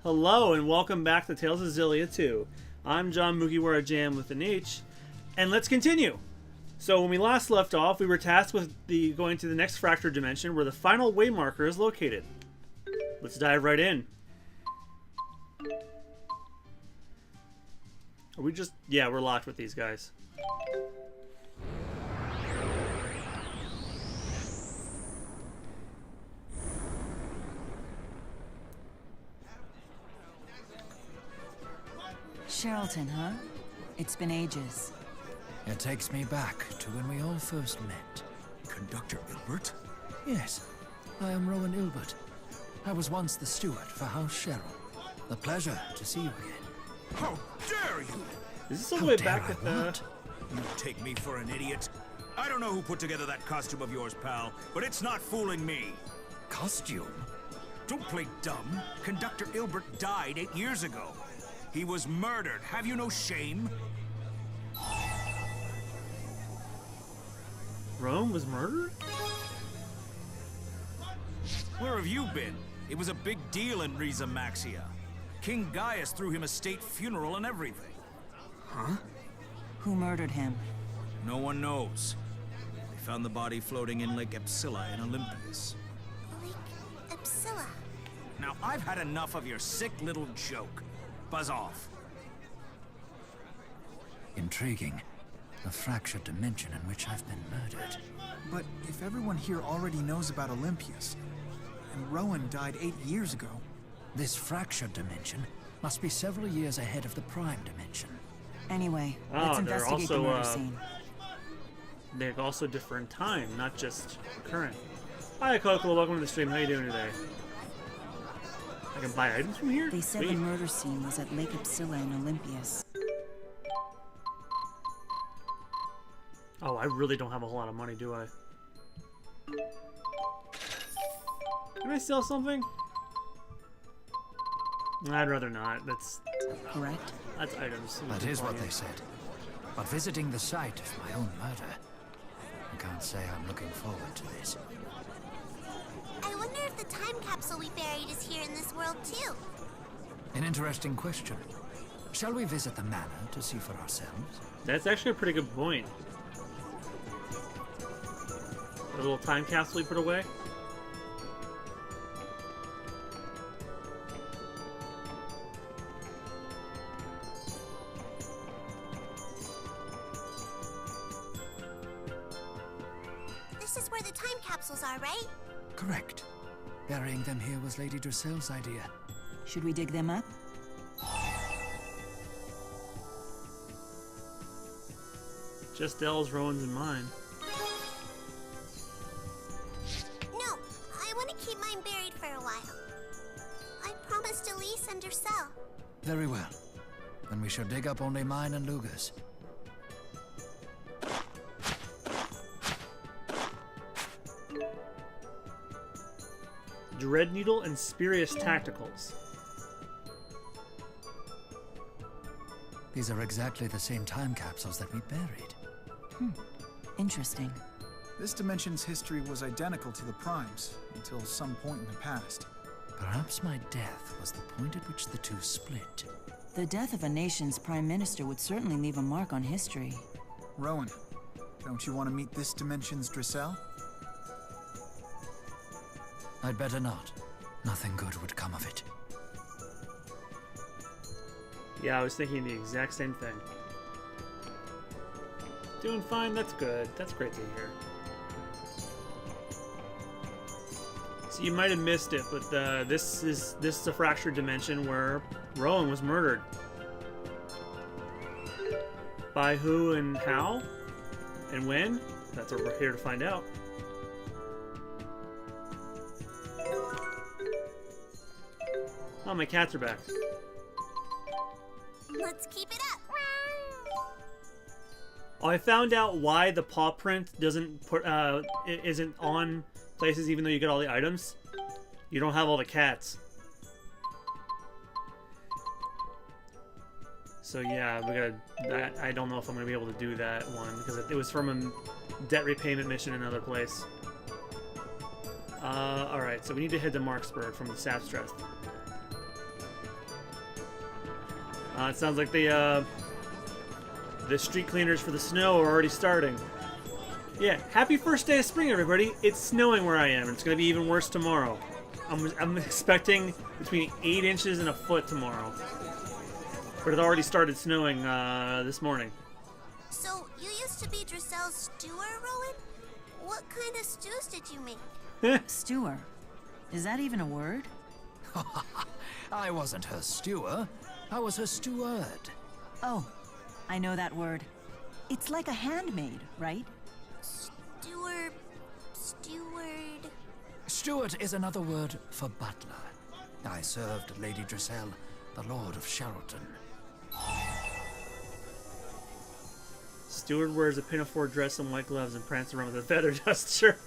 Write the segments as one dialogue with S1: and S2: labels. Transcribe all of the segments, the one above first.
S1: Hello and welcome back to Tales of Xillia 2. I'm John MugiwaraJM with an H, and let's continue. So when we last left off, we were tasked with going to the next fractured dimension where the final waymarker is located. Let's dive right in. Are we just... yeah, we're locked with these guys.
S2: Charlton, huh? It's been ages.
S3: It takes me back to when we all first met.
S4: Conductor Ilbert?
S3: Yes, I am Rowan Ilbert. I was once the steward for House Cheryl. A pleasure to see you again.
S4: How dare you!
S1: Is this all the way back at the...
S3: what?
S4: You take me for an idiot? I don't know who put together that costume of yours, pal, but it's not fooling me.
S3: Costume?
S4: Don't play dumb. Conductor Ilbert died 8 years ago. He was murdered. Have you no shame?
S1: Rome was murdered?
S4: Where have you been? It was a big deal in Riza Maxia. King Gaius threw him a state funeral and everything.
S3: Huh?
S2: Who murdered him?
S4: No one knows. They found the body floating in Lake Xillia in Olympias.
S5: Lake Xillia.
S4: Now, I've had enough of your sick little joke. Buzz off.
S3: Intriguing. A fractured dimension in which I've been murdered.
S6: But if everyone here already knows about Olympias, and Rowan died 8 years ago...
S3: This fractured dimension must be several years ahead of the prime dimension.
S2: Anyway,
S1: Oh,
S2: let's
S1: they're
S2: investigate the
S1: also,
S2: murder scene.
S1: They're also different time, not just current. Hi, Coco. Welcome to the stream. How you doing today? I can buy items from here?
S2: They said
S1: Sweet.
S2: the murder scene was at Lake Xillia in Olympias.
S1: Oh, I really don't have a whole lot of money, do I? Can I sell something? I'd rather not. That's
S2: Correct?
S1: items.
S3: That is what they said. But visiting the site of my own murder, I can't say I'm looking forward to this.
S5: I wonder if the time capsule we buried is here in this world too.
S3: An interesting question. Shall we visit the manor to see for ourselves?
S1: That's actually a pretty good point. The little time capsule we put away.
S5: This is where the time capsules are, right?
S3: Correct. Burying them here was Lady Drisselle's idea.
S2: Should we dig them up?
S1: Just Dell's, Rowan's, and mine.
S5: No, I want to keep mine buried for a while. I promised Elise and Drissel.
S3: Very well. Then we should dig up only mine and Luger's.
S1: Dread Needle and Spurious Tacticals.
S3: These are exactly the same time capsules that we buried.
S2: Interesting.
S6: This dimension's history was identical to the Prime's, until some point in the past.
S3: Perhaps my death was the point at which the two split.
S2: The death of a nation's prime minister would certainly leave a mark on history.
S6: Rowan, don't you want to meet this dimension's Drissel?
S3: I'd better not. Nothing good would come of it.
S1: Yeah, I was thinking the exact same thing. Doing fine, that's good. That's great to hear. So you might have missed it, but this is a fractured dimension where Rowan was murdered. By who and how? And when? That's what we're here to find out. Oh, my cats are back.
S5: Let's keep it up.
S1: Oh, I found out why the paw print doesn't put isn't on places even though you get all the items. You don't have all the cats. So yeah, we gotta. I don't know if I'm gonna be able to do that one because it was from a debt repayment mission in another place. All right, so we need to head to Marksburg from the Sapstreth. It sounds like the street cleaners for the snow are already starting. Yeah, happy first day of spring, everybody. It's snowing where I am, and it's going to be even worse tomorrow. I'm expecting between 8 inches and a foot tomorrow. But it already started snowing this morning.
S5: So, you used to be Drisselle's stewer, Rowan? What kind of stews did you make?
S2: Stewer. Is that even a word?
S3: I wasn't her stewer. I was her steward.
S2: Oh, I know that word. It's like a handmaid, right?
S5: Steward...
S3: Steward is another word for butler. I served Lady Drisselle, the Lord of Sherrilton.
S1: Steward wears a pinafore dress and white gloves and prances around with a feather duster.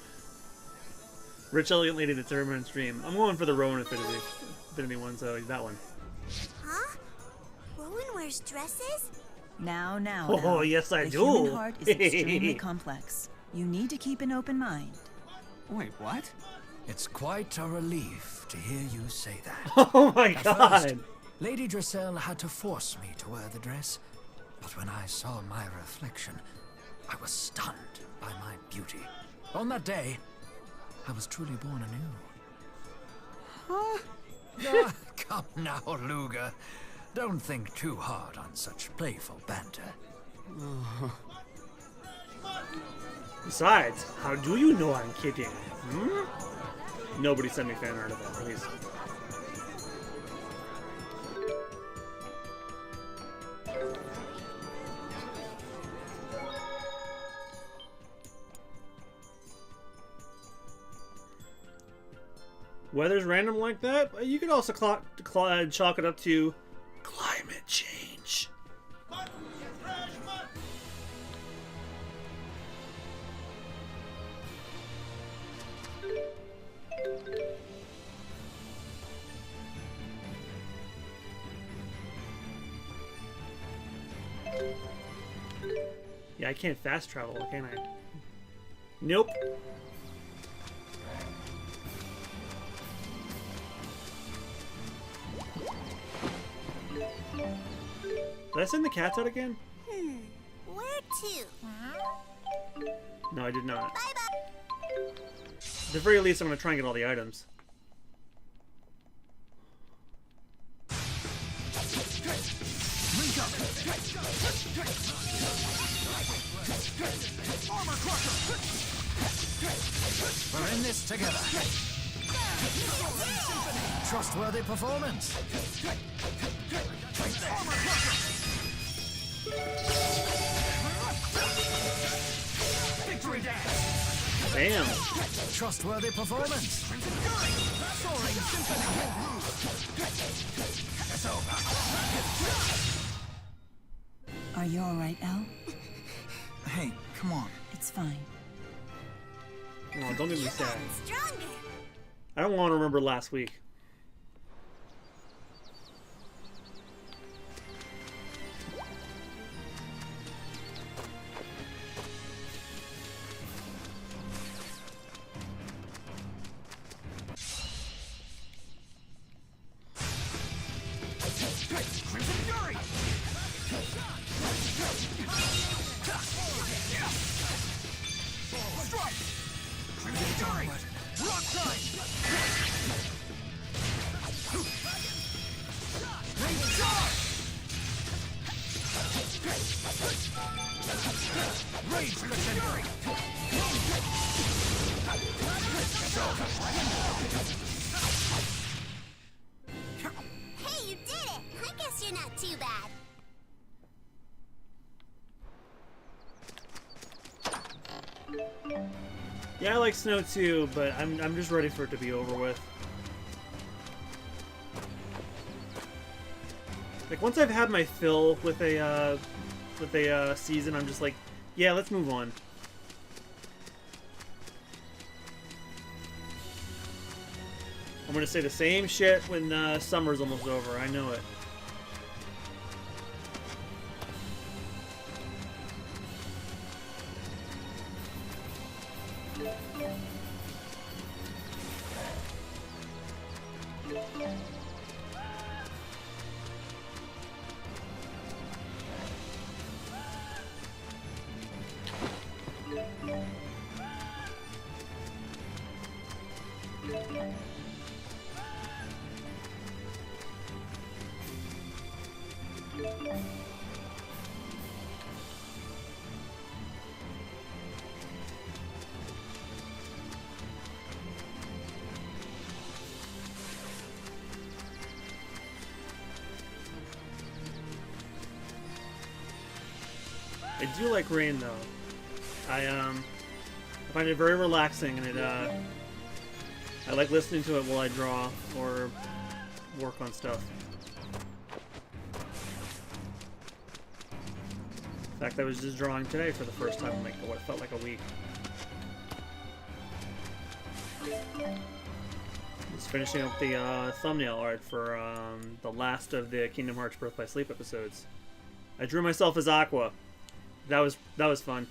S1: Rich, elegant lady that's everyone's dream. I'm going for the Rowan affinity one, so that one.
S5: Huh? Rowan wears dresses?
S2: Now,
S1: Oh,
S2: now.
S1: yes, I
S2: the
S1: do.
S2: The human heart is extremely complex. You need to keep an open mind.
S7: Wait, what?
S3: It's quite a relief to hear you say that.
S1: Oh my
S3: At
S1: god!
S3: first, Lady Drisselle had to force me to wear the dress, but when I saw my reflection, I was stunned by my beauty. On that day, I was truly born anew. Ah, come now, Luger. Don't think too hard on such playful banter.
S1: Besides, how do you know I'm kidding? Hmm? Nobody sent me fan art of that, please. Weather's random like that, but you could also chalk it up to climate change. Yeah, I can't fast travel, can I? Nope. Did I send the cats out again?
S5: Where to?
S1: No, I did not.
S5: Bye-bye.
S1: At the very least, I'm going to try and get all the items.
S3: We're in this together. Trustworthy performance.
S7: Victory dance!
S1: Damn.
S3: Trustworthy performance.
S7: Soaring symphony! It's over.
S2: Are you alright, Elle?
S6: Hey, come on.
S2: It's fine.
S1: Oh, don't make me
S5: You
S1: sad.
S5: gotten stronger.
S1: I don't want to remember last week.
S7: Crimson Fury! Strike! Crimson Fury! Rock Time! Rage Charge! Rage Crimson Fury!
S5: Hey, you did it! I guess you're not too bad.
S1: Yeah, I like snow too, but I'm just ready for it to be over with. Like once I've had my fill with a season, I'm just like, yeah, let's move on. I'm gonna say the same shit when summer's almost over. I know it. I do like rain though. I find it very relaxing, and I like listening to it while I draw or work on stuff. In fact, I was just drawing today for the first time in like what felt like a week. Just finishing up the thumbnail art for the last of the Kingdom Hearts Birth by Sleep episodes. I drew myself as Aqua. That was fun.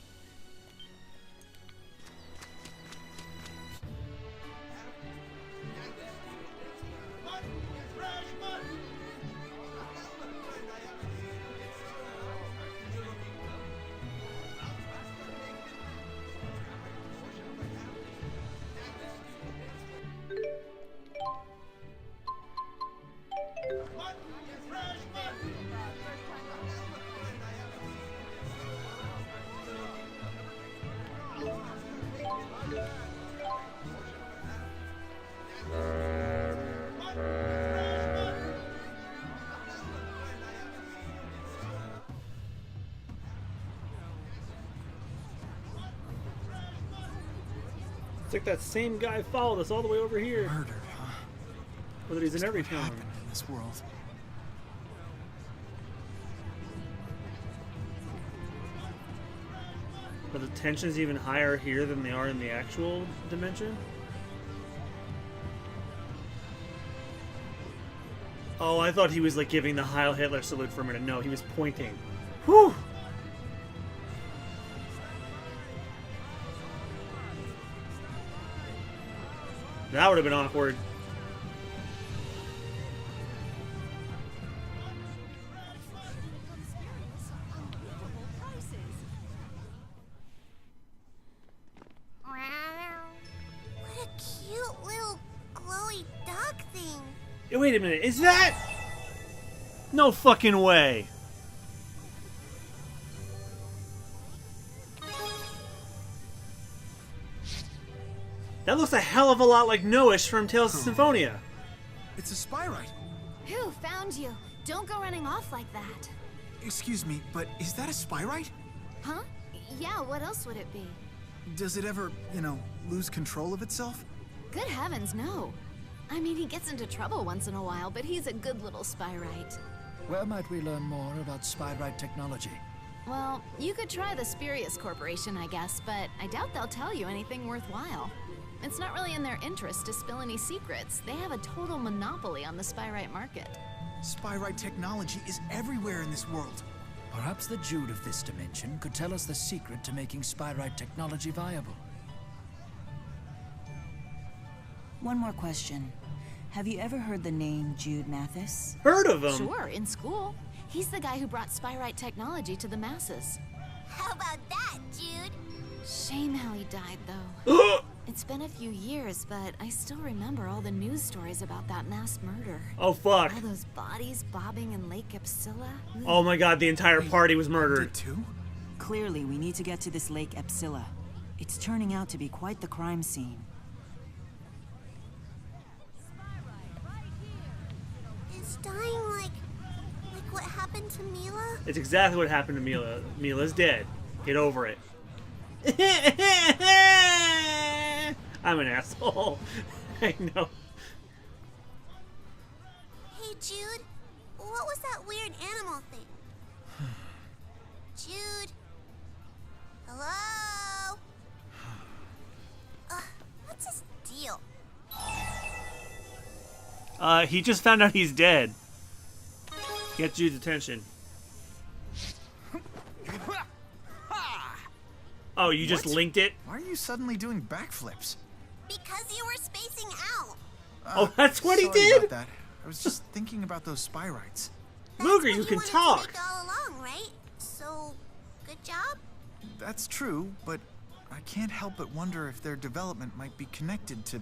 S1: It's like that same guy followed us all the way over here.
S6: Murdered, huh?
S1: Whether he's in every
S6: What
S1: town.
S6: happened in this world?
S1: Are the tensions even higher here than they are in the actual dimension? Oh, I thought he was like giving the Heil Hitler salute for a minute. No, he was pointing. Whew! That would have been awkward.
S5: What a cute little glowy duck thing.
S1: Hey, wait a minute, is that? No fucking way. That looks a hell of a lot like Noish from Tales of Symphonia.
S6: It's a Spyrite.
S8: Who found you? Don't go running off like that.
S6: Excuse me, but is that a Spyrite?
S8: Huh? Yeah, what else would it be?
S6: Does it ever, lose control of itself?
S8: Good heavens, no. I mean, he gets into trouble once in a while, but he's a good little Spyrite.
S3: Where might we learn more about Spyrite technology?
S8: Well, you could try the Spurious Corporation, I guess, but I doubt they'll tell you anything worthwhile. It's not really in their interest to spill any secrets. They have a total monopoly on the Spyrite market.
S6: Spyrite technology is everywhere in this world.
S3: Perhaps the Jude of this dimension could tell us the secret to making Spyrite technology viable.
S2: One more question. Have you ever heard the name Jude Mathis?
S1: Heard of him?
S8: Sure, in school. He's the guy who brought Spyrite technology to the masses.
S5: How about that, Jude?
S8: Shame how he died, though. It's been a few years, but I still remember all the news stories about that mass murder.
S1: Oh fuck.
S8: All those bodies bobbing in Lake Xillia.
S1: Oh my god, the entire party was
S6: Did
S1: murdered.
S6: too?
S2: Clearly, we need to get to this Lake Xillia. It's turning out to be quite the crime scene.
S5: Is dying like what happened to Mila?
S1: It's exactly what happened to Mila. Mila's dead. Get over it. I'm an asshole. I know.
S5: Hey, Jude. What was that weird animal thing? Jude. Hello? What's his deal?
S1: He just found out he's dead. Get Jude's attention. Oh, you just
S6: What?
S1: linked it?
S6: Why are you suddenly doing backflips?
S5: Because you were spacing out.
S1: Oh, that's what he
S6: Sorry
S1: did?
S6: about that. I was just thinking about those Spyrites.
S5: That's
S1: Luger,
S5: what
S1: you can
S5: wanted to
S1: talk.
S5: make all along, right? So, good job.
S6: That's true, but I can't help but wonder if their development might be connected to,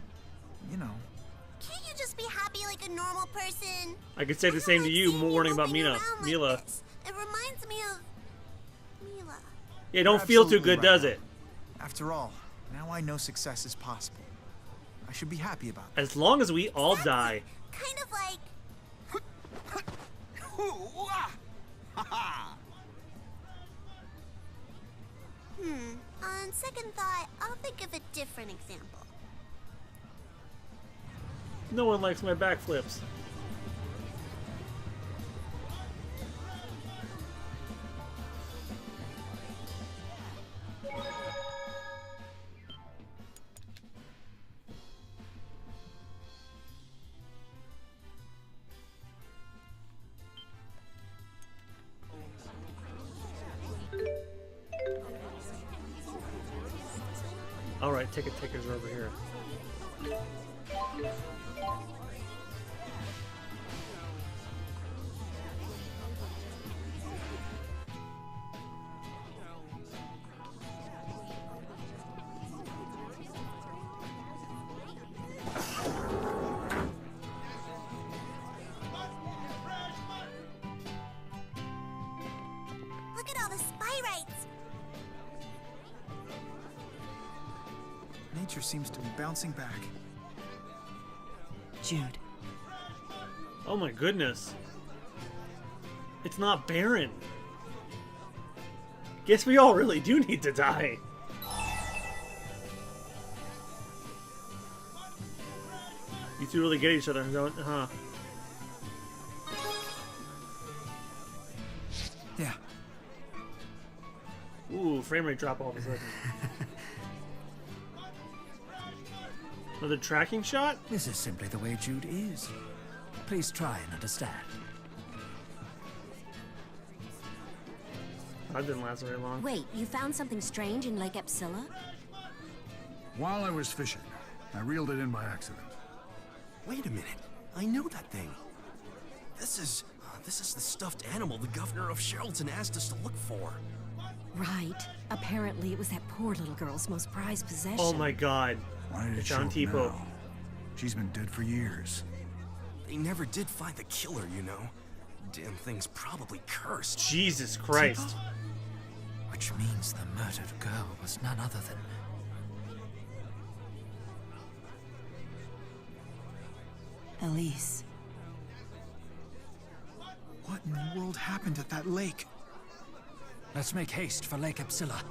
S5: Can't you just be happy like a normal person?
S1: I could say the same to you, warning about Mila.
S5: It reminds me of Mila.
S1: Yeah, don't
S6: You're
S1: feel too
S6: absolutely
S1: good,
S6: right,
S1: does
S6: Al.
S1: it?
S6: After all, now I know success is possible. I should be happy about that.
S1: As long as we all die.
S5: Kind of like on second thought, I'll think of a different example.
S1: No one likes my backflips. Alright, ticket takers are over here.
S5: Look at all the spyrites.
S6: Nature seems to be bouncing back.
S2: Jude,
S1: Oh my goodness. It's not barren. Guess we all really do need to die. You two really get each other, don't, huh?
S6: Yeah.
S1: Ooh, frame rate drop all of a sudden. Another tracking shot?
S3: This is simply the way Jude is. Please try and understand.
S1: That didn't last very long.
S5: Wait, you found something strange in Lake Xillia?
S9: While I was fishing, I reeled it in by accident.
S10: Wait a minute. I know that thing. This is the stuffed animal the governor of Sheralton asked us to look for.
S11: Right. Apparently it was that poor little girl's most prized possession.
S1: Oh my god.
S9: Why did it
S1: It's
S9: show
S1: on
S9: up
S1: Tipo.
S9: now? She's been dead for years.
S10: They never did find the killer, you know. Damn thing's probably cursed.
S1: Jesus Christ.
S3: Which means the murdered girl was none other than...
S2: Elise.
S6: What in the world happened at that lake?
S3: Let's make haste for Lake Xillia.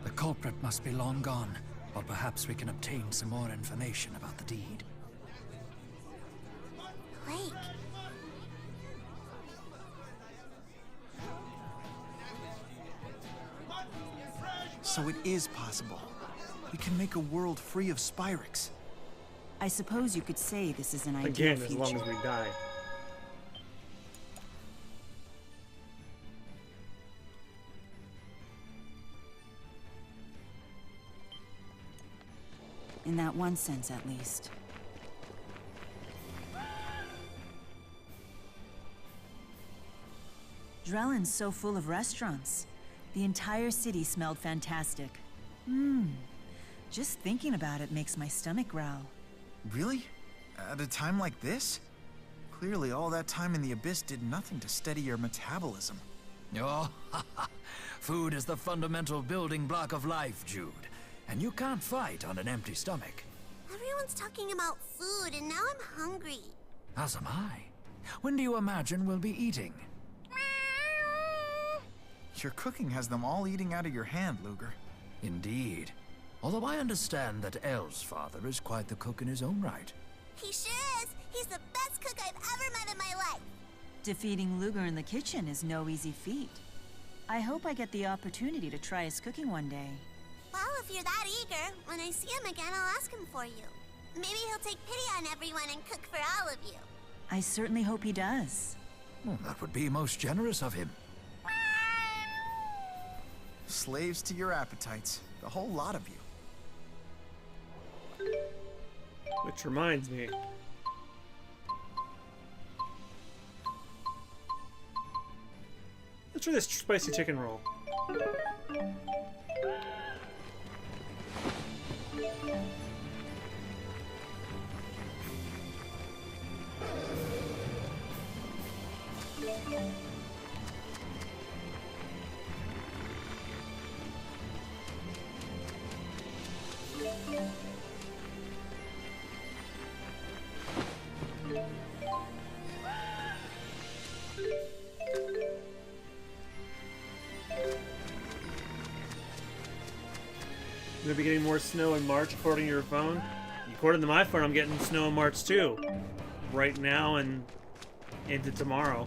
S3: The culprit must be long gone, or perhaps we can obtain some more information about the deed.
S5: Lake.
S6: So it is possible. We can make a world free of Spyrix.
S2: I suppose you could say this is an ideal
S1: Again,
S2: future.
S1: as long as we die.
S2: In that one sense, at least. Drellin's so full of restaurants. The entire city smelled fantastic. Just thinking about it makes my stomach growl.
S6: Really? At a time like this? Clearly all that time in the Abyss did nothing to steady your metabolism.
S3: Oh, food is the fundamental building block of life, Jude. And you can't fight on an empty stomach.
S5: Everyone's talking about food, and now I'm hungry.
S3: As am I. When do you imagine we'll be eating?
S6: Your cooking has them all eating out of your hand, Luger.
S3: Indeed. Although I understand that Elle's father is quite the cook in his own right.
S5: He sure is. He's the best cook I've ever met in my life.
S2: Defeating Luger in the kitchen is no easy feat. I hope I get the opportunity to try his cooking one day.
S5: Well, if you're that eager, when I see him again, I'll ask him for you. Maybe he'll take pity on everyone and cook for all of you.
S2: I certainly hope he does.
S3: Well, that would be most generous of him.
S6: Slaves to your appetites. The whole lot of you.
S1: Which reminds me. Let's try this spicy chicken roll. You're gonna be getting more snow in March according to your phone. According to my phone, I'm getting snow in March too. Right now and into tomorrow.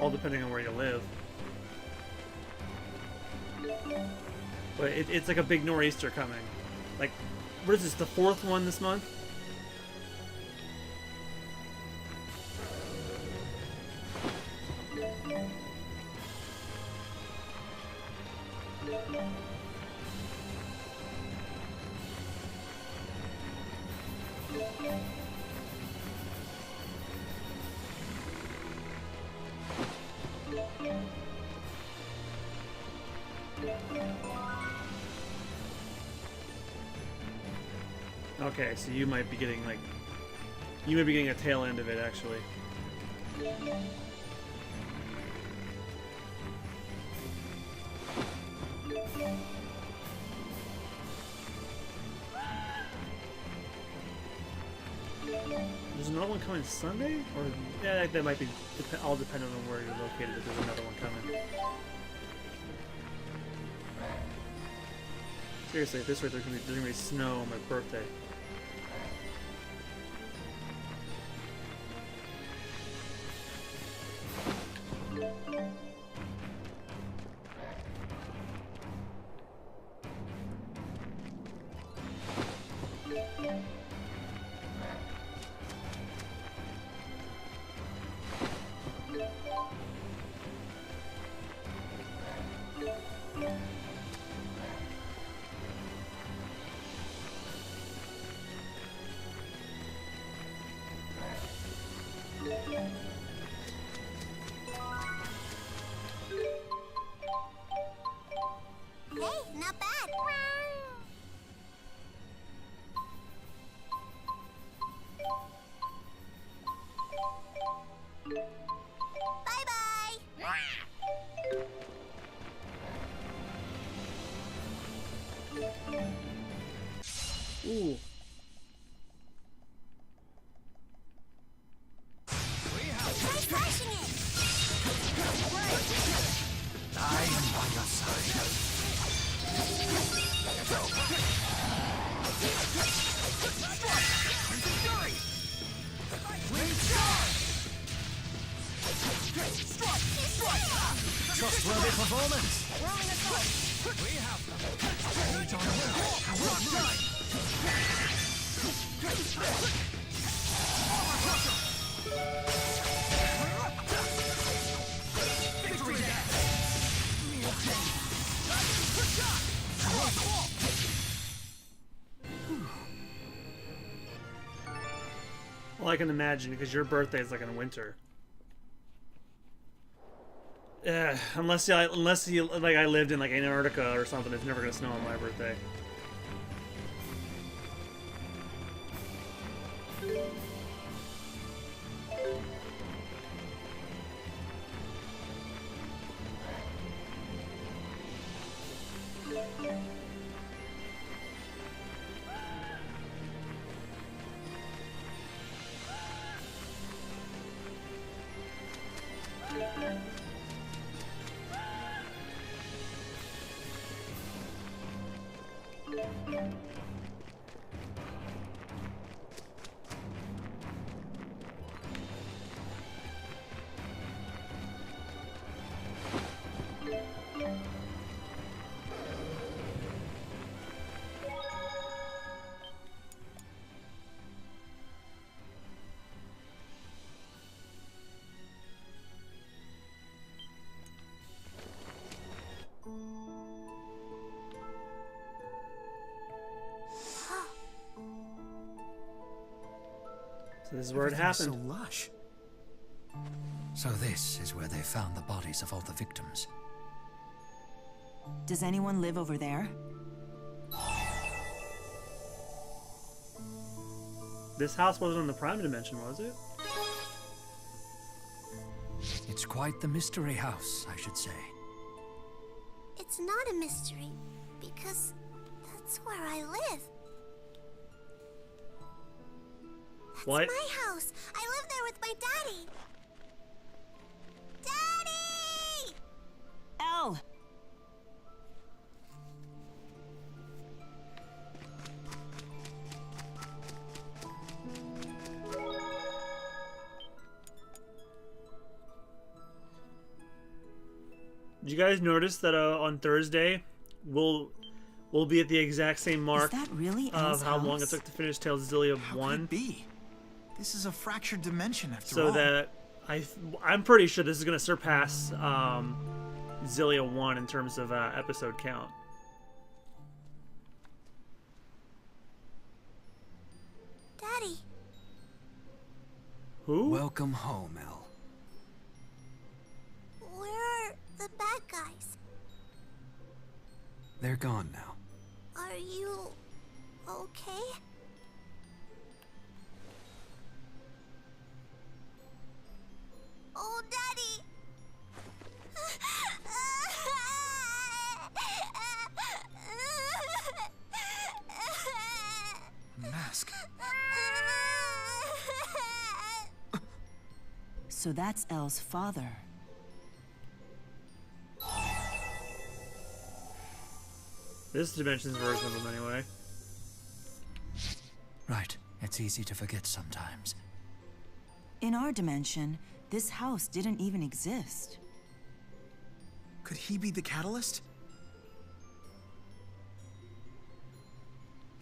S1: All depending on where you live. But it's like a big nor'easter coming. Like, what is this, the 4th one this month? Okay, so you might be getting like, you might be getting a tail end of it actually. There's another one coming Sunday? Or, yeah, that might be all dependent on where you're located if there's another one coming. Seriously, at this rate, there's gonna be snow on my birthday.
S5: Hey, not bad. Bye-bye.
S1: Ooh.
S5: Try smashing it.
S3: I am by your side. Trustworthy performance. We have victory dance.
S1: Well, I can imagine because your birthday is like in winter. Unless you like I lived in like Antarctica or something, it's never gonna snow on my birthday. So this is where it happened.
S3: So lush. So this is where they found the bodies of all the victims.
S2: Does anyone live over there?
S1: This house wasn't in the Prime Dimension, was it?
S3: It's quite the mystery house, I should say.
S5: It's not a mystery, because that's where I live. That's
S1: What?
S5: my house. I live there with my daddy. Daddy!
S2: Elle!
S1: Did you guys notice that on Thursday we'll be at the exact same mark
S2: Is that really
S1: of
S2: Elle's
S1: how long it
S2: house?
S1: took to finish Tales of Xillia
S6: How
S1: 1?
S6: could it be? This is a fractured dimension after
S1: So
S6: all.
S1: that I'm pretty sure this is going to surpass Xillia 1 in terms of episode count.
S5: Daddy,
S1: Who?
S3: Welcome home, Elle.
S5: where are the bad guys?
S3: They're gone now.
S5: Are you okay? Oh, Daddy!
S6: Mask.
S2: So that's Elle's father.
S1: This dimension's version of him, anyway.
S3: Right. It's easy to forget sometimes.
S2: In our dimension, this house didn't even exist.
S6: Could he be the catalyst?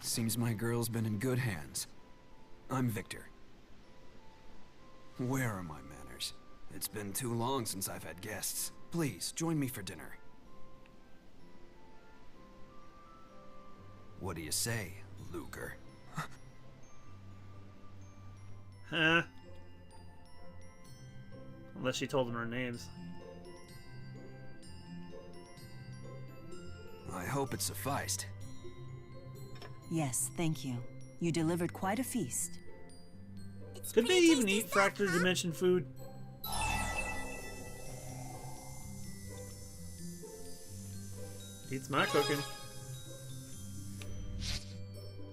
S10: Seems my girl's been in good hands. I'm Victor. Where are my manners? It's been too long since I've had guests. Please, join me for dinner. What do you say, Luger?
S1: Huh? Unless she told him her names.
S10: I hope it sufficed.
S2: Yes, thank you. You delivered quite a feast.
S5: It's
S1: Could they
S5: pretty
S1: even
S5: tasty
S1: eat
S5: stuff,
S1: fractured
S5: huh?
S1: dimension food? Eats my cooking.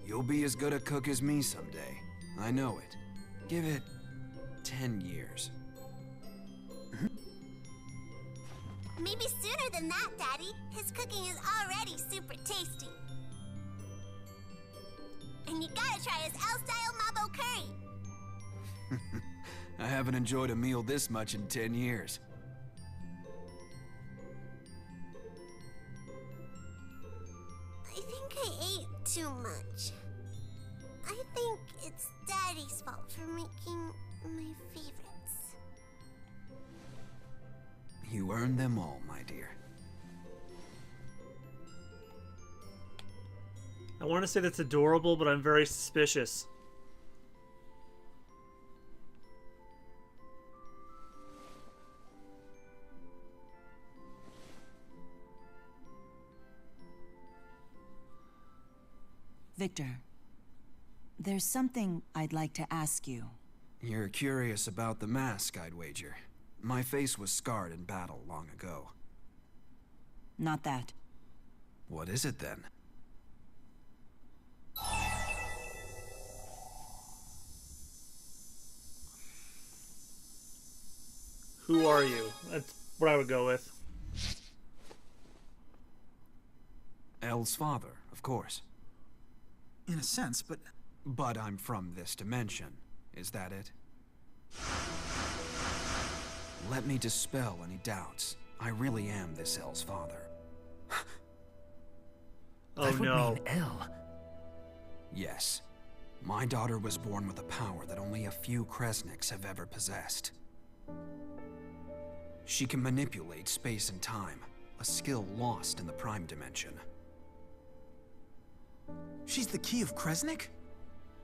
S10: You'll be as good a cook as me someday. I know it. Give it 10 years.
S5: Maybe sooner than that, Daddy. His cooking is already super tasty. And you gotta try his El-style Mabo curry.
S10: I haven't enjoyed a meal this much in 10 years.
S5: I think I ate too much. I think it's Daddy's fault for making my favorites.
S10: You earned them all, my dear.
S1: I want to say that's adorable, but I'm very suspicious.
S2: Victor, there's something I'd like to ask you.
S10: You're curious about the mask, I'd wager. My face was scarred in battle long ago.
S2: Not that.
S10: What is it then?
S1: Who are you? That's what I would go with.
S10: Elle's father, of course.
S6: In a sense, but
S10: But I'm from this dimension. Is that it? Let me dispel any doubts. I really am this Elle's father.
S1: Oh
S3: That would
S1: no.
S3: mean Elle.
S10: Yes. My daughter was born with a power that only a few Kresniks have ever possessed. She can manipulate space and time, a skill lost in the Prime Dimension.
S6: she's the key of Kresnik?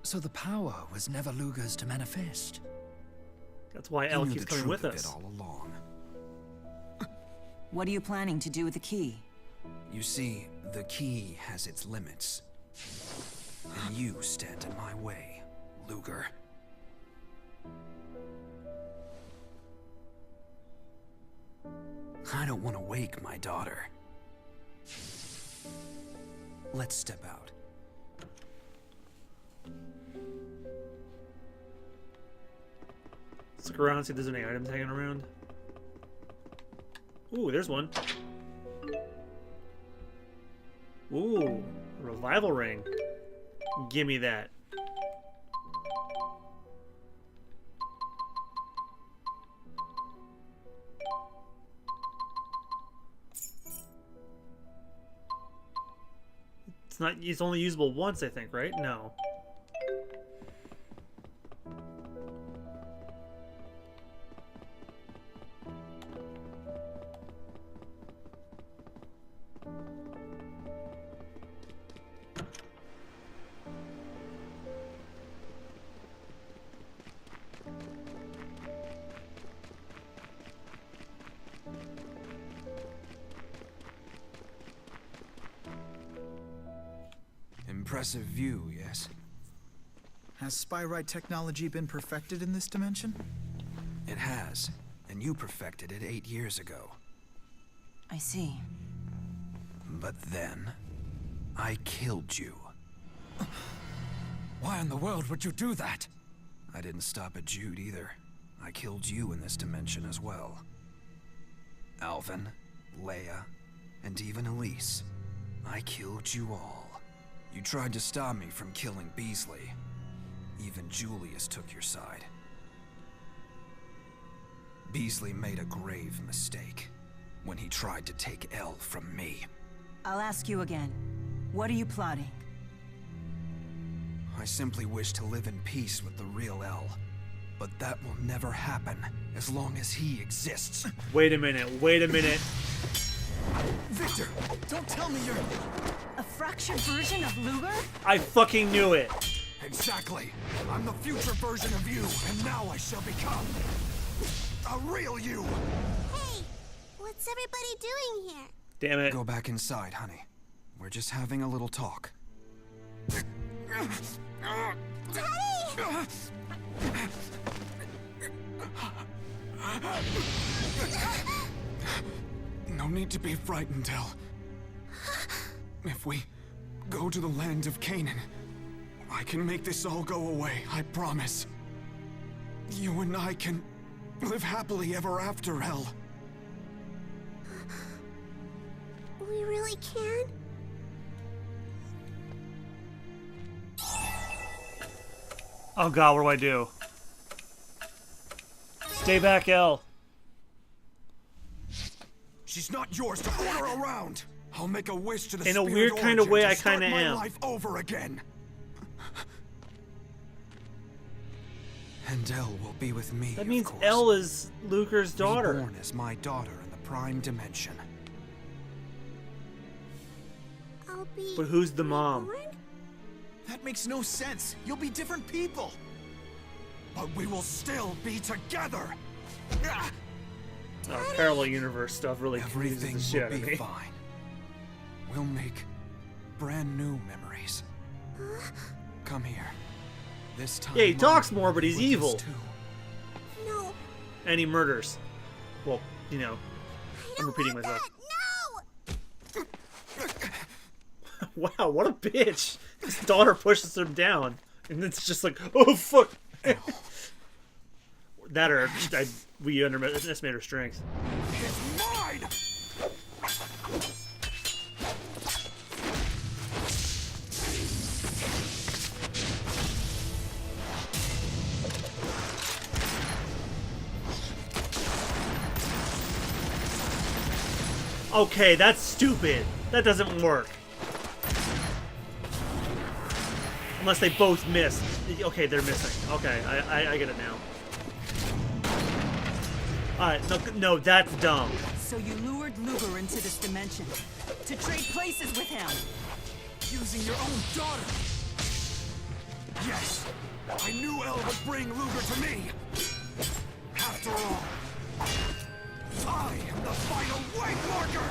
S3: So the power was never Luger's to manifest.
S1: That's why
S10: He
S1: Elle
S10: knew
S1: keeps
S10: the
S1: coming
S10: truth
S1: with
S10: of
S1: us.
S10: it all along.
S2: What are you planning to do with the key?
S10: You see, the key has its limits. And you stand in my way, Luger. I don't want to wake my daughter. Let's step out.
S1: Let's look around, see if there's any items hanging around. Ooh, there's one. Ooh, revival ring. Gimme that. It's only usable once, I think, right? No.
S10: Impressive view, yes?
S6: Has spyrite technology been perfected in this dimension?
S10: It has, and you perfected it 8 years ago.
S2: I see.
S10: But then, I killed you.
S3: Why in the world would you do that?
S10: I didn't stop at Jude either. I killed you in this dimension as well. Alvin, Leia, and even Elise. I killed you all. You tried to stop me from killing Beasley. Even Julius took your side. Beasley made a grave mistake when he tried to take Elle from me.
S2: I'll ask you again. What are you plotting?
S10: I simply wish to live in peace with the real Elle. But that will never happen as long as he exists.
S1: Wait a minute, wait a minute.
S6: Victor, don't tell me you're...
S2: A fractured version of Luger?
S1: I fucking knew it.
S10: Exactly. I'm the future version of you, and now I shall become a real you.
S5: Hey, what's everybody doing here?
S1: Damn it.
S10: Go back inside, honey. We're just having a little talk.
S5: Daddy!
S10: No need to be frightened, Elle. If we go to the land of Canaan, I can make this all go away, I promise. You and I can live happily ever after, Elle.
S5: We really can?
S1: Oh god, what do I do? Stay back, Elle.
S10: She's not yours to order around. I'll make a wish to the
S1: In a
S10: spirit
S1: weird kind of way,
S10: origin
S1: I
S10: to start
S1: kind of
S10: my
S1: am.
S10: life over again. And Elle will be with me.
S1: That means
S10: of course.
S1: Elle is Luger's daughter.
S10: Reborn as my daughter in the Prime Dimension.
S5: I'll be...
S1: But who's the mom?
S5: reborn?
S6: That makes no sense. You'll be different people.
S10: But we will still be together.
S1: Oh, parallel universe stuff really confuses
S10: Everything
S1: the shit
S10: will
S1: out of
S10: be
S1: me.
S10: fine. We'll make brand new memories. Come here. This time.
S1: Yeah, he talks
S10: Mom,
S1: more, but he's
S10: we're just
S1: evil.
S10: two.
S5: No,
S1: And he murders. Well, you know, I'm repeating
S5: want
S1: myself.
S5: that. No!
S1: Wow, what a bitch. His daughter pushes him down. And it's just like, oh, fuck. That or we underestimate her strength.
S10: It's mine!
S1: Okay, that's stupid. That doesn't work. Unless they both miss. Okay, they're missing. Okay, I get it now. Alright, no, that's dumb.
S2: So you lured Luger into this dimension to trade places with him.
S6: Using your own daughter.
S10: Yes! I knew Elle would bring Luger to me! After all, I am the final Waymarker!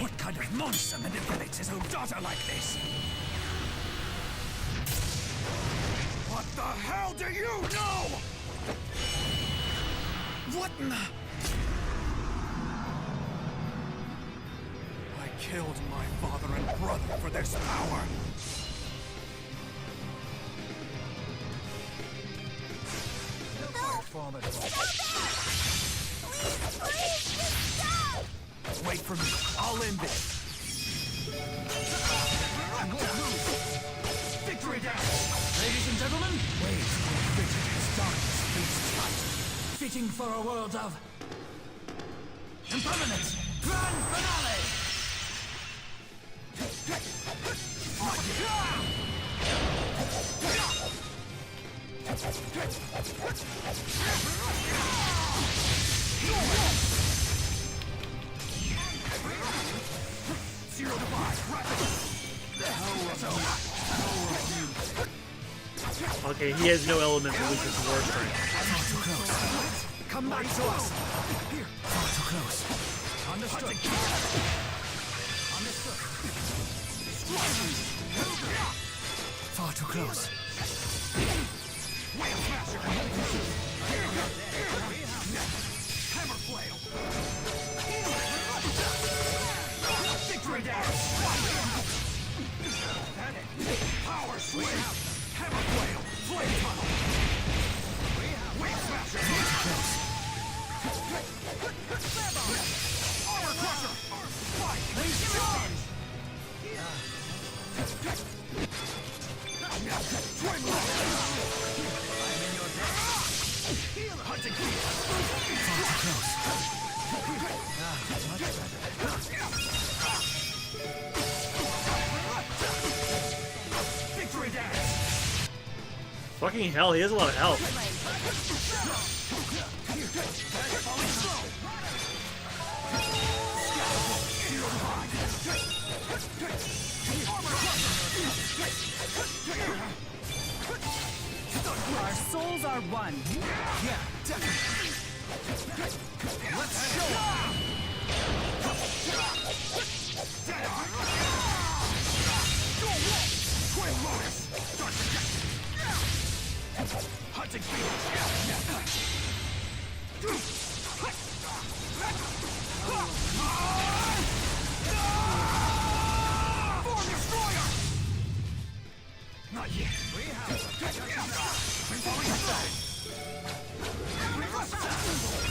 S3: What kind of monster manipulates his own daughter like this?
S10: What the hell
S7: hell do you know?
S6: What in the...
S7: I killed my father and brother for this power.
S5: Please, just stop!
S7: Wait for me. I'll end this. Victory dance!
S3: Ladies and gentlemen, waves grow rigid as darkness freezes light. Fitting for a world of... impermanence! Grand finale!
S7: Zero to five, rapid!
S1: Okay, he has no element that weakens his war strength.
S3: Come back to us! Here! Far too close. Understood. Far too close.
S7: Hammer flail! Victory dance! Power sweep! Hammer flail! Flame tunnel! Wave smasher! Armor crusher! Fight! Charge! Twin lock! I'm in your debt! Hunting field!
S3: Far too close. Much better.
S7: Victory dance!
S1: Fucking hell, he has a lot of health.
S12: Our souls are one.
S7: Yeah, definitely. Let's show 'em. Twin Lotus. Hunting Form Destroyer. Not yet.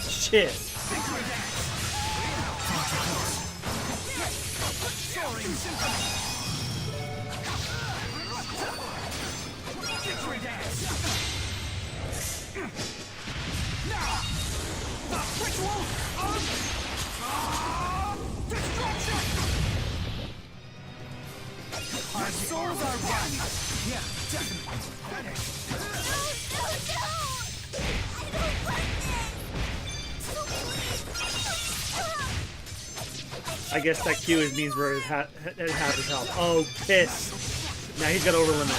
S1: Shit.
S7: Soaring Symphony! Victory dance! Now! The ritual of destruction!
S3: Our souls are one. Yeah, definitely.
S5: No! I don't like this! So please,
S1: I guess that Q means we're at half his health. Oh, piss. Now he's got over limit.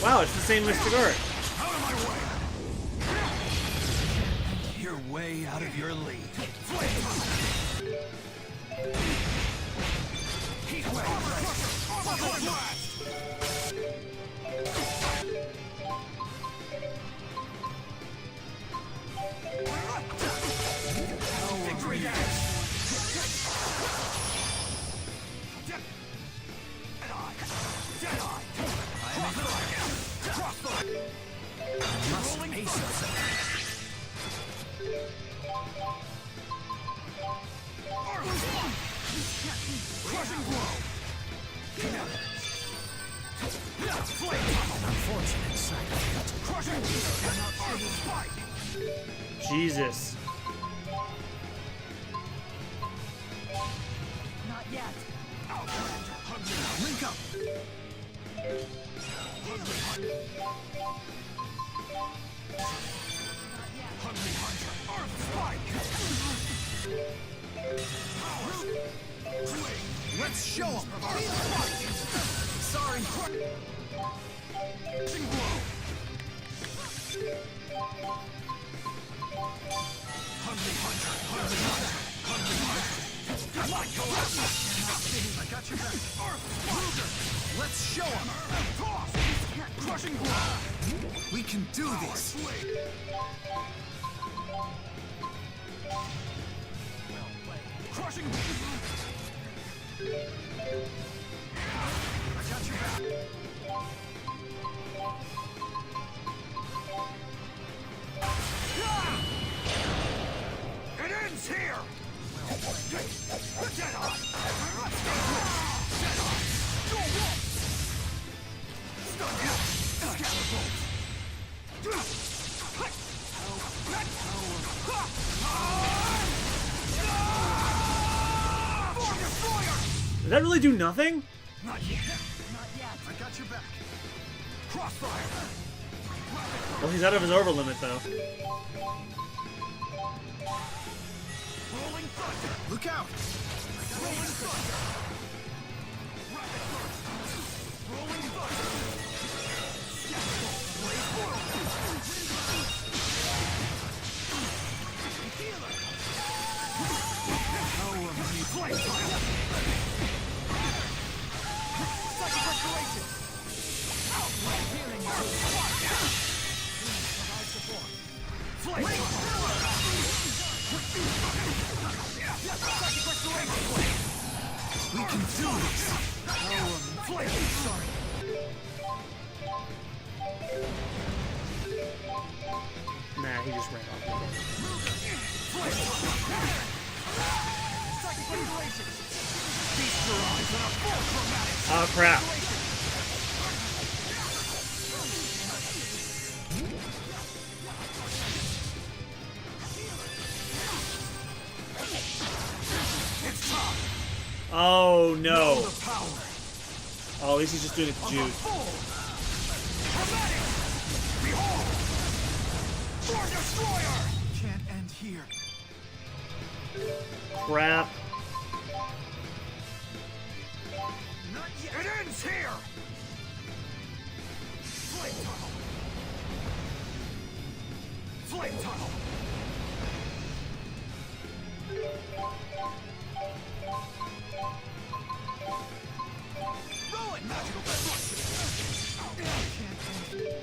S1: Wow, it's the same Mystic Art.
S7: Out of my way! You're way out of your league. Heat wave! Buckle blast! Victory dance! Deadeye! I am in crossbow!
S3: Must pace yourself.
S7: Crushing blow! Flame
S3: An unfortunate side effect.
S7: Crushing spike!
S1: Jesus.
S12: Not yet.
S7: Outlander! Hungry! Link up! Hungry Hunter! Earth Spike! Power! Swing! Let's show 'em! Sorry! Crushing blow! Hungry Hunter! Hungry Hunter! Hungry Hunter! I got your back. Let's show him. Crushing blow.
S6: We can do this.
S7: Crushing. I got your back. It ends here. Get on. Get on. Go wolf. Stun you. Scalable.
S1: Does that really do nothing?
S7: Not yet. Not yet. I got your back. Crossfire.
S1: Well, he's out of his over limit, though.
S7: Rolling thunder.
S6: Look out!
S7: Rolling thunder. Rapid burst. Rolling thunder. Scalable. Blaze forward. Healer. Power me. Flame fire. Psychic restoration. Outlet healing. Provide support. Flame fire. Psychic restoration.
S6: We can do this!
S7: Flame. Sorry.
S1: Nah, he just ran off with it.
S7: Flame fire. Psychic restoration. Beast barrage on a full chromatic.
S1: Oh, crap.
S7: It's time.
S1: Oh, no.
S7: The power.
S1: Oh, at least he's just doing it to Jude.
S7: Chromatic. Behold. Born Destroyer. Can't end here.
S1: Crap.
S7: Not yet. It ends here. Flame tunnel. Flame tunnel. Rolling magical destruction. Can't end here.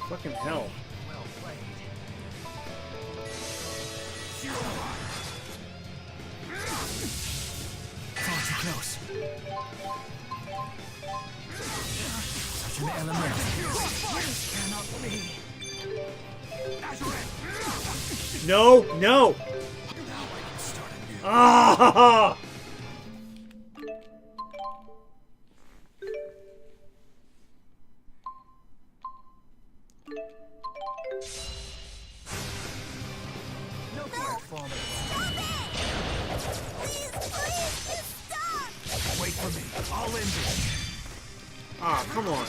S1: Fucking hell.
S7: Well played.
S3: Far too close. Such an element.
S7: Cannot be.
S1: No, no.
S7: Now I can start anew.
S1: Ah!
S7: No point forming.
S5: Please, just stop!
S7: Wait for me. I'll end it.
S1: Ah, come on.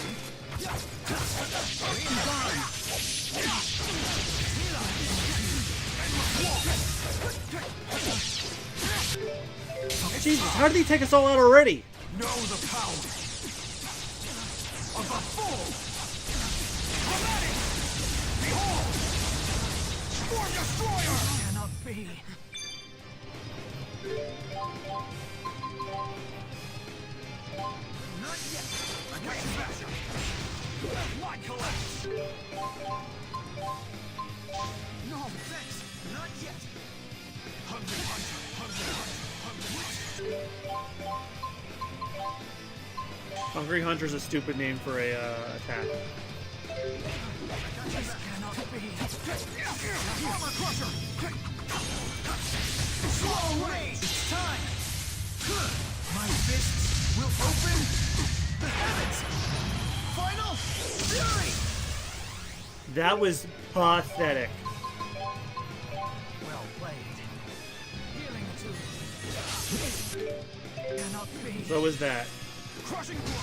S1: Jesus, how did he take us all out already?
S7: Know the power of the full chromatic. Behold, Born Destroyer. Cannot be. Not yet. I got you back. Light collapse. No, thanks. Not yet. Hungry hunter. Hungry hunter.
S1: Hungry Hunter's a stupid name for a attack.
S7: This cannot be. Armor Crusher. Slow range. It's time. My fists will open the heavens. Final fury.
S1: That was pathetic.
S7: Well played. Healing to
S3: Cannot be.
S1: So was that.
S7: Crushing blow.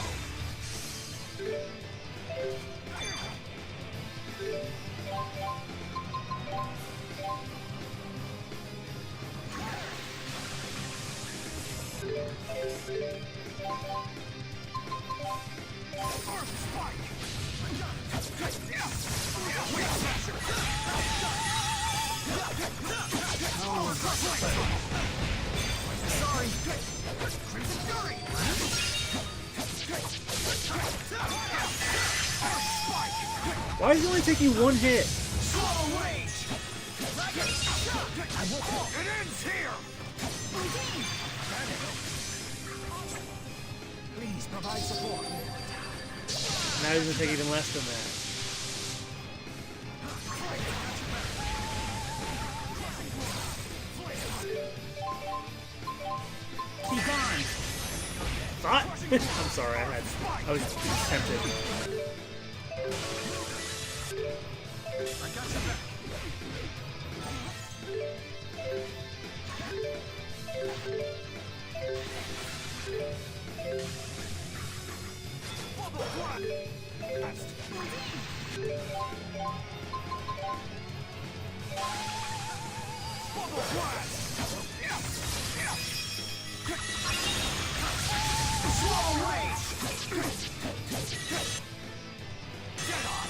S3: Sorry.
S1: Why is he only taking one hit?
S7: Slow rage. It ends here.
S3: Please provide support.
S1: Now he's gonna take even less than that.
S12: Be gone.
S1: Thought? I'm sorry, I was tempted.
S7: I got your back. Bubble blast. Bubble blast. Slow rage. Get on.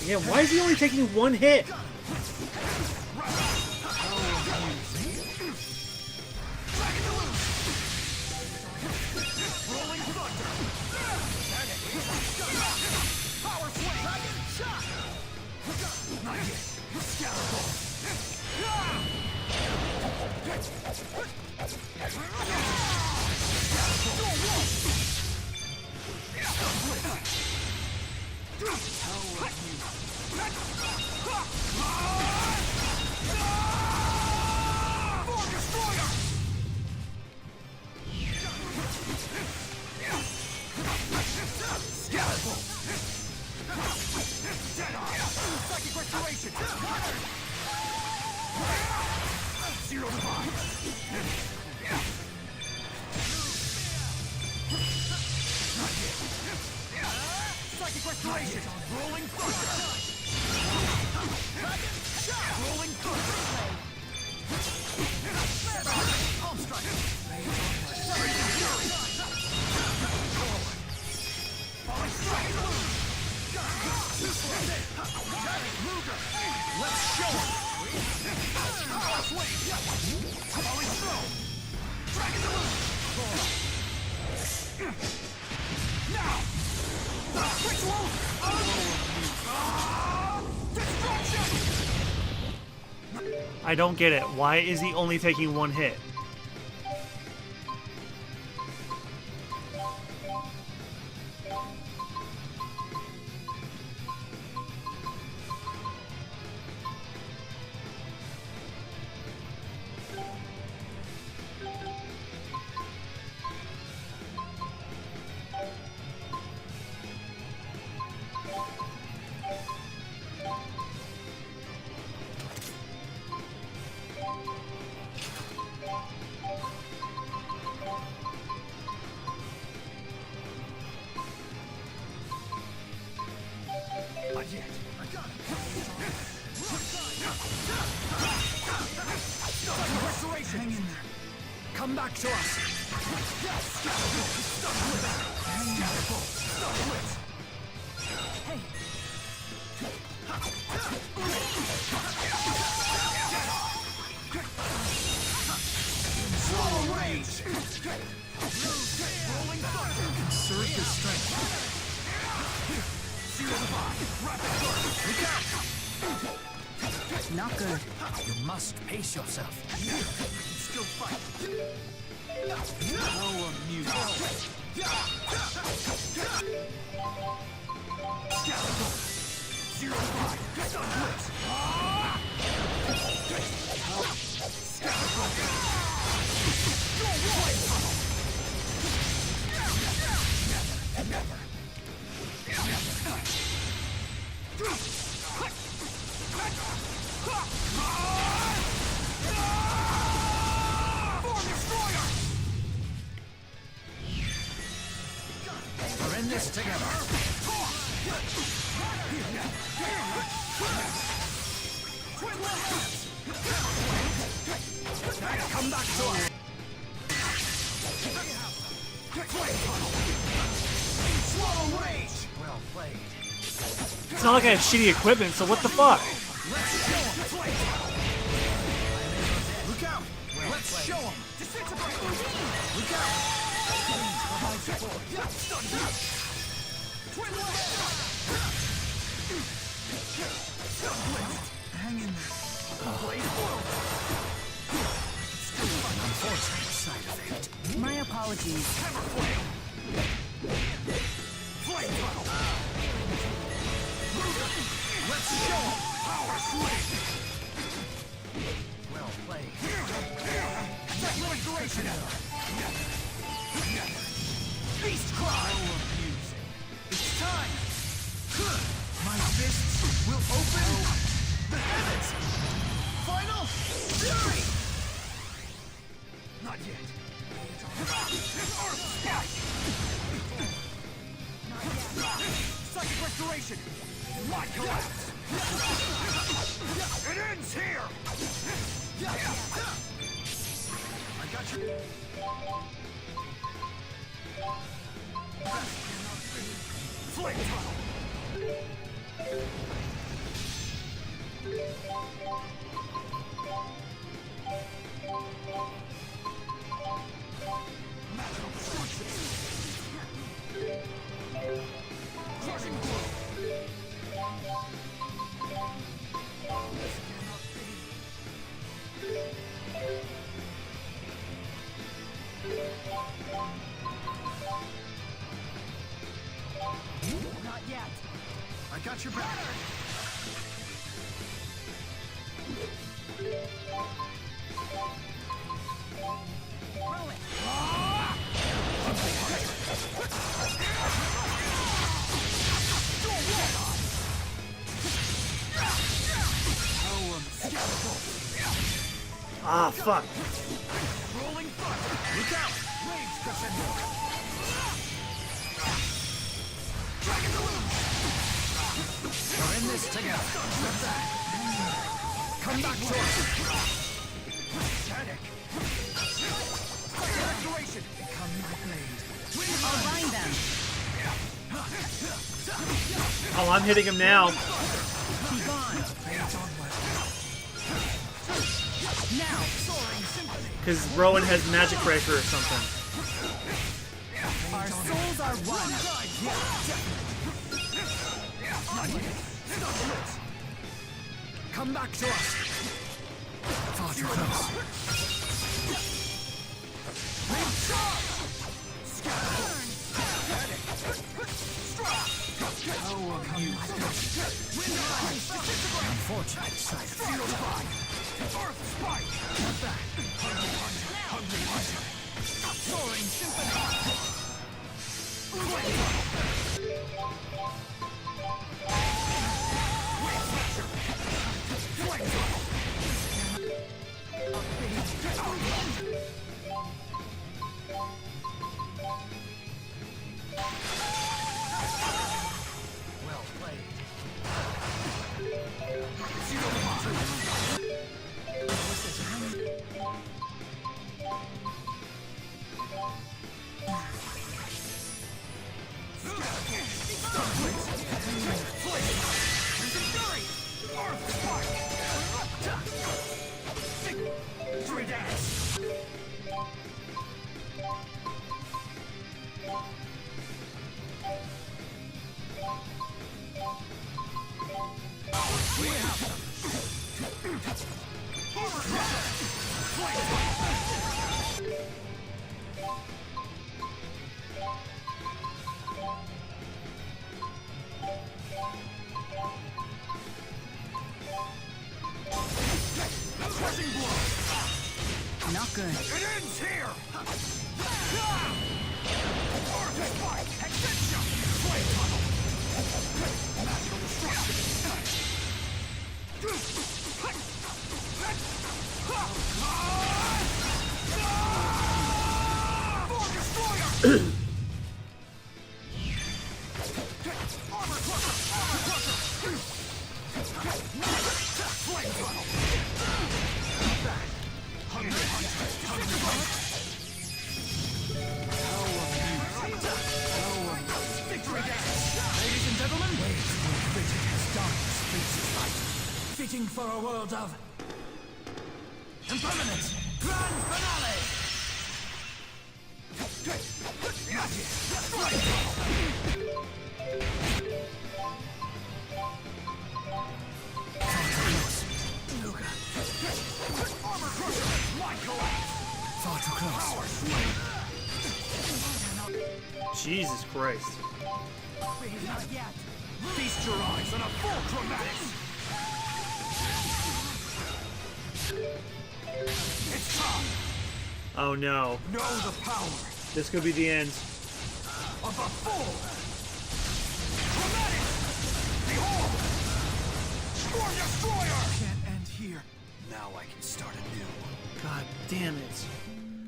S1: Yeah, why is he only taking one hit?
S7: Rolling thunder. Power swing. Not yet. Scalpel. Psychic restoration. Zero to five. Psychic restoration. Rolling thunder. Rolling thunder. Palm strike. Falling strike. Let's show him. Power swing. Falling throw. Dragon the moon. Now. Ritual. Destruction.
S1: I don't get it. Why is he only taking one hit?
S7: Not yet. I got it. Restoration.
S3: Hang in there. Come back to us.
S12: Hey,
S7: Slow rage. Rolling thunder.
S3: Conserve your strength.
S7: Zero to five. Rapid burst. Look out.
S12: not good.
S3: You must pace yourself.
S7: Still fight. How amusing. Scalpel. Zero to five. Stun blitz. Scalpel. Go away. Never. Never.
S3: this together. Come back to us. Swallow rage. Well played.
S1: It's not like I have shitty equipment, so what the fuck?
S3: Look out! Let's show him! Look out! Hang in there. Unfortunate side effect.
S12: My apologies.
S3: Flame tunnel! Let's show him! Power swing! Well played. Attack restoration! Beast cry! It's time! My fists will open the heavens! Final fury! Not yet. Earth spike! Psychic restoration! Light collapse! It ends here! I got you. Flame tunnel! Magical destruction! Crushing blow! Not yet. I got your back. Roll it.
S1: Ah, fuck.
S3: Rolling front. Look out. Rage crescendo. Dragon loose. We're in this together. Step back. Come back to us. Panic. Restoration. Become my blade.
S12: I'll bind them.
S1: Oh, I'm hitting him now.
S12: Be gone. Now,
S3: Soaring symphony.
S1: Because Rowan has magic breaker or something.
S12: our souls are one.
S3: Come back to us. Far too close. Unfortunate side effect. Earth spike. Back. Hungry hunter. Soaring symphony. Well played.
S12: Not good.
S3: It ends here! Earth spike! Extension! Flame tunnel! Magical destruction! Destroyer! for a world of impermanence. Grand finale. Far too close.
S1: Jesus Christ.
S7: Not yet. Feast your eyes on a full chromatics. It's time.
S1: Oh no.
S7: Know the power
S1: This could be the end.
S7: of a full chromatics. Behold, Storm Destroyer. Can't end here.
S10: Now I can start anew.
S1: God damn it.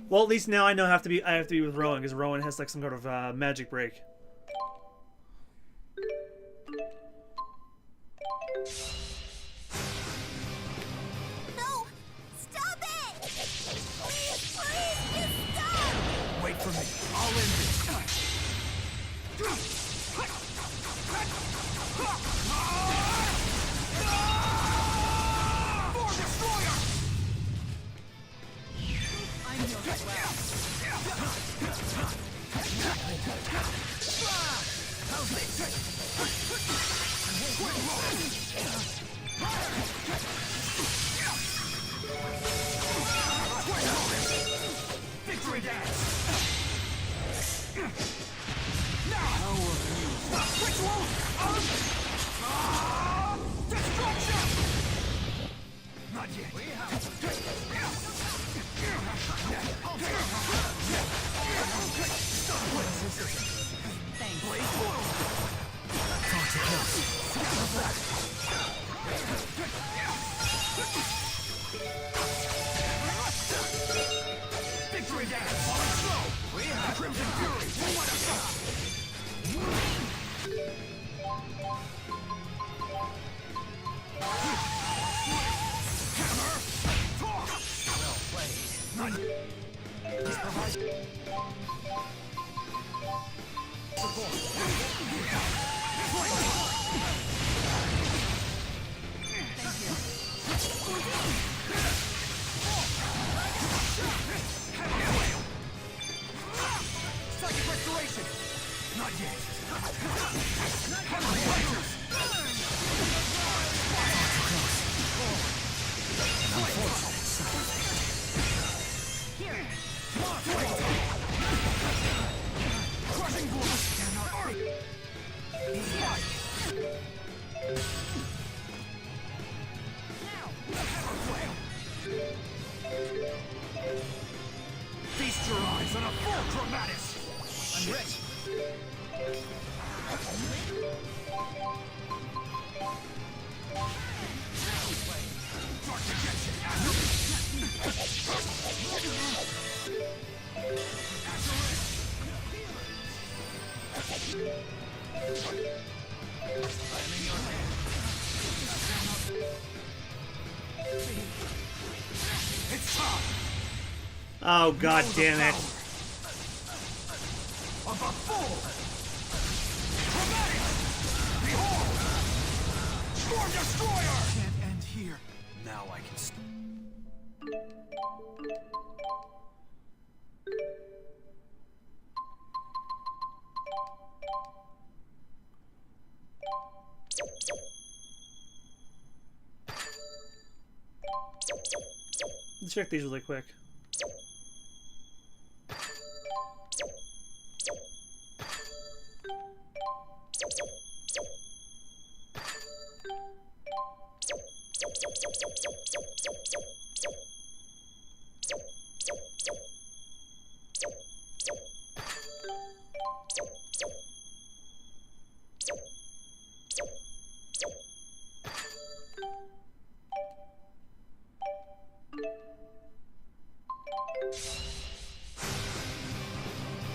S1: Well, at least now I know I have to be with Rowan, because Rowan has like some sort of magic break.
S5: No! Stop it! Please, please, just stop!
S7: Wait for me. I'll end this. Storm Destroyer. Victory dance. Now, ritual of destruction. Not yet. Victory dance. Falling slow. We have Crimson Fury. What a shot. Hammer. Talk. Well played. Not Psychic restoration. Not yet. Crushing blow. Feast your eyes on a full chromatis. I'm rich. Dark projection. It's time.
S1: Oh god damn it.
S7: Of a full chromatic. Behold, Storm Destroyer. Can't end here.
S10: Now I can.
S1: Let's check these really quick.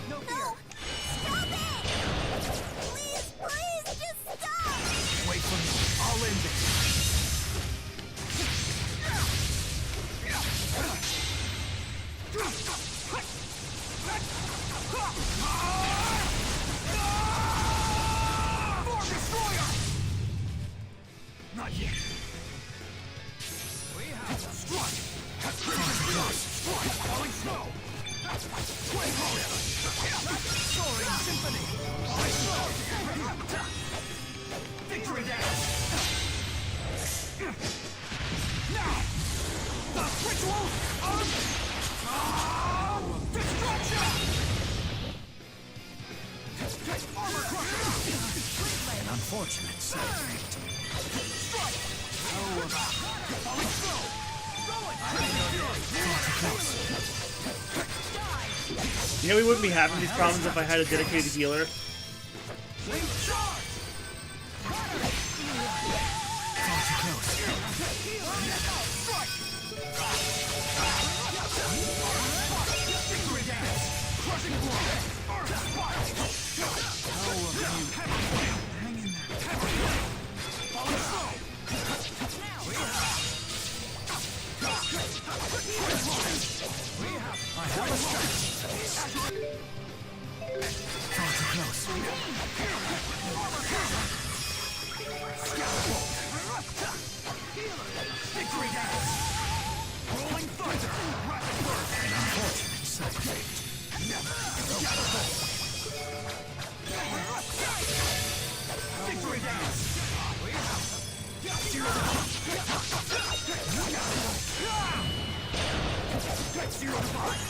S5: No! Stop it! Please, please, just stop!
S7: Wait for me. I'll end this. Storm Destroyer! Not yet. Soaring symphony. Victory dance. Now, the ritual of destruction. Armor crusher.
S3: An unfortunate side effect.
S7: Strike. Falling slow.
S1: You know we wouldn't be having these problems if I had a dedicated healer.
S7: Victory dance. Rolling thunder. Rapid burst.
S3: An unfortunate side effect.
S7: Victory dance. Zero to five.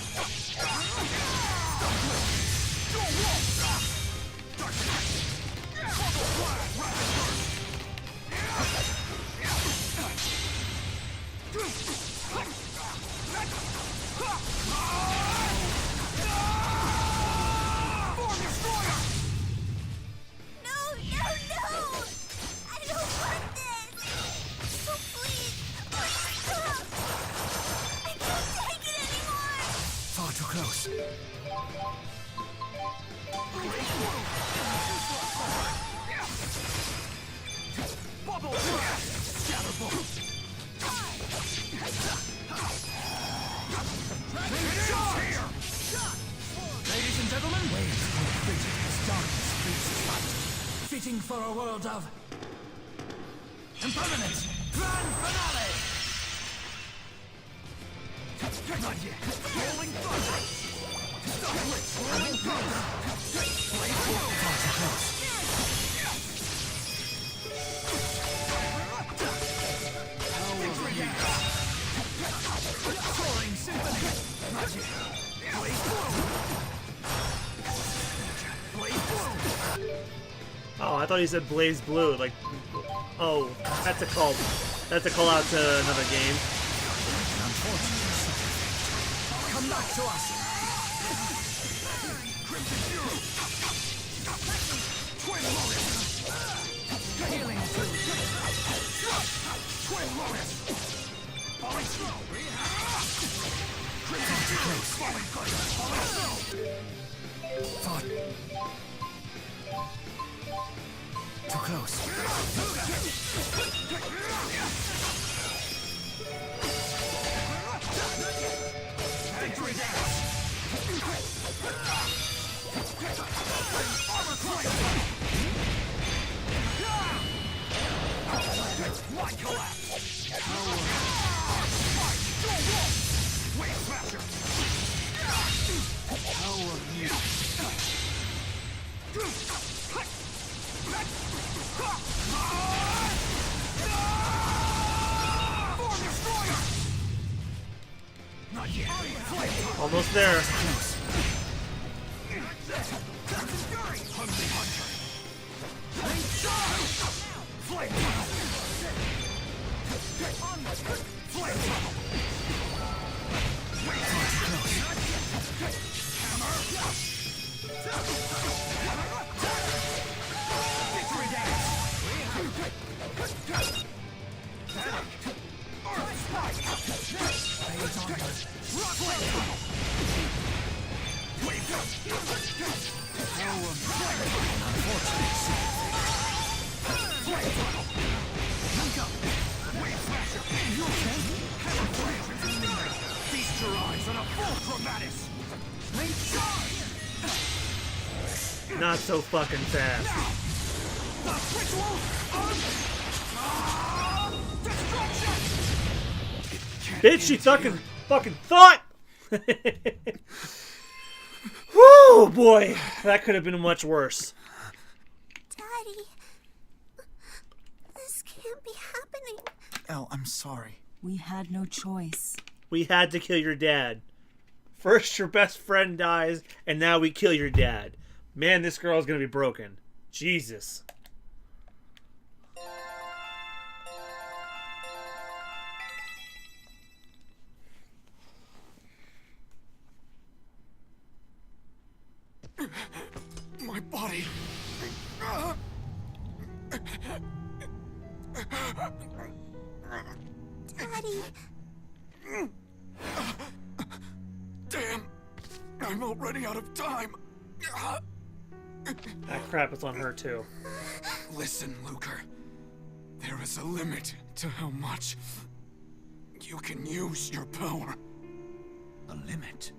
S7: Ladies and gentlemen, fitting for a world of impermanence. Grand finale. Not yet. Rolling thunder. Rolling thunder. Blade through. Soaring symphony. Not yet. Blade through. Blade through.
S1: Oh, I thought he said Blaze Blue. Like, oh, that's a call. That's a call out to another game.
S7: Come back to us. Crimson Fury. Twin Lotus. Healing Food. Twin Lotus. Falling slow. Crimson Fury. Falling thunder. Falling slow.
S3: Too close.
S7: Victory dance. Armor collapse. Why collapse? Wave smasher. How are you? Form destroyer. Not yet.
S1: Almost there.
S7: Hungry hunter. Flame tunnel. Flame tunnel. Hammer. Victory dance. Earth spike. Phase onward. Rock flame tunnel. Wave gust. Flame tunnel. Link up. Wave smasher. You can. Hammer flame. Feast your eyes on a full chromatis. Link charge.
S1: Not so fucking fast.
S7: The ritual of destruction.
S1: Bitch, she fucking thought. Oh boy, that could have been much worse.
S5: Daddy, this can't be happening.
S6: Elle, I'm sorry.
S2: We had no choice.
S1: We had to kill your dad. First your best friend dies, and now we kill your dad. Man, this girl's gonna be broken. Jesus.
S7: My body.
S5: Daddy.
S7: Damn. I'm already out of time.
S1: That crap is on her too.
S7: Listen, Luger. There is a limit to how much you can use your power.
S3: A limit?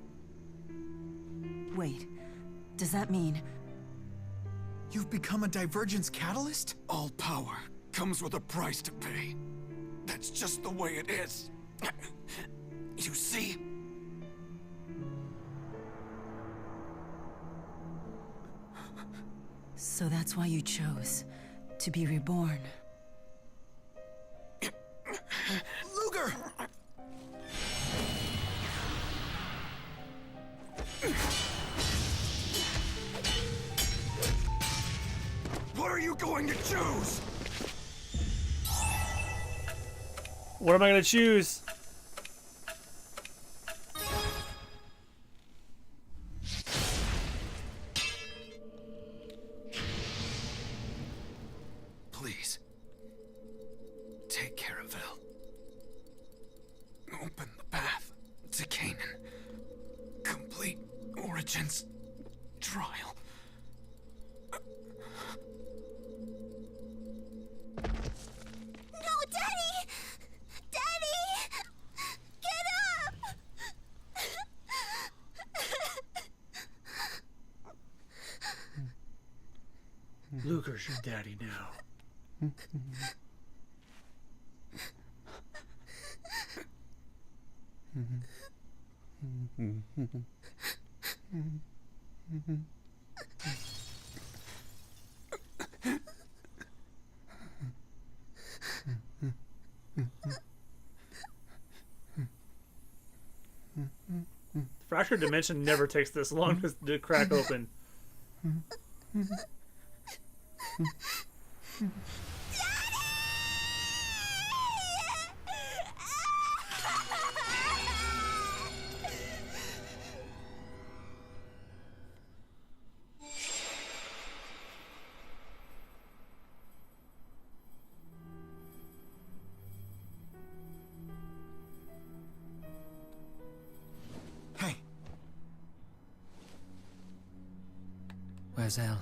S2: Wait, does that mean...
S6: You've become a divergence catalyst?
S7: All power comes with a price to pay. That's just the way it is. You see?
S2: So that's why you chose to be reborn.
S6: Luger!
S7: What are you going to choose?
S1: What am I gonna choose?
S7: Please. Take care of Elle. Open the path to Canaan. Complete Origin's trial.
S5: No, Daddy! Daddy! Get up!
S1: Luger's your daddy now. Fractured Dimension never takes this long to crack open.
S6: Hey,
S3: Where's Elle?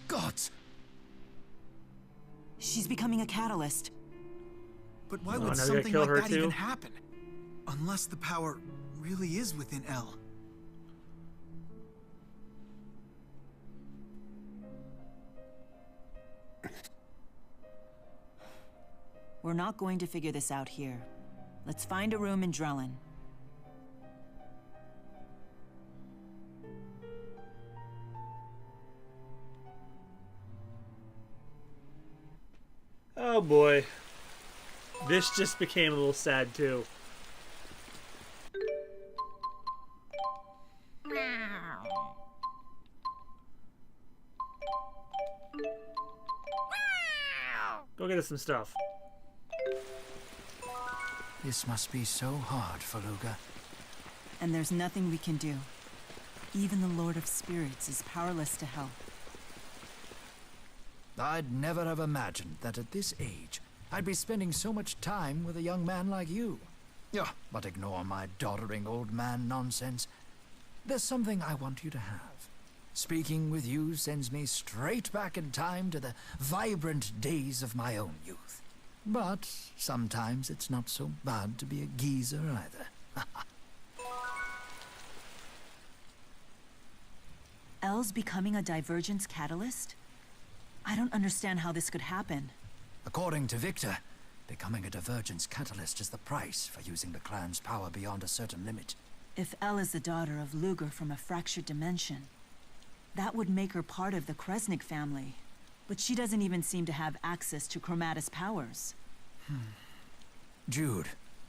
S6: gods!
S2: She's becoming a catalyst.
S6: But why
S1: Oh,
S6: would
S1: now we gotta
S6: something
S1: kill
S6: like
S1: her
S6: that
S1: too?
S6: even happen? Unless the power really is within Elle.
S2: We're not going to figure this out here. Let's find a room in Drellin.
S1: Oh boy. This just became a little sad too. Go get us some stuff.
S3: This must be so hard for Luga.
S2: And there's nothing we can do. Even the Lord of Spirits is powerless to help.
S3: I'd never have imagined that at this age, I'd be spending so much time with a young man like you. Yeah, but ignore my doddering old man nonsense. There's something I want you to have. Speaking with you sends me straight back in time to the vibrant days of my own youth. But sometimes it's not so bad to be a geezer either.
S2: Elle's becoming a divergence catalyst? I don't understand how this could happen.
S3: According to Victor, becoming a divergence catalyst is the price for using the clan's power beyond a certain limit.
S2: If Elle is the daughter of Luger from a fractured dimension, that would make her part of the Kresnik family. But she doesn't even seem to have access to Chromatus powers.
S3: Jude,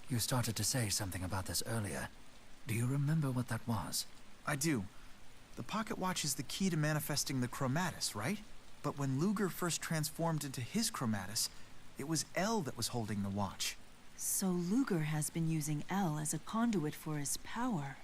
S3: you started to say something about this earlier. Do you remember what that was?
S6: I do. The pocket watch is the key to manifesting the Chromatus, right? But when Luger first transformed into his Chromatus, it was Elle that was holding the watch.
S2: So Luger has been using Elle as a conduit for his power.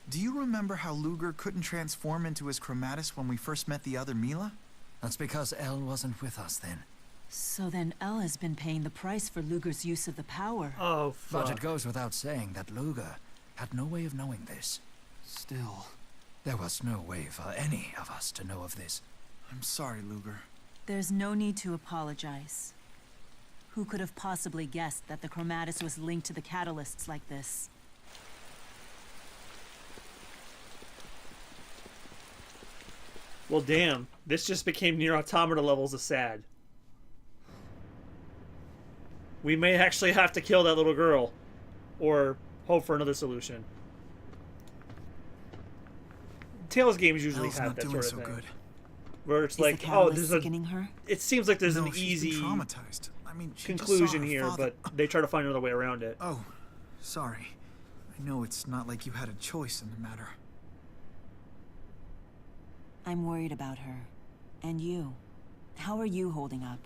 S6: Do you remember how Luger couldn't transform into his Chromatus when we first met the other Mila?
S3: That's because Elle wasn't with us then.
S2: So then Elle has been paying the price for Luger's use of the power.
S1: Oh, fuck.
S3: But it goes without saying that Luger had no way of knowing this. Still, there was no way for any of us to know of this.
S6: I'm sorry, Luger.
S2: There's no need to apologize. Who could have possibly guessed that the Chromatus was linked to the catalysts like this?
S1: Well, damn. This just became near automata levels of sad. We may actually have to kill that little girl. Or hope for another solution. Tales games usually
S6: Elle's
S1: have
S6: not
S1: that
S6: doing
S1: sort of
S6: so
S1: thing.
S6: good.
S1: Where it's
S2: Is
S1: like,
S2: the
S1: oh,
S2: catalyst
S1: there's
S2: sickening her?
S1: It seems like there's
S6: No,
S1: an
S6: she's been
S1: easy
S6: traumatized. I mean, she just
S1: conclusion
S6: saw her
S1: here,
S6: father.
S1: but they try to find another way around it.
S6: Oh, sorry. I know it's not like you had a choice in the matter.
S2: I'm worried about her. And you. How are you holding up?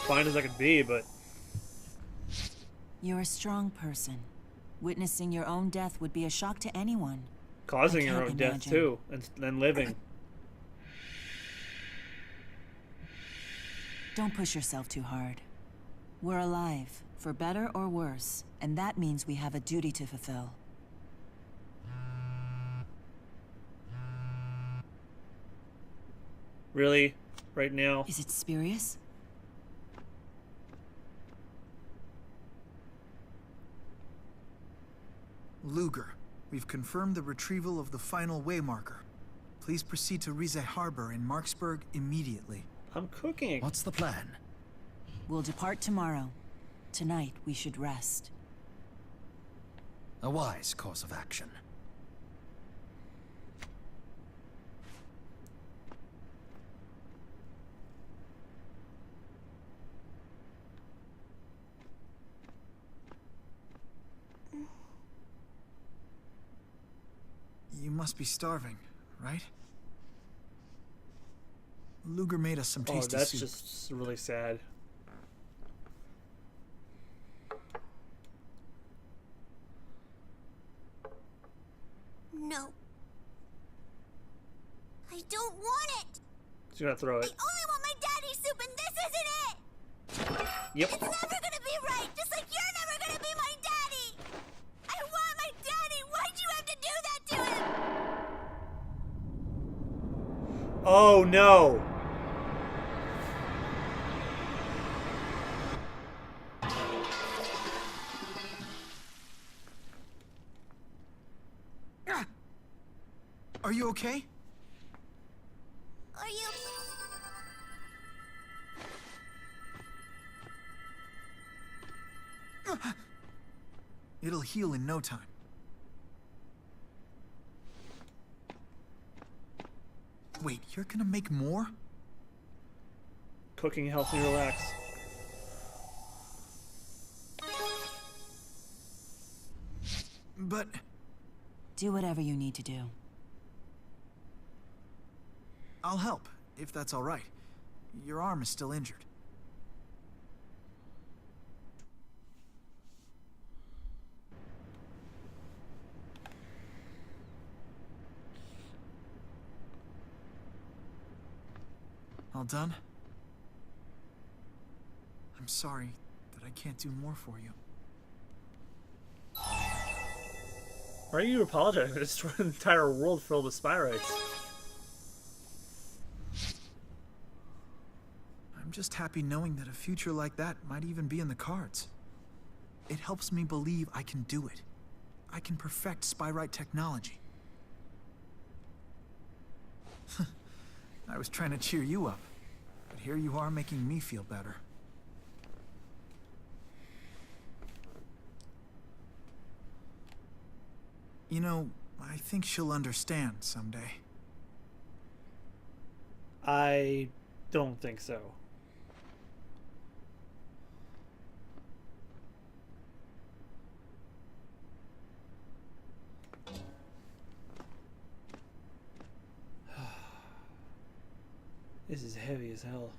S1: Fine as I could be, but
S2: You're a strong person. Witnessing your own death would be a shock to anyone.
S1: causing
S2: I
S1: your
S2: can't
S1: own death
S2: imagine.
S1: too, and then living.
S2: Don't push yourself too hard. We're alive, for better or worse, and that means we have a duty to fulfill.
S1: Really? Right now?
S2: Is it spurious?
S6: Luger, we've confirmed the retrieval of the final waymarker. Please proceed to Rize Harbor in Marksburg immediately.
S1: I'm cooking.
S3: What's the plan?
S2: We'll depart tomorrow. Tonight, we should rest.
S3: A wise course of action.
S6: You must be starving, right? Luger made us some
S1: Oh,
S6: tasty
S1: that's
S6: soup.
S1: just really sad.
S5: No. I don't want it!
S1: She's gonna throw
S5: I
S1: it.
S5: only want my daddy's soup and this isn't it!
S1: Yep.
S5: It's never gonna be right, just like you're never gonna be my daddy! I want my daddy! Why'd you have to do that to him?
S1: Oh no!
S6: Are you okay?
S5: Are you...
S6: It'll heal in no time. Wait, you're gonna make more?
S1: Cooking, healthy, relax.
S6: But
S2: Do whatever you need to do.
S6: I'll help, if that's all right. Your arm is still injured. All done? I'm sorry that I can't do more for you.
S1: Why are you apologizing? I destroyed an entire world filled with spyrites.
S6: I'm just happy knowing that a future like that might even be in the cards. It helps me believe I can do it. I can perfect spyrite technology. I was trying to cheer you up, but here you are making me feel better. You know, I think she'll understand someday.
S1: I don't think so. This is heavy as hell.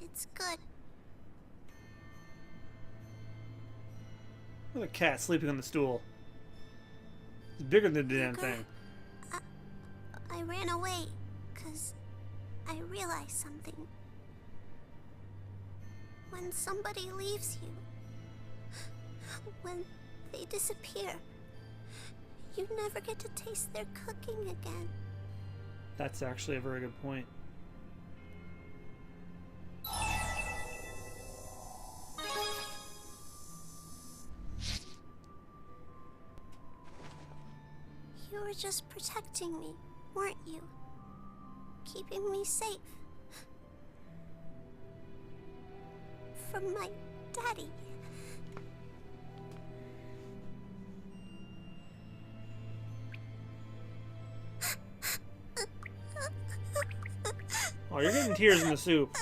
S5: It's good.
S1: Look at a cat sleeping on the stool. It's bigger than the damn
S5: Luger,
S1: thing.
S5: I ran away, 'cause I realized something. When somebody leaves you, when they disappear, you never get to taste their cooking again.
S1: That's actually a very good point.
S5: You were just protecting me, weren't you? Keeping me safe. From my daddy.
S1: Oh, you're getting tears in the soup.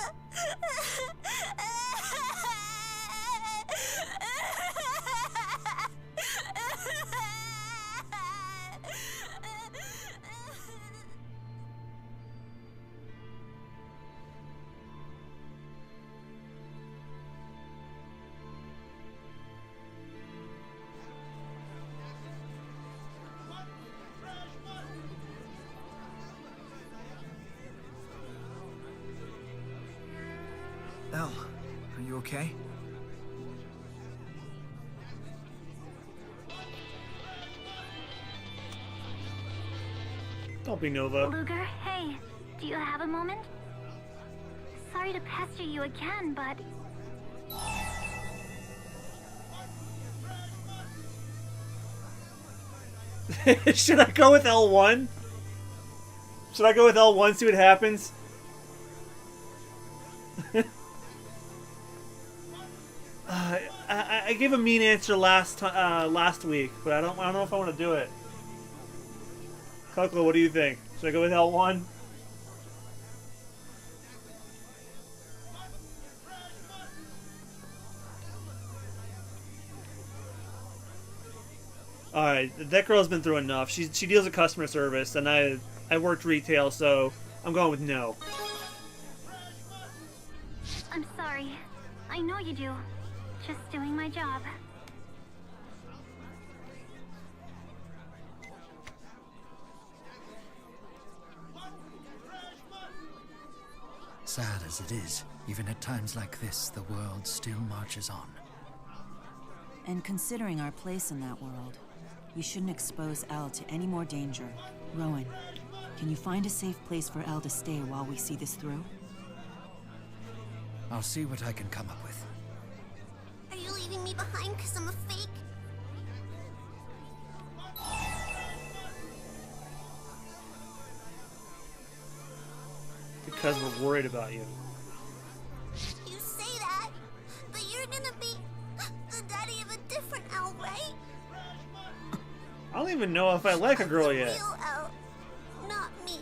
S6: Elle, are you okay?
S1: Don't be Nova.
S13: Luger, hey, do you have a moment? Sorry to pester you again, but...
S1: Should I go with L1? Should I go with L1, see what happens? I gave a mean answer last week, but I don't know if I want to do it. Coco, what do you think? Should I go with L1? Alright, that girl's been through enough. She deals with customer service, and I worked retail, so I'm going with no.
S13: I'm sorry. I know you do. Just doing my job.
S3: Sad as it is, even at times like this, the world still marches on.
S2: And considering our place in that world, we shouldn't expose Elle to any more danger. Rowan, can you find a safe place for Elle to stay while we see this through?
S3: I'll see what I can come up with.
S5: Are you leaving me behind because I'm a fake?
S1: Because we're worried about you.
S5: You say that, but you're gonna be
S1: don't even know if I like a girl yet.
S5: Real Elle, not me.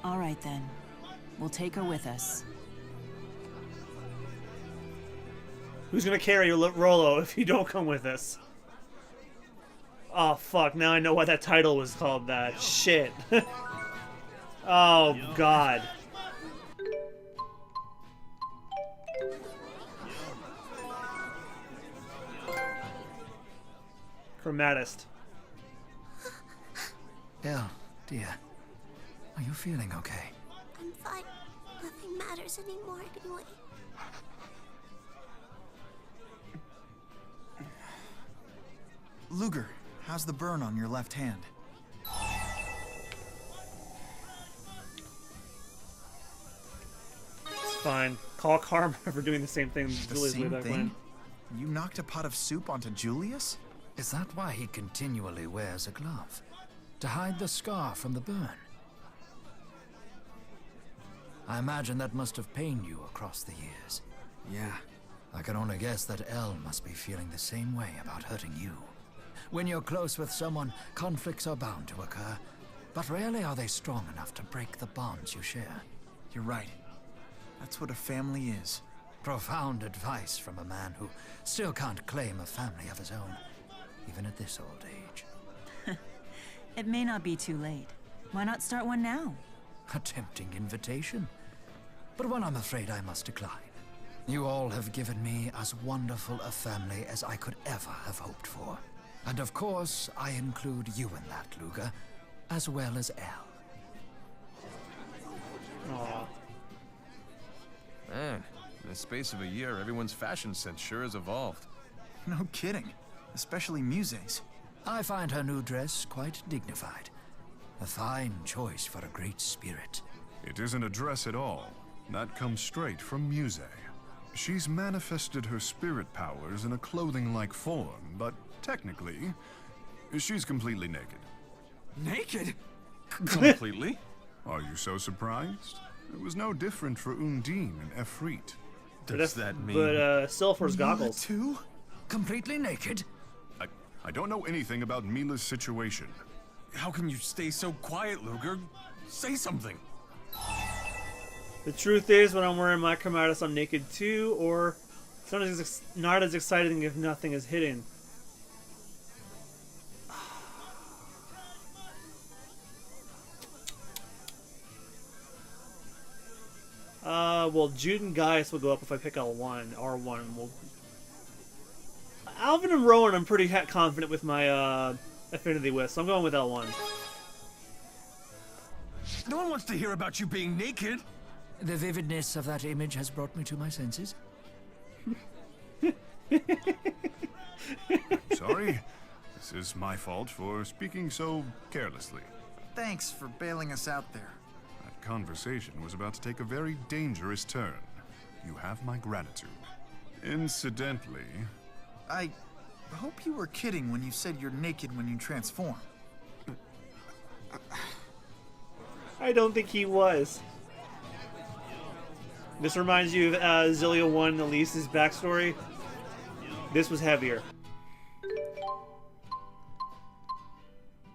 S2: All right then. We'll take her with us.
S1: Who's gonna carry Rolo if you don't come with us? Oh fuck, now I know why that title was called that. Shit. Oh god. Chromatist.
S3: Elle, dear. Are you feeling okay?
S5: I'm fine. Nothing matters anymore anyway.
S6: Luger, how's the burn on your left hand?
S1: It's fine. Call karma for doing the same thing
S6: The
S1: Julius way
S6: same
S1: back
S6: thing?
S1: when.
S6: You knocked a pot of soup onto Julius?
S3: Is that why he continually wears a glove? To hide the scar from the burn? I imagine that must have pained you across the years.
S10: Yeah.
S3: I can only guess that Elle must be feeling the same way about hurting you. When you're close with someone, conflicts are bound to occur, but rarely are they strong enough to break the bonds you share.
S6: You're right. That's what a family is.
S3: Profound advice from a man who still can't claim a family of his own, even at this old age.
S2: It may not be too late. Why not start one now?
S3: A tempting invitation, but one I'm afraid I must decline. You all have given me as wonderful a family as I could ever have hoped for. And of course, I include you in that, Luger, as well as Elle.
S1: Aw.
S14: Man, in the space of a year, everyone's fashion sense sure has evolved.
S6: No kidding. Especially Muse's.
S3: I find her new dress quite dignified. A fine choice for a great spirit.
S9: It isn't a dress at all. That comes straight from Muse. She's manifested her spirit powers in a clothing-like form, but technically, she's completely naked.
S4: Naked? Completely?
S9: Are you so surprised? It was no different for Undine and Efreet.
S14: Does that mean...
S1: But Silver's goggles.
S6: Too?
S3: Completely naked?
S9: I don't know anything about Mila's situation.
S4: How can you stay so quiet, Luger? Say something.
S1: The truth is, when I'm wearing my chromatis, I'm naked too, or it's not as exciting if nothing is hidden. Well, Jude and Gaius will go up if I pick L1. R1 will... Alvin and Rowan, I'm pretty confident with my affinity with, so I'm going with L1.
S4: No one wants to hear about you being naked.
S3: The vividness of that image has brought me to my senses.
S9: Sorry. This is my fault for speaking so carelessly.
S6: Thanks for bailing us out there.
S9: That conversation was about to take a very dangerous turn. You have my gratitude. Incidentally...
S6: I hope you were kidding when you said you're naked when you transform.
S1: I don't think he was. This reminds you of Xillia 1 Elise's backstory. This was heavier.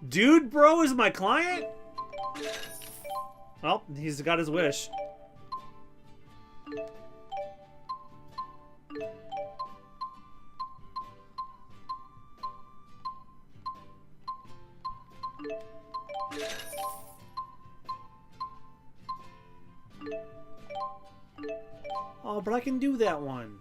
S1: Dude, bro, is my client? Well, he's got his wish. Oh, but I can do that one.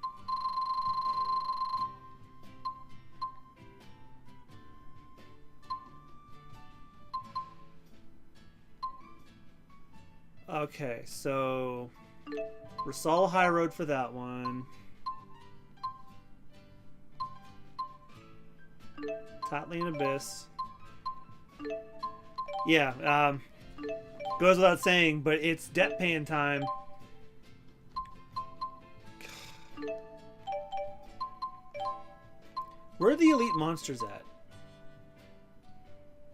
S1: Okay, so Rasal High Road for that one. Tatlian Abyss. Yeah, goes without saying, but it's debt paying time. Where are the elite monsters at?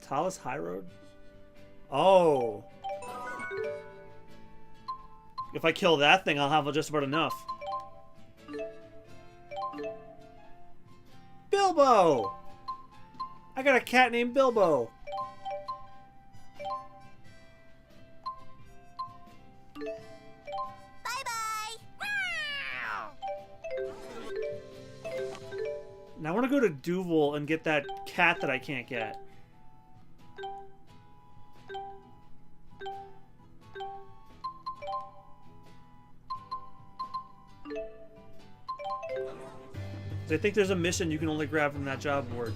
S1: Talus High Road? Oh. If I kill that thing, I'll have just about enough. Bilbo! I got a cat named Bilbo. Now I want to go to Duval and get that cat that I can't get. I think there's a mission you can only grab from that job board.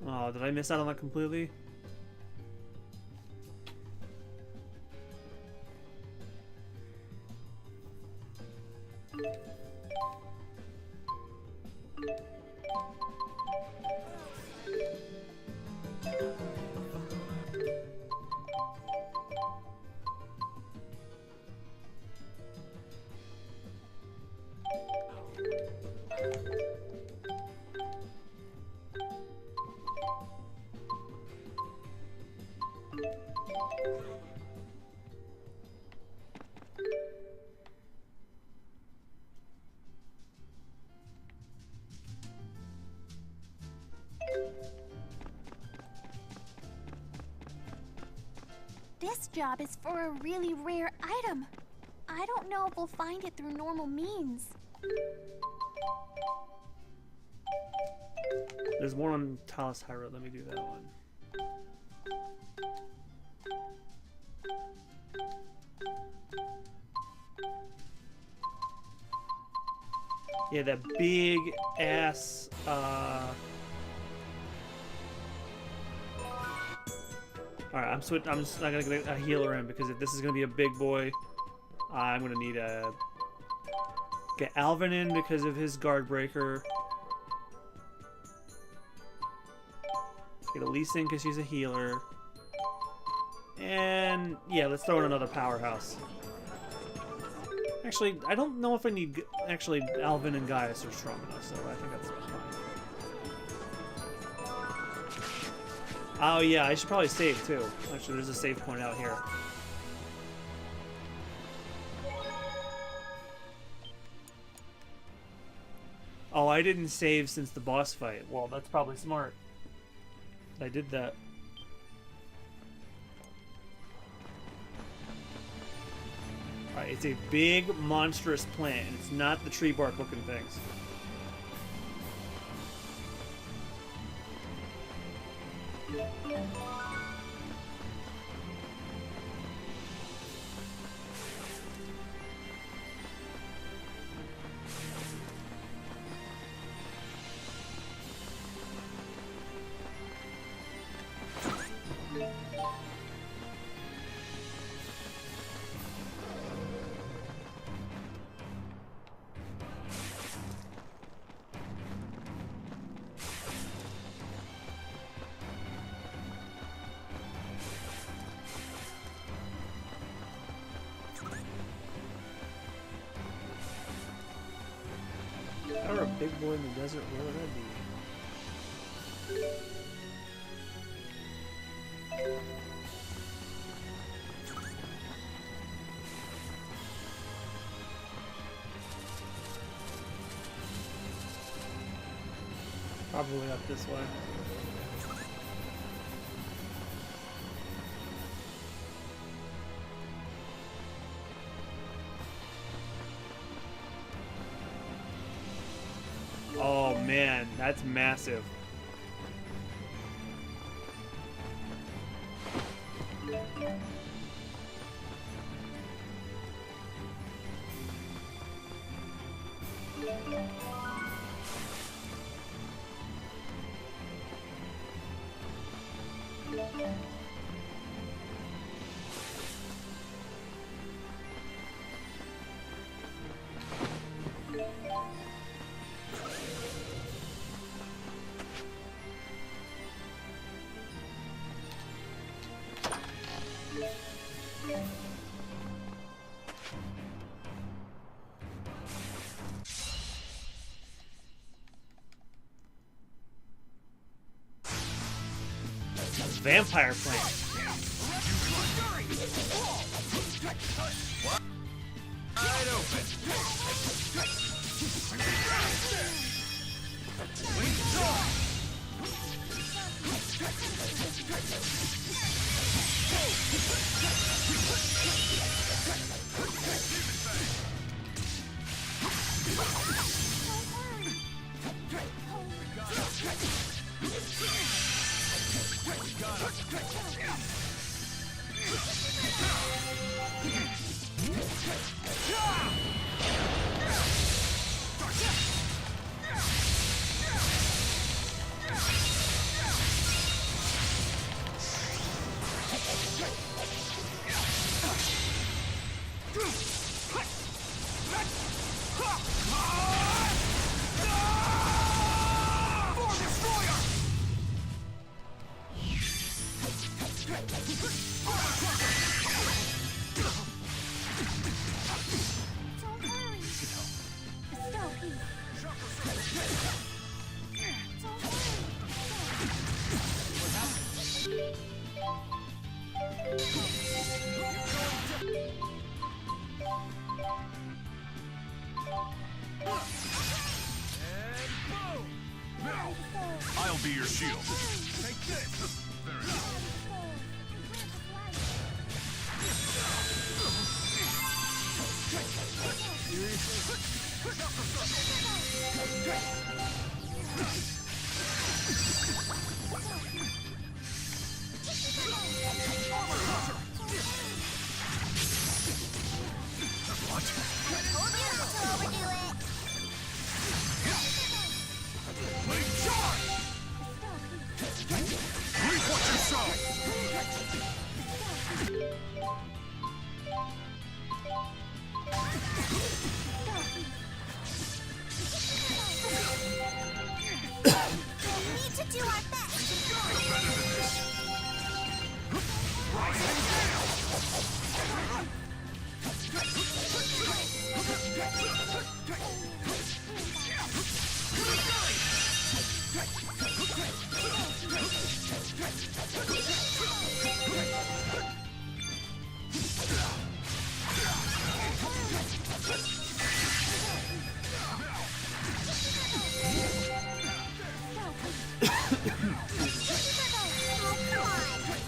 S1: Oh, did I miss out on that completely?
S13: This job is for a really rare item. I don't know if we'll find it through normal means.
S1: There's one on Talos High Road. Let me do that one. Yeah, that big ass. Alright, I'm just not gonna get a healer in because if this is gonna be a big boy, I'm gonna need a get Alvin in because of his guard breaker. Get Elise in because she's a healer. And yeah, let's throw in another powerhouse. Actually, I don't know if I need. Actually, Alvin and Gaius are strong enough, so I think that's fine. Oh yeah, I should probably save too. Actually, there's a save point out here. Oh, I didn't save since the boss fight. Well, that's probably smart. I did that. Alright, it's a big, monstrous plant, and it's not the tree bark looking things. Or a big boy in the desert, where would that be? Probably up this way. Oh man, that's massive. vampire plant.
S4: Wide open.
S9: I'll be your shield. Take this.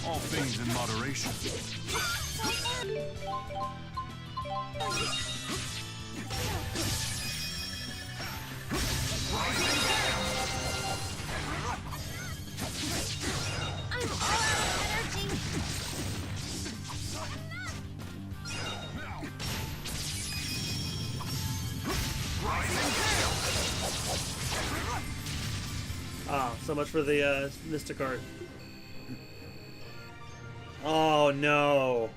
S9: All things in moderation.
S5: I'm all out of energy.
S1: Ah, so much for the Mystic Art. Oh no.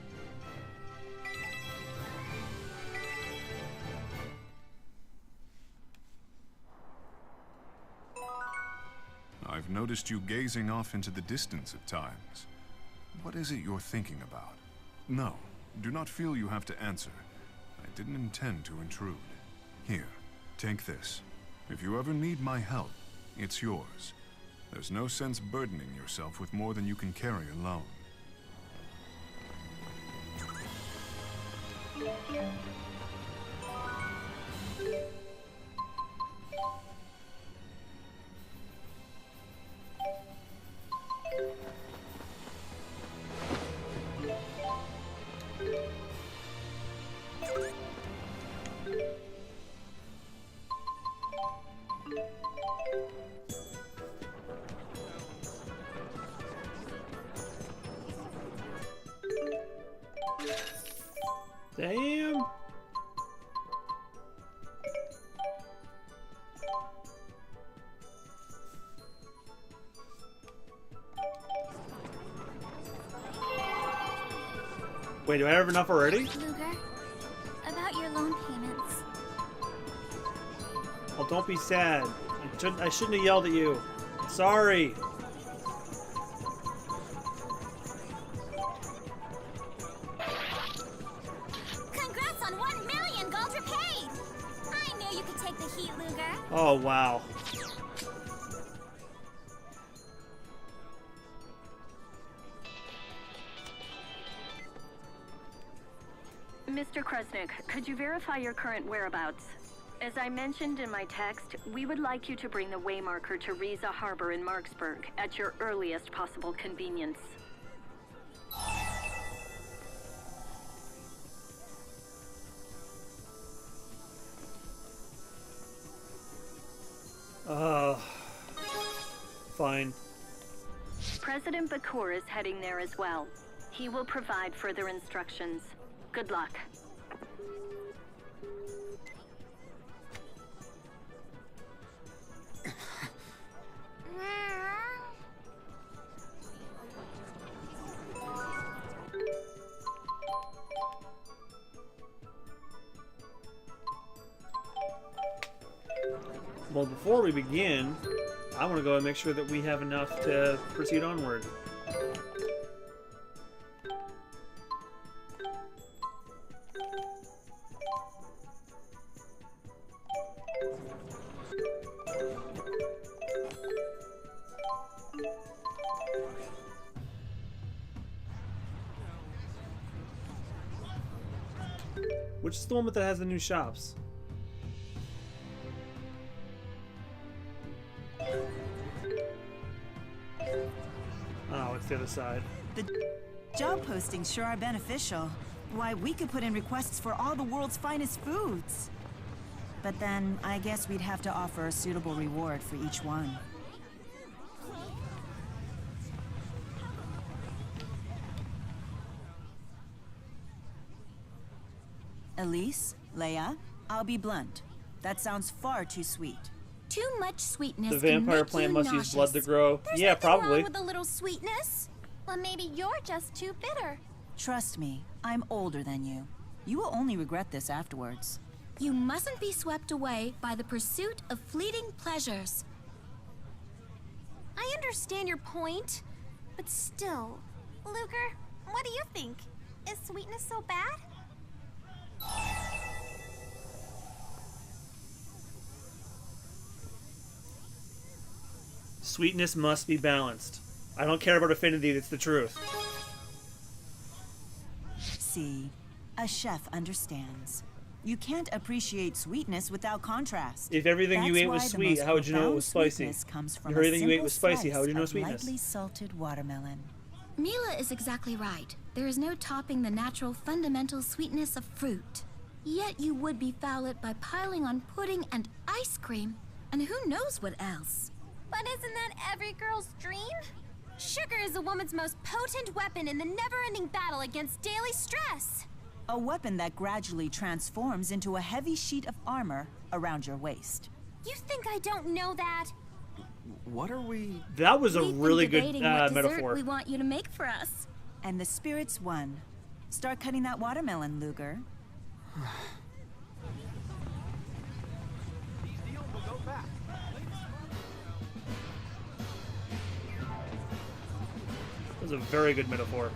S9: I've noticed you gazing off into the distance at times. What is it you're thinking about? No, do not feel you have to answer. I didn't intend to intrude. Here, take this. If you ever need my help, it's yours. There's no sense burdening yourself with more than you can carry alone.
S1: Damn. Wait, do I have enough already?
S13: Luger, about your loan payments.
S1: Oh, don't be sad. I shouldn't have yelled at you. Sorry.
S13: Congrats on 1 million gold repaid! I knew you could take the heat, Luger.
S1: Oh, wow.
S15: Mr. Kresnik, could you verify your current whereabouts? As I mentioned in my text, we would like you to bring the waymarker to Riza Harbor in Marksburg at your earliest possible convenience.
S1: Fine.
S15: President Bakur is heading there as well. He will provide further instructions. Good luck.
S1: Well, before we begin, I want to go and make sure that we have enough to proceed onward. Which is the one that has the new shops? Oh, it's the other side.
S2: The job postings sure are beneficial. Why, we could put in requests for all the world's finest foods. But then, I guess we'd have to offer a suitable reward for each one. Elise, Leia, I'll be blunt. That sounds far too sweet.
S11: Too much sweetness.
S1: The vampire plant must use blood to grow. Yeah, probably.
S13: Wrong with a little sweetness. Well, maybe you're just too bitter.
S2: Trust me, I'm older than you. You will only regret this afterwards.
S11: You mustn't be swept away by the pursuit of fleeting pleasures.
S13: I understand your point, but still. Luger, what do you think? Is sweetness so bad?
S1: Sweetness must be balanced. I don't care about affinity, it's the truth.
S2: See, a chef understands. You can't appreciate sweetness without contrast.
S1: If everything you ate was sweet, how would you know it was spicy?
S2: If
S1: everything you ate was spicy, how would you know sweetness?
S2: Lightly salted watermelon.
S11: Mila is exactly right. There is no topping the natural fundamental sweetness of fruit. Yet you would befoul it by piling on pudding and ice cream, and who knows what else.
S13: But isn't that every girl's dream? Sugar is a woman's most potent weapon in the never-ending battle against daily stress.
S2: A weapon that gradually transforms into a heavy sheet of armor around your waist.
S13: You think I don't know that?
S10: What are we...
S1: That was a really good
S11: what
S1: metaphor.
S11: dessert we want you to make for us.
S2: And the spirits won. Start cutting that watermelon, Luger.
S1: That was a very good metaphor.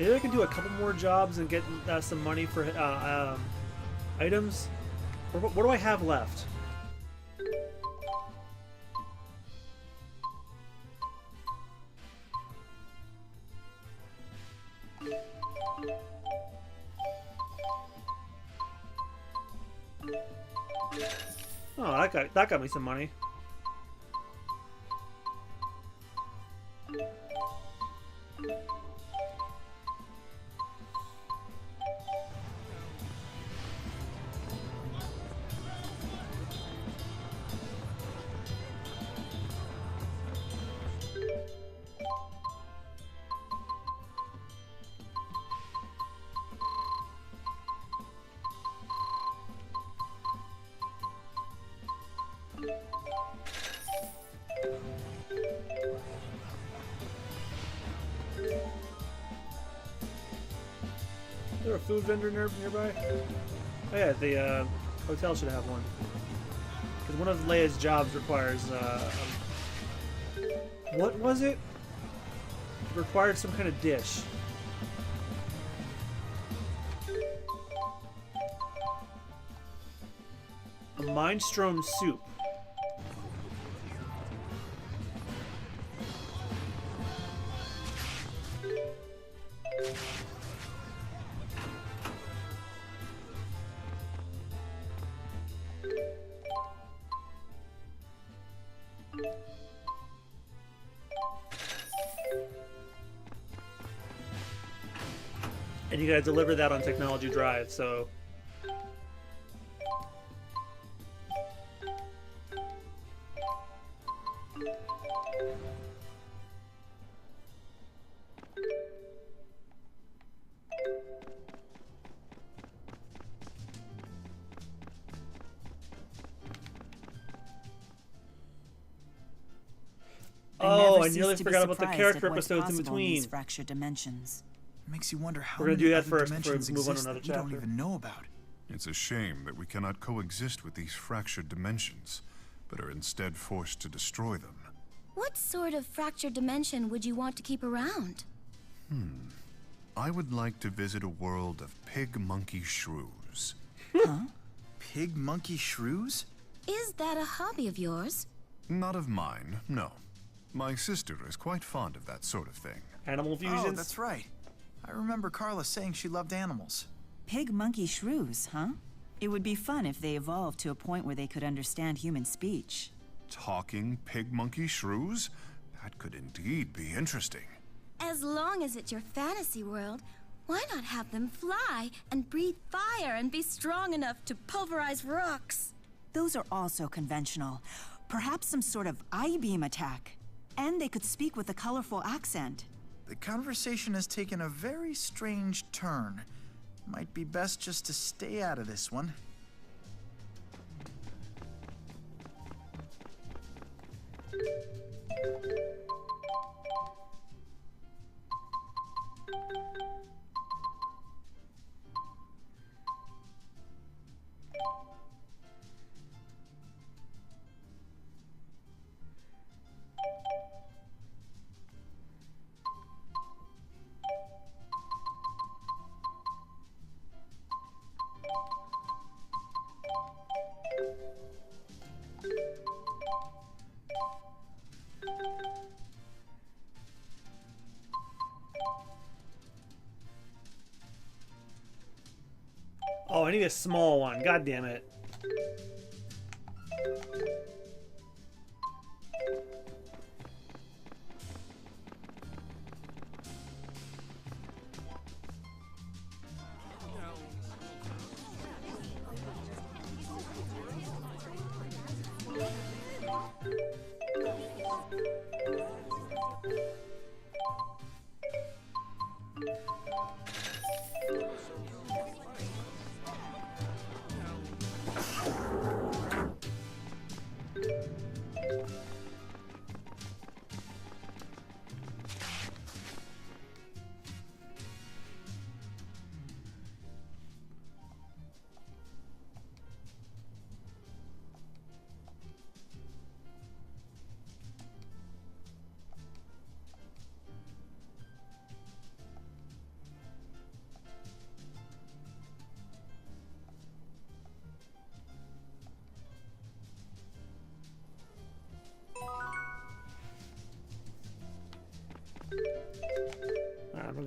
S1: Maybe I can do a couple more jobs and get some money for items. What do I have left? Oh, that got me some money. Is there a food vendor nearby? Oh yeah, the hotel should have one. Because one of Leia's jobs requires, what was it? It required some kind of dish. A minestrone soup. And you gotta deliver that on Technology Drive, so... Oh, I nearly forgot about the character episodes in between.
S2: These fractured dimensions.
S6: Makes you wonder how
S1: We're gonna do
S6: many
S1: that
S6: other
S1: first before we
S6: dimensions
S1: move on to
S6: exist
S1: another
S6: that we don't
S1: chapter.
S6: even know about.
S9: It's a shame that we cannot coexist with these fractured dimensions, but are instead forced to destroy them.
S11: What sort of fractured dimension would you want to keep around?
S9: I would like to visit a world of pig-monkey shrews.
S6: Huh? Pig-monkey shrews?
S11: Is that a hobby of yours?
S9: Not of mine, no. My sister is quite fond of that sort of thing.
S1: Animal fusions?
S6: Oh, that's right. I remember Carla saying she loved animals.
S2: Pig monkey shrews, huh? It would be fun if they evolved to a point where they could understand human speech.
S9: Talking pig-monkey shrews? That could indeed be interesting.
S11: As long as it's your fantasy world, why not have them fly and breathe fire and be strong enough to pulverize rocks?
S2: Those are also conventional. Perhaps some sort of I-beam attack. And they could speak with a colorful accent.
S6: The conversation has taken a very strange turn. Might be best just to stay out of this one.
S1: Oh, I need a small one. God damn it.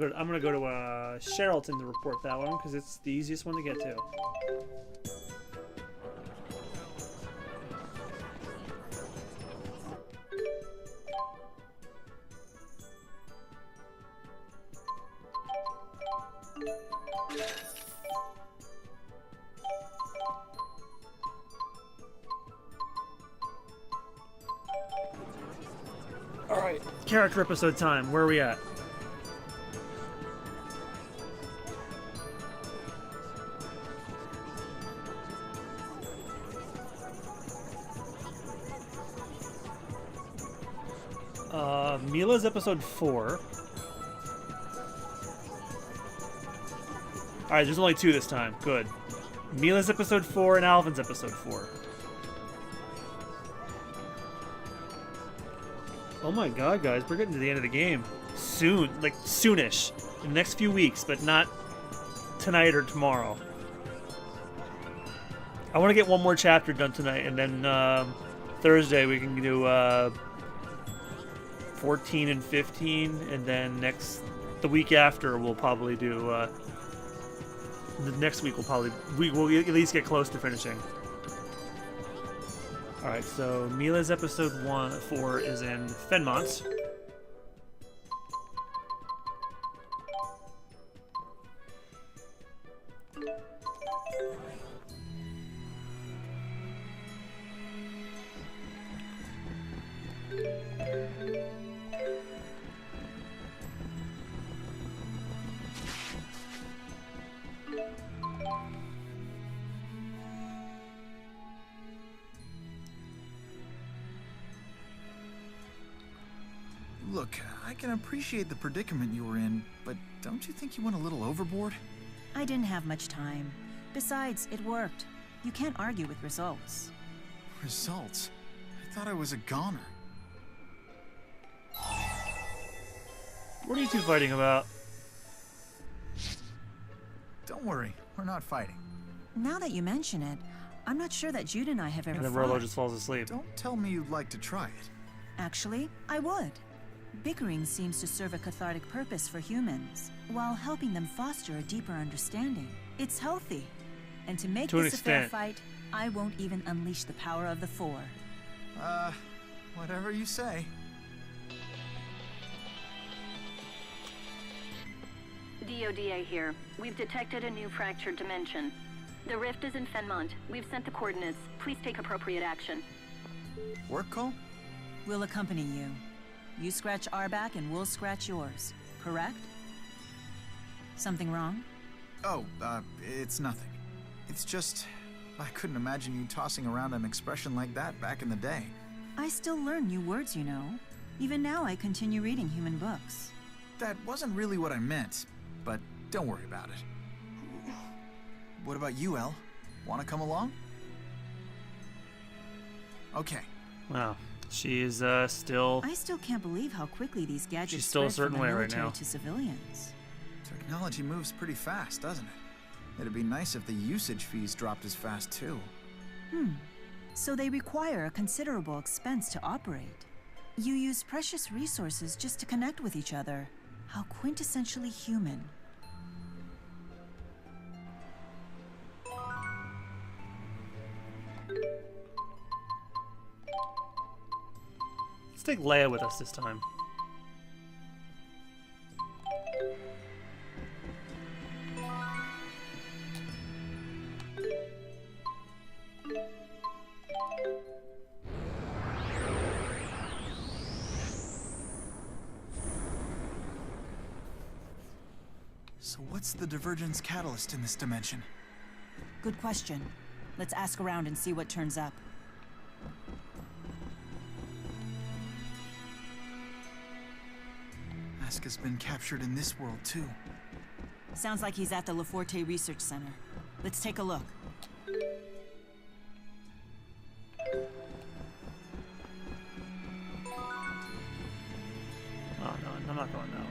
S1: I'm gonna go to Sherrilton to report that one because it's the easiest one to get to. All right, character episode time. Where are we at? Mila's episode 4. Alright, there's only 2 this time. Good. Mila's episode 4 and Alvin's episode 4. Oh my god, guys, we're getting to the end of the game. Soon. Like, soonish. In the next few weeks, but not tonight or tomorrow. I want to get one more chapter done tonight, and then Thursday we can do 14 and 15, and then the week after we'll probably do the next week we'll at least get close to finishing. All right, so Mila's episode 4 is in Fenmont.
S6: Look, I can appreciate the predicament you were in, but don't you think you went a little overboard?
S2: I didn't have much time. Besides, it worked. You can't argue with results.
S6: Results? I thought I was a goner.
S1: What are you two fighting about?
S6: Don't worry, we're not fighting.
S2: Now that you mention it, I'm not sure that Jude and I have ever
S1: And then
S2: fought.
S1: Rolo just falls asleep.
S6: Don't tell me you'd like to try it.
S2: Actually, I would. Bickering seems to serve a cathartic purpose for humans, while helping them foster a deeper understanding. It's healthy. And to make
S1: To an
S2: this a fair
S1: extent.
S2: fight, I won't even unleash the power of the Four.
S6: Whatever you say.
S15: DODA here. We've detected a new fractured dimension. The rift is in Fenmont. We've sent the coordinates. Please take appropriate action.
S6: Work call?
S2: We'll accompany you. You scratch our back and we'll scratch yours, correct? Something wrong?
S6: Oh, it's nothing. It's just, I couldn't imagine you tossing around an expression like that back in the day.
S2: I still learn new words, you know. Even now I continue reading human books.
S6: That wasn't really what I meant, but don't worry about it. What about you, Elle? Want to come along? Okay.
S1: Wow. She is still...
S2: I still can't believe how quickly these gadgets
S1: She's still a
S2: spread
S1: certain
S2: from the
S1: way right
S2: military
S1: now.
S2: to civilians.
S6: Technology moves pretty fast, doesn't it? It'd be nice if the usage fees dropped as fast, too.
S2: So they require a considerable expense to operate. You use precious resources just to connect with each other. How quintessentially human.
S1: Let's take Leia with us this time.
S6: So what's the divergence catalyst in this dimension?
S2: Good question. Let's ask around and see what turns up.
S6: Aska's been captured in this world, too.
S2: Sounds like he's at the Leforte Research Center. Let's take a look.
S1: Oh, no, I'm not going that way.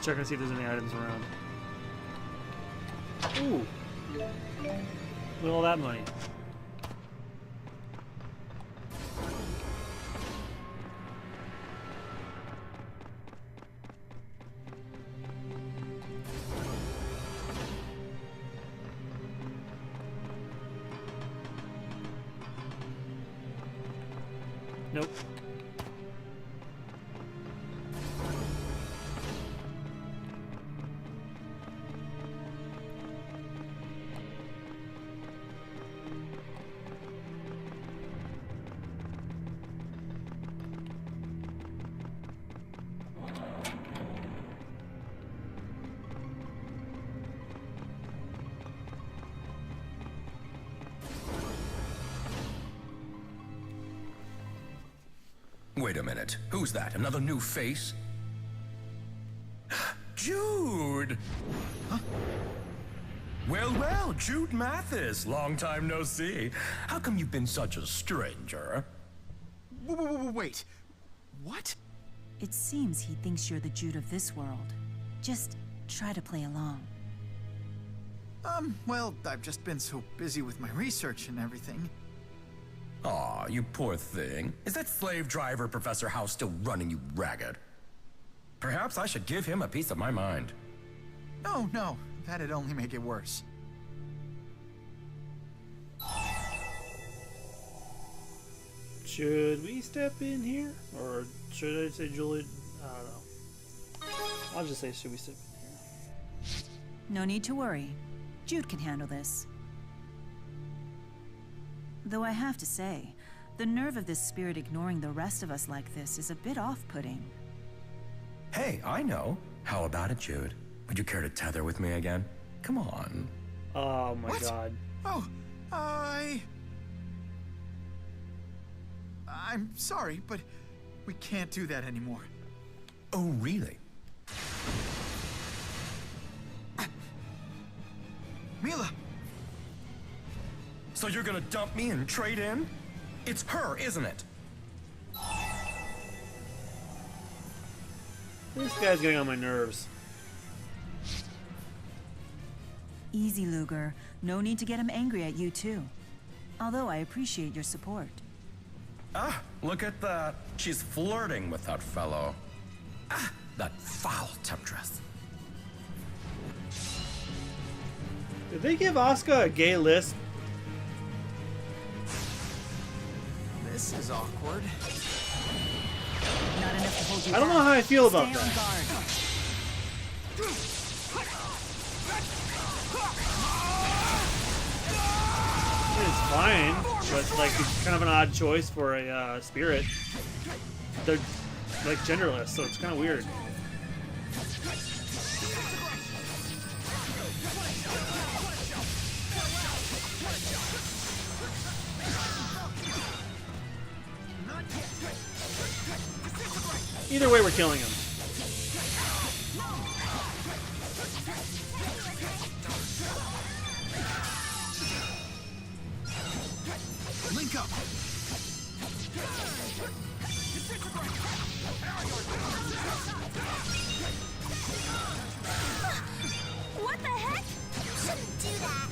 S1: just checking to see if there's any items around. Ooh. Look at all that money. Nope.
S16: Wait a minute. Who's that? Another new face? Jude! Huh? Well, Jude Mathis. Long time no see. How come you've been such a stranger?
S6: Wait. What?
S2: It seems he thinks you're the Jude of this world. Just try to play along.
S6: Well, I've just been so busy with my research and everything.
S16: Aw, you poor thing. Is that slave driver Professor House still running you ragged? Perhaps I should give him a piece of my mind.
S6: No. That'd only make it worse.
S1: Should we step in here? Or should I say Julie? I don't know. I'll just say, should we step in here?
S2: No need to worry. Jude can handle this. Though I have to say, the nerve of this spirit ignoring the rest of us like this is a bit off-putting.
S16: Hey, I know. How about it, Jude? Would you care to tether with me again? Come on.
S1: Oh my god.
S6: Oh, I'm sorry, but we can't do that anymore.
S16: Oh, really?
S6: Mila!
S16: So you're gonna dump me and trade in? It's her, isn't it?
S1: This guy's getting on my nerves.
S2: Easy, Luger. No need to get him angry at you, too. Although I appreciate your support.
S16: Ah, look at that. She's flirting with that fellow. Ah, that foul temptress.
S1: Did they give Asuka a gay list?
S6: This is awkward.
S2: Not enough to hold you
S1: I don't know
S2: back.
S1: how I feel about
S2: Stay
S1: that.
S2: on guard.
S1: It's fine, but like it's kind of an odd choice for a spirit. They're like genderless, so it's kind of weird. Either way, we're killing him.
S6: Link up.
S5: What the heck? You shouldn't do that.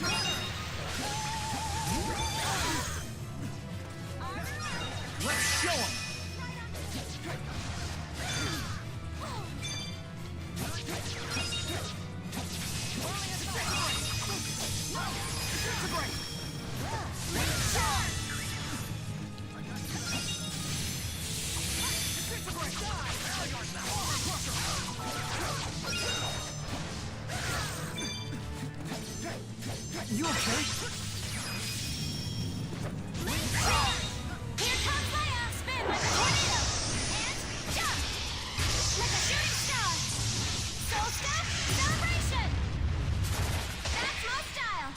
S6: Let's show him. You okay?
S5: Here comes Leia! Spin like a tornado! And jump! Like a shooting star! Soul step! Celebration! That's my style!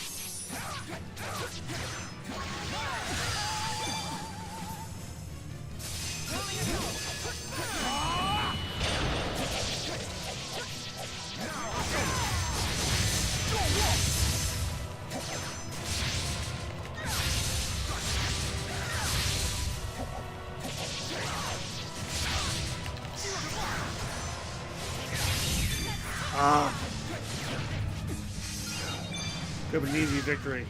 S1: Ah. Could have been an easy victory.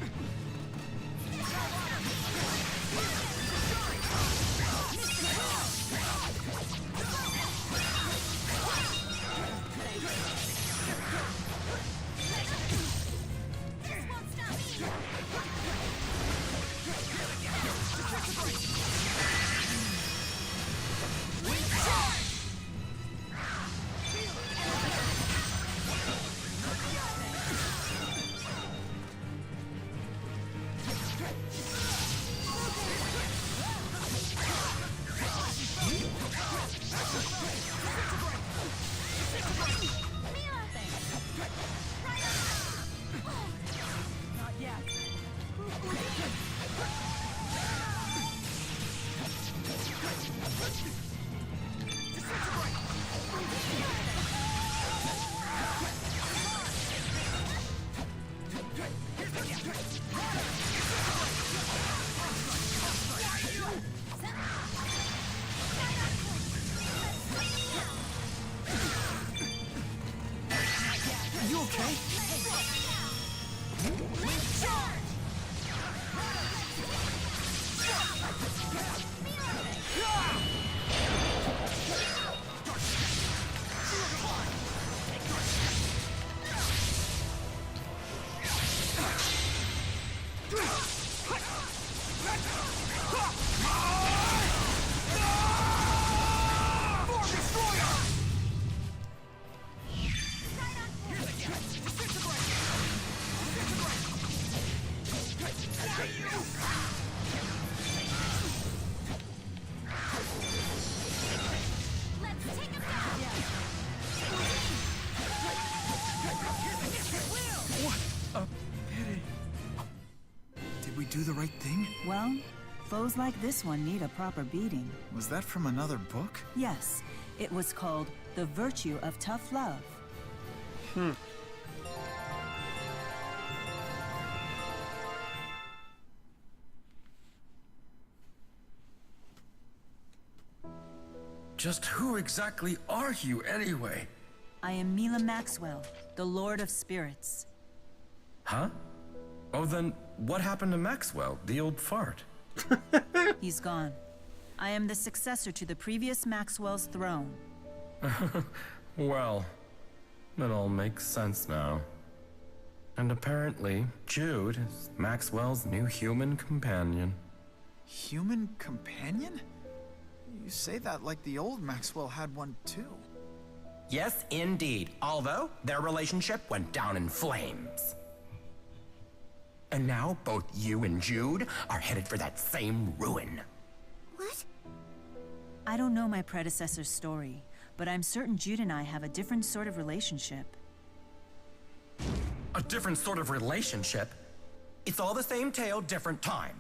S6: Do the right thing?
S2: Well, foes like this one need a proper beating.
S6: Was that from another book?
S2: Yes, it was called The Virtue of Tough Love.
S16: Just who exactly are you, anyway?
S2: I am Mila Maxwell, the Lord of Spirits.
S16: Huh? Oh, then what happened to Maxwell, the old fart?
S2: He's gone. I am the successor to the previous Maxwell's throne.
S16: Well, it all makes sense now. And apparently, Jude is Maxwell's new human companion.
S6: Human companion? You say that like the old Maxwell had one too.
S16: Yes, indeed. Although, their relationship went down in flames. And now, both you and Jude are headed for that same ruin.
S11: What?
S2: I don't know my predecessor's story, but I'm certain Jude and I have a different sort of relationship.
S16: A different sort of relationship? It's all the same tale, different time.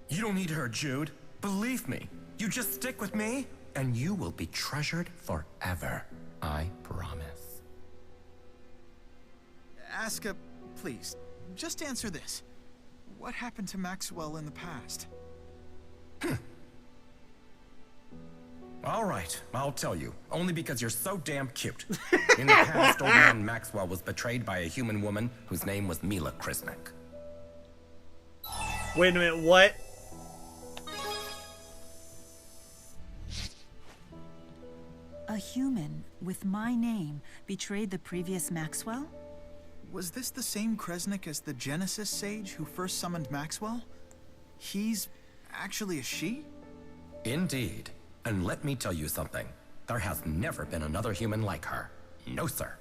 S16: You don't need her, Jude. Believe me. You just stick with me, and you will be treasured forever. I promise.
S6: Asuka, please, just answer this. What happened to Maxwell in the past?
S16: All right, I'll tell you. Only because you're so damn cute. In the past, old man Maxwell was betrayed by a human woman whose name was Mila Krisnick.
S1: Wait a minute, what?
S2: A human with my name betrayed the previous Maxwell?
S6: Was this the same Kresnik as the Genesis sage who first summoned Maxwell? He's actually a she?
S16: Indeed. And let me tell you something. There has never been another human like her. No, sir.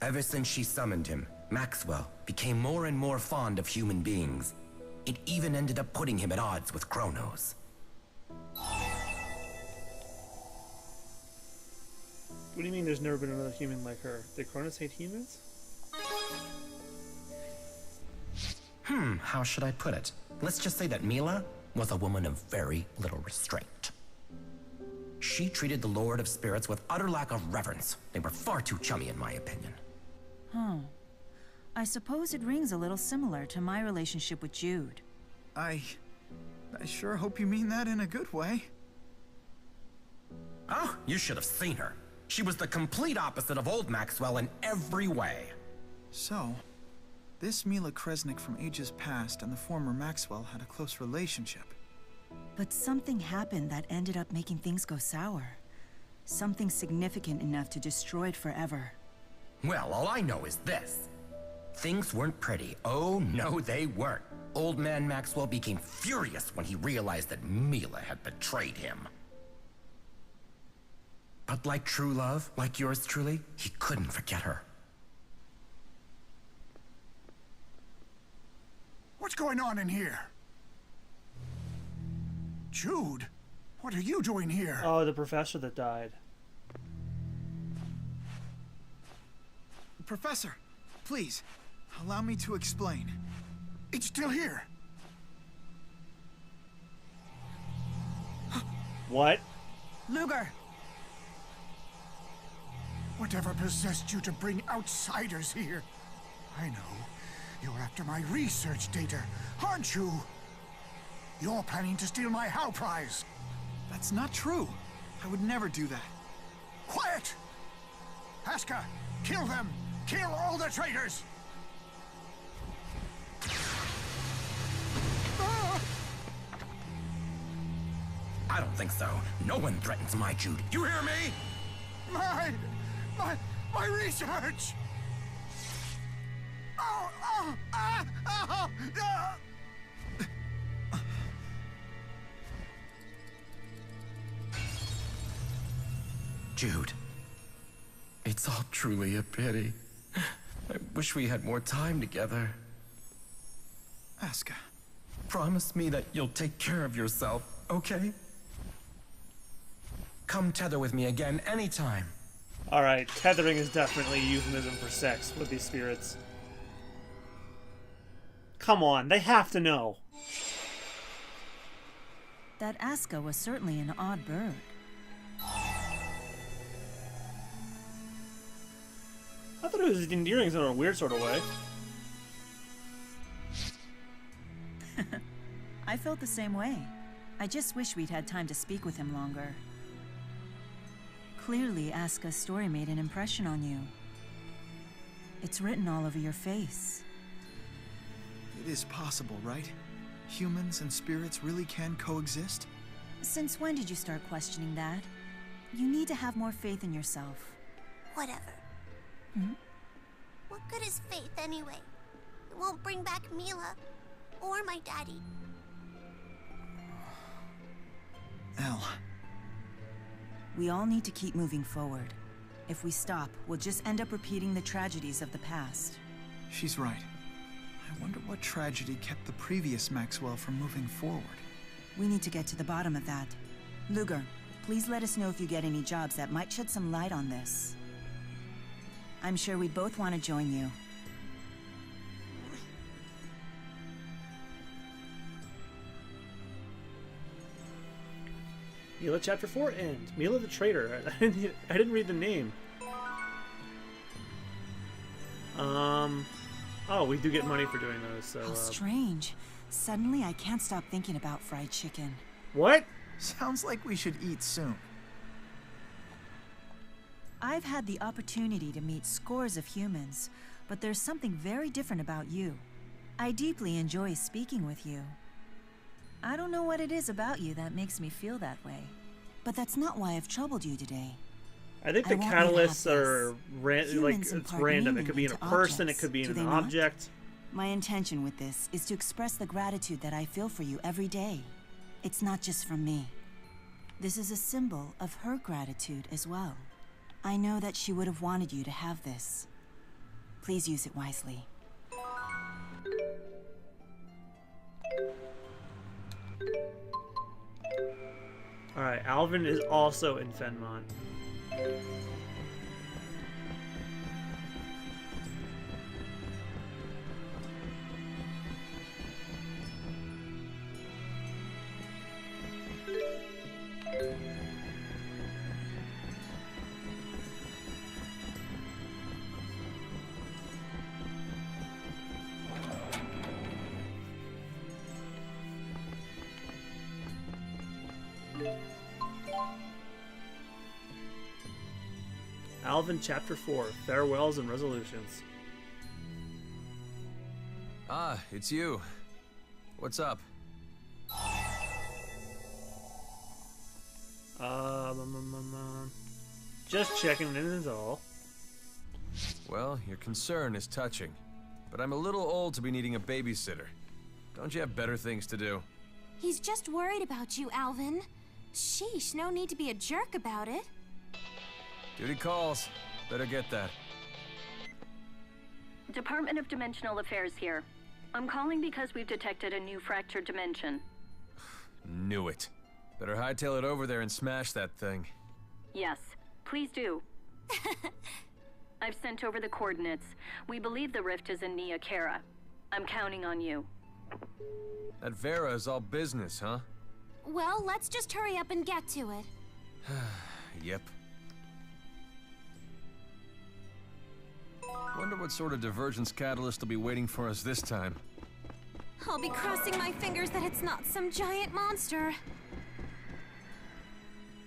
S16: Ever since she summoned him, Maxwell became more and more fond of human beings. It even ended up putting him at odds with Kronos.
S1: What do you mean there's never been another human like her? Did Kronos hate humans?
S16: How should I put it? Let's just say that Mila was a woman of very little restraint. She treated the Lord of Spirits with utter lack of reverence. They were far too chummy, in my opinion.
S2: I suppose it rings a little similar to my relationship with Jude.
S6: I sure hope you mean that in a good way.
S16: Oh, you should have seen her. She was the complete opposite of old Maxwell in every way.
S6: So, this Mila Kresnik from ages past and the former Maxwell had a close relationship.
S2: But something happened that ended up making things go sour. Something significant enough to destroy it forever.
S16: Well, all I know is this. Things weren't pretty. Oh, no, they weren't. Old man Maxwell became furious when he realized that Mila had betrayed him. But like true love, like yours truly, he couldn't forget her.
S7: What's going on in here? Jude, what are you doing here?
S1: Oh, the professor that died.
S6: Professor, please, allow me to explain.
S7: It's still here.
S1: What?
S12: Luger!
S7: Whatever possessed you to bring outsiders here? I know. You're after my research data, aren't you? You're planning to steal my How prize.
S6: That's not true. I would never do that.
S7: Quiet! Haska, kill them! Kill all the traitors!
S16: I don't think so. No one threatens my Jude. You hear me?
S7: My research! Oh, oh, ah, oh, ah.
S16: Jude, it's all truly a pity. I wish we had more time together.
S6: Aska.
S16: Promise me that you'll take care of yourself, okay? Come tether with me again anytime.
S1: Alright, tethering is definitely a euphemism for sex with these spirits. Come on, they have to know.
S2: That Aska was certainly an odd bird.
S1: I thought it was endearing in a weird sort of way.
S2: I felt the same way. I just wish we'd had time to speak with him longer. Clearly, Aska's story made an impression on you. It's written all over your face.
S6: It is possible, right? Humans and spirits really can coexist?
S2: Since when did you start questioning that? You need to have more faith in yourself.
S13: Whatever.
S2: Hmm?
S13: What good is faith anyway? It won't bring back Mila or my daddy.
S6: Elle.
S2: We all need to keep moving forward. If we stop, we'll just end up repeating the tragedies of the past.
S6: She's right. I wonder what tragedy kept the previous Maxwell from moving forward.
S2: We need to get to the bottom of that. Luger, please let us know if you get any jobs that might shed some light on this. I'm sure we'd both want to join you.
S1: Mila Chapter 4 end. Mila the Traitor. I didn't read the name. Oh, we do get money for doing those, so...
S2: How strange. Suddenly, I can't stop thinking about fried chicken.
S1: What?
S6: Sounds like we should eat soon.
S2: I've had the opportunity to meet scores of humans, but there's something very different about you. I deeply enjoy speaking with you. I don't know what it is about you that makes me feel that way, but that's not why I've troubled you today.
S1: I think the catalysts are like it's random. It could be in a person, it could be in an object.
S2: My intention with this is to express the gratitude that I feel for you every day. It's not just from me. This is a symbol of her gratitude as well. I know that she would have wanted you to have this. Please use it wisely.
S1: Alright, Alvin is also in Fenmont. Alvin Chapter 4, Farewells and Resolutions.
S14: Ah, it's you. What's up?
S1: Just checking in is all.
S14: Well, your concern is touching, but I'm a little old to be needing a babysitter. Don't you have better things to do?
S13: He's just worried about you, Alvin. Sheesh, no need to be a jerk about it.
S14: Duty calls. Better get that.
S15: Department of Dimensional Affairs here. I'm calling because we've detected a new fractured dimension.
S14: Knew it. Better hightail it over there and smash that thing.
S15: Yes, please do. I've sent over the coordinates. We believe the rift is in Nia Kara. I'm counting on you.
S14: That Vera is all business, huh?
S13: Well, let's just hurry up and get to it.
S14: Yep. Wonder what sort of divergence catalyst will be waiting for us this time.
S13: I'll be crossing my fingers that it's not some giant monster.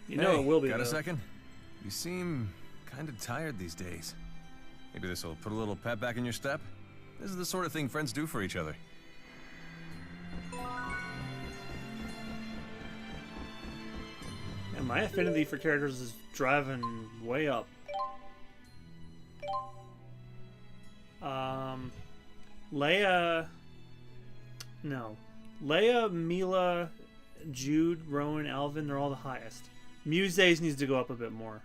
S1: You know it will be,
S14: got a
S1: though.
S14: second? You seem kind of tired these days. Maybe this will put a little pep back in your step? This is the sort of thing friends do for each other.
S1: And my affinity for characters is driving way up. Leia... No. Leia, Mila, Jude, Rowan, Alvin, they're all the highest. Muses needs to go up a bit more.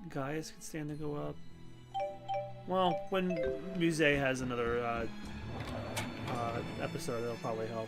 S1: Gaius could stand to go up. Well, when Muse has another episode, it'll probably help.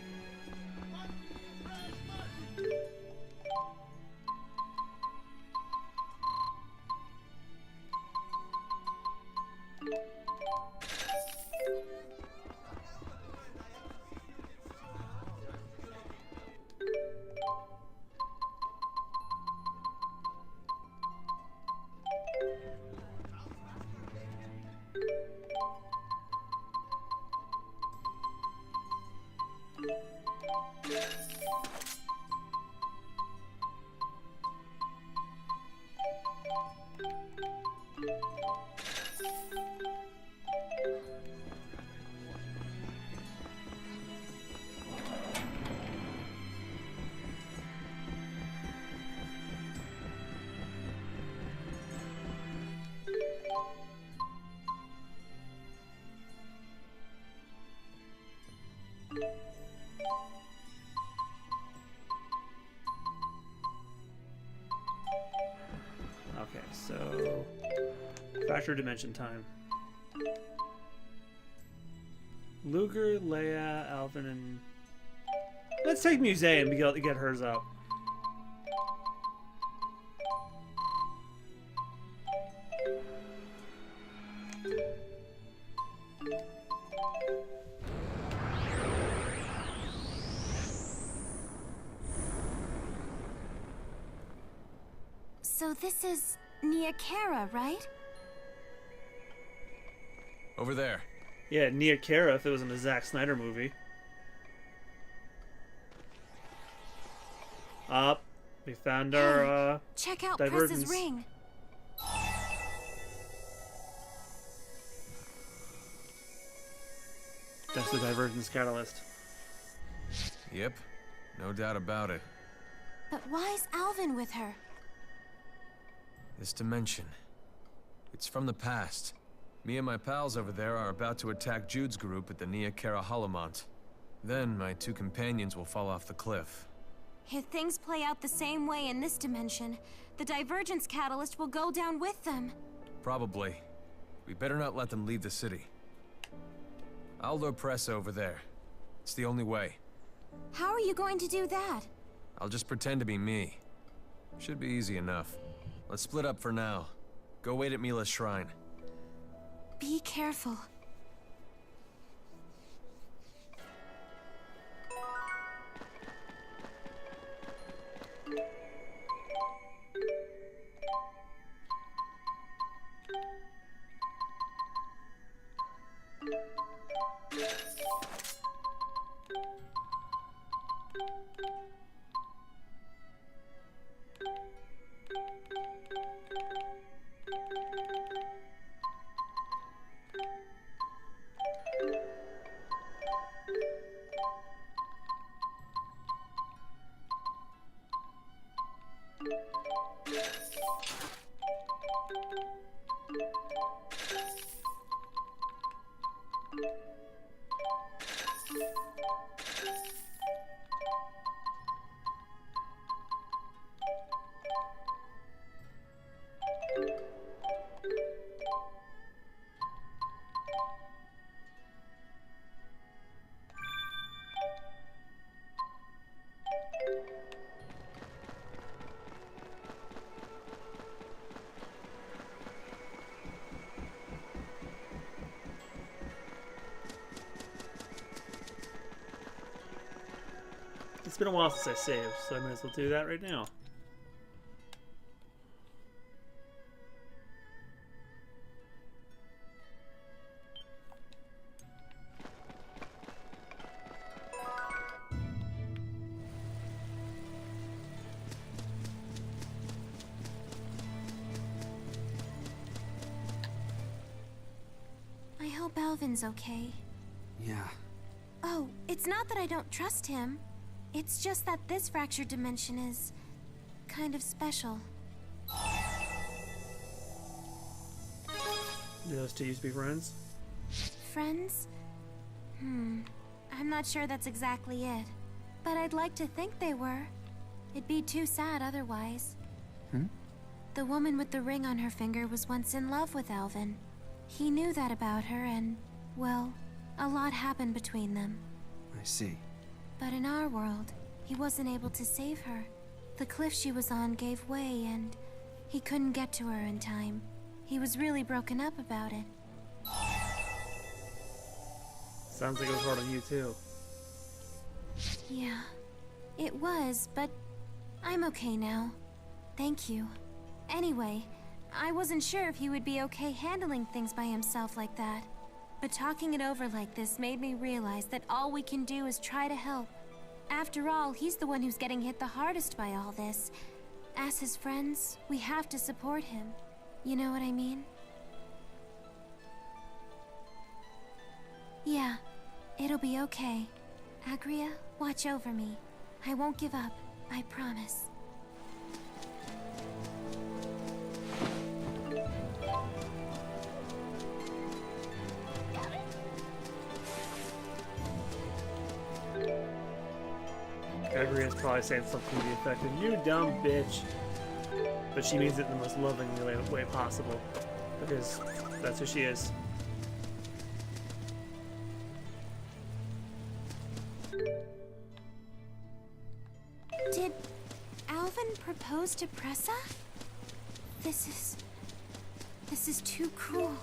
S1: Okay, so fracture dimension time. Luger, Leia, Alvin, and let's take Muse and get hers up.
S13: So this is Nia Kara, right?
S14: Over there.
S1: Yeah, Nia Kara if it was in a Zack Snyder movie. Up. We found our
S13: Check out
S1: divergence.
S13: Press's ring.
S1: That's the divergence catalyst.
S14: Yep, no doubt about it.
S13: But why's Alvin with her?
S14: This dimension. It's from the past. Me and my pals over there are about to attack Jude's group at the Nia Kara Holomont. Then my two companions will fall off the cliff.
S13: If things play out the same way in this dimension, the divergence catalyst will go down with them.
S14: Probably. We better not let them leave the city. I'll lure Press over there. It's the only way.
S13: How are you going to do that?
S14: I'll just pretend to be me. Should be easy enough. Let's split up for now. Go wait at Mila's shrine.
S13: Be careful.
S1: It's been a while since I saved, so I might as well do that right now.
S13: I hope Alvin's okay.
S10: Yeah.
S13: Oh, it's not that I don't trust him. It's just that this fractured dimension is kind of special.
S1: Do those two used to be friends?
S13: Friends? I'm not sure that's exactly it. But I'd like to think they were. It'd be too sad otherwise. The woman with the ring on her finger was once in love with Alvin. He knew that about her and, well, a lot happened between them.
S10: I see.
S13: But in our world, he wasn't able to save her. The cliff she was on gave way and he couldn't get to her in time. He was really broken up about it.
S1: Sounds like it was hard on you too.
S13: Yeah, it was, but I'm okay now. Thank you. Anyway, I wasn't sure if he would be okay handling things by himself like that. But talking it over like this made me realize that all we can do is try to help. After all, he's the one who's getting hit the hardest by all this. As his friends, we have to support him. You know what I mean? Yeah, it'll be okay. Agria, watch over me. I won't give up, I promise.
S1: Agria's probably saying something to the effect of, "You dumb bitch." But she means it in the most loving way possible. Because that's who she is.
S13: Did Alvin propose to Pressa? This is too cruel.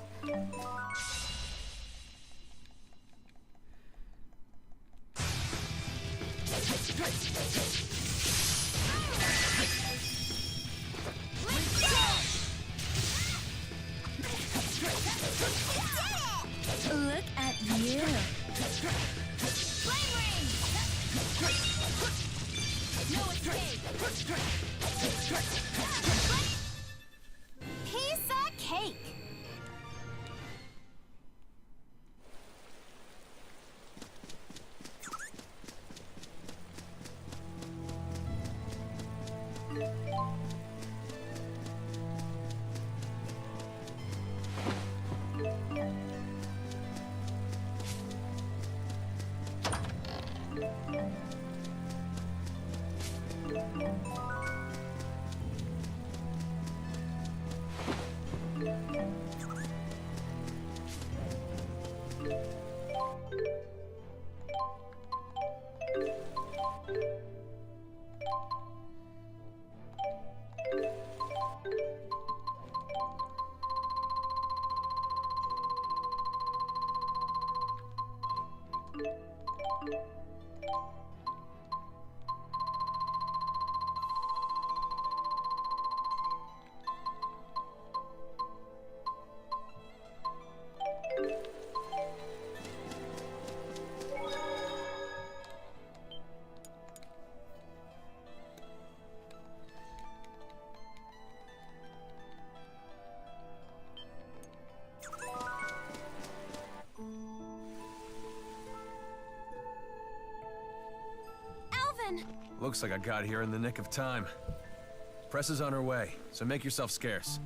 S11: Look at you.
S5: Flame ring! No escape!
S13: Piece of cake!
S14: Looks like I got here in the nick of time. Press is on her way, so make yourself scarce.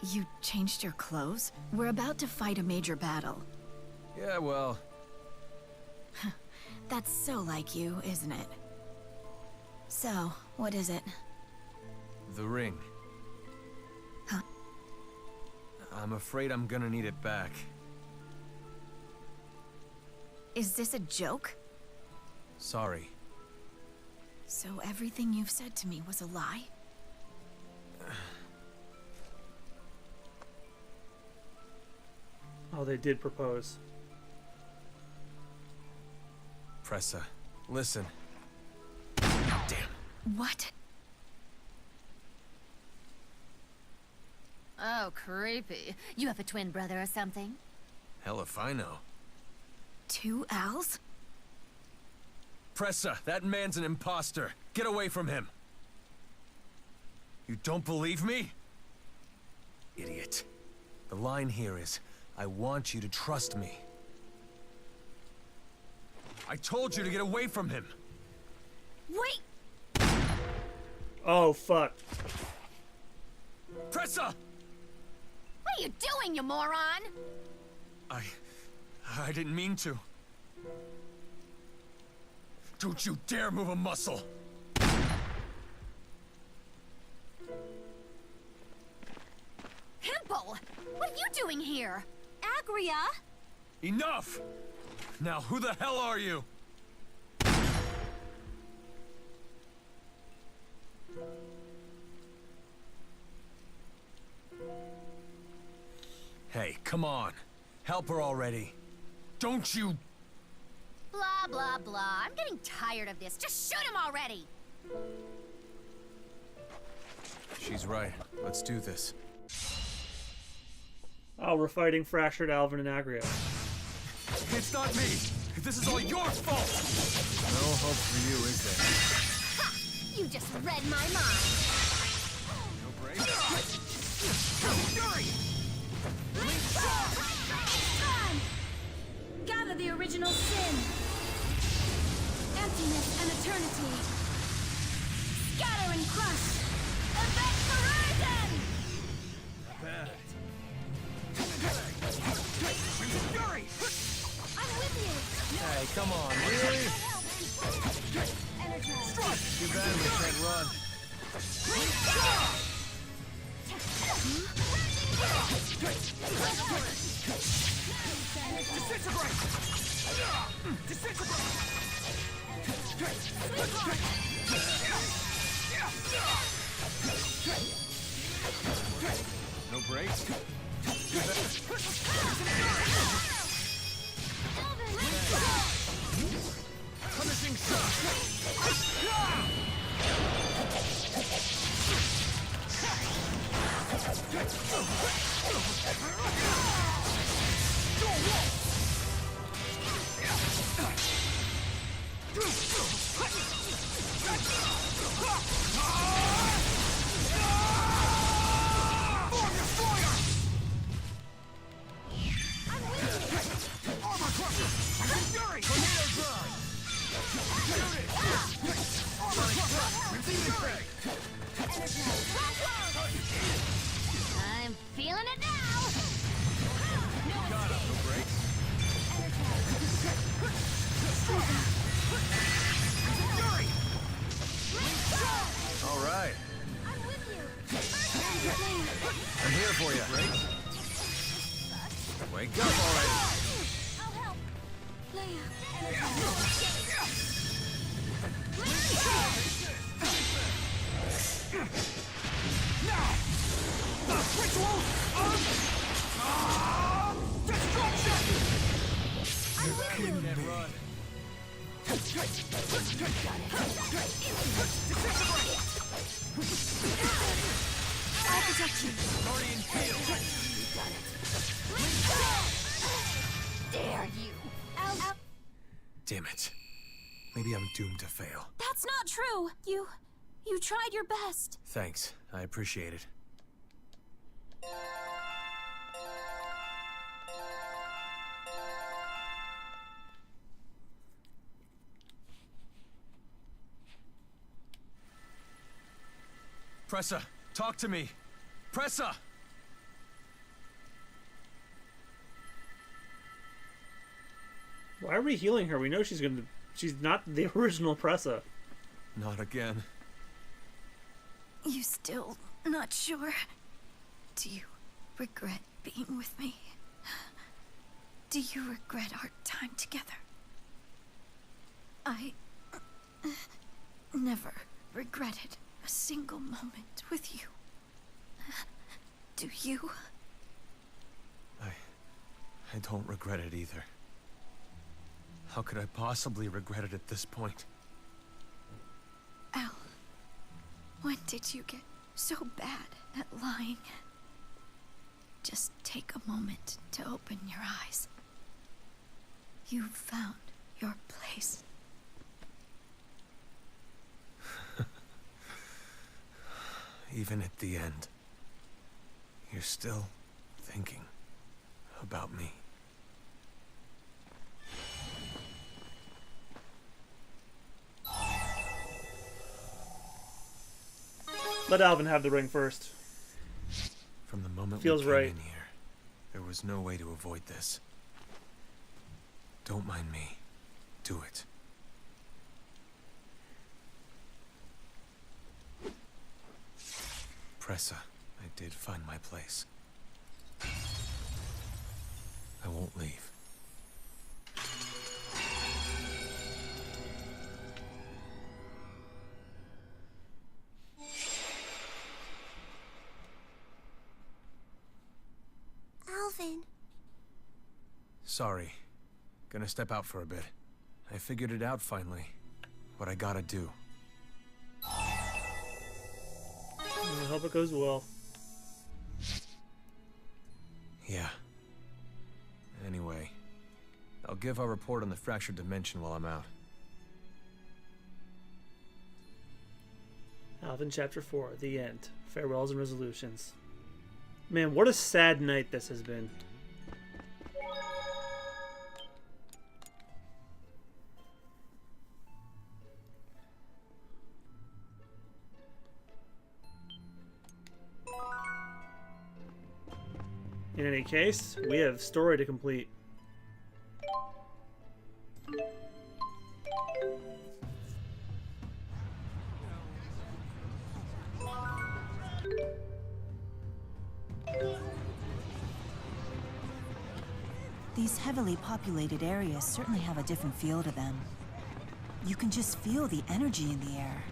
S12: You changed your clothes? We're about to fight a major battle.
S14: Yeah, well...
S12: That's so like you, isn't it? So, what is it?
S14: The ring.
S12: Huh?
S14: I'm afraid I'm gonna need it back.
S12: Is this a joke?
S14: Sorry.
S12: So everything you've said to me was a lie?
S1: Oh, they did propose.
S14: Pressa, listen. Damn.
S12: What?
S8: Oh, creepy. You have a twin brother or something?
S14: Hell if I know.
S12: 2 owls?
S14: Pressa, that man's an imposter. Get away from him. You don't believe me? Idiot. The line here is, I want you to trust me. I told you to get away from him.
S12: Wait!
S1: Oh, fuck.
S14: Pressa!
S8: What are you doing, you moron?
S14: I didn't mean to. Don't you dare move a muscle!
S8: Himple! What are you doing here?
S13: Agria?
S14: Enough! Now who the hell are you? Hey, come on. Help her already. Don't you...
S8: Blah, blah, blah. I'm getting tired of this. Just shoot him already!
S14: She's right. Let's do this.
S1: Oh, we're fighting fractured Alvin and Agria.
S14: It's not me! This is all your fault! No hope for you, is there?
S8: Ha! You just read my mind!
S14: No break?
S7: Fury!
S13: Time! Gather the original sin. Emptiness and eternity. Scatter and crush. Event horizon!
S14: Bad.
S7: Fury!
S13: I'm with you.
S14: Hey, come on, really?
S13: Energize.
S14: Too bad we can't run.
S7: Disintegrate! Disintegrate!
S14: No breaks? Punishing shot!
S7: Armor crusher! Fury! Tornado drive! Shoot it! Armor crusher! Fury!
S8: I'm feeling it now!
S14: Got him, no breaks?
S7: Fury!
S14: All right.
S13: I'm with you.
S14: I'm here for you. Wake up already.
S13: I'll help. Leia.
S7: Now! The ritual of destruction!
S13: I'm with you.
S14: Can't run.
S13: I'll protect you.
S14: Guardian field.
S8: Dare you!
S13: I'll...
S14: Damn it. Maybe I'm doomed to fail.
S13: That's not true. You tried your best.
S14: Thanks. I appreciate it. Pressa, talk to me. Pressa!
S1: Why are we healing her? We know she's not the original Pressa.
S14: Not again.
S12: You still not sure? Do you regret being with me? Do you regret our time together? I never regretted a single moment with you. Do you?
S14: I don't regret it either. How could I possibly regret it at this point?
S12: Al, when did you get so bad at lying? Just take a moment to open your eyes. You found your place.
S14: Even at the end, you're still thinking about me.
S1: Let Alvin have the ring first.
S14: From the moment
S1: Feels
S14: we came
S1: right.
S14: in here, there was no way to avoid this. Don't mind me. Do it. Pressa, I did find my place. I won't leave.
S11: Alvin.
S14: Sorry. Gonna step out for a bit. I figured it out finally. What I gotta do.
S1: I hope it goes well.
S14: Yeah. Anyway, I'll give our report on the fractured dimension while I'm out.
S1: Alvin Chapter 4, the end. Farewells and resolutions. Man, what a sad night this has been. In any case, we have story to complete.
S2: These heavily populated areas certainly have a different feel to them. You can just feel the energy in the air.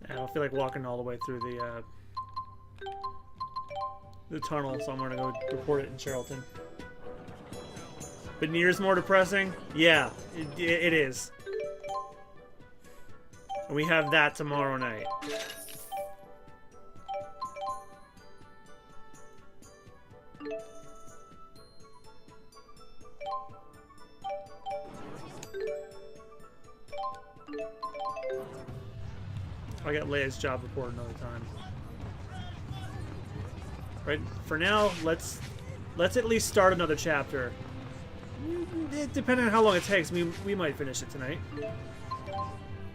S2: I don't feel like walking all the way through the tunnel, so I'm gonna go report it in Charlton. But Nier's more depressing? Yeah, it is. And we have that tomorrow night. I got Leia's job report another time. Right, for now, let's at least start another chapter. Depending on how long it takes, we might finish it tonight.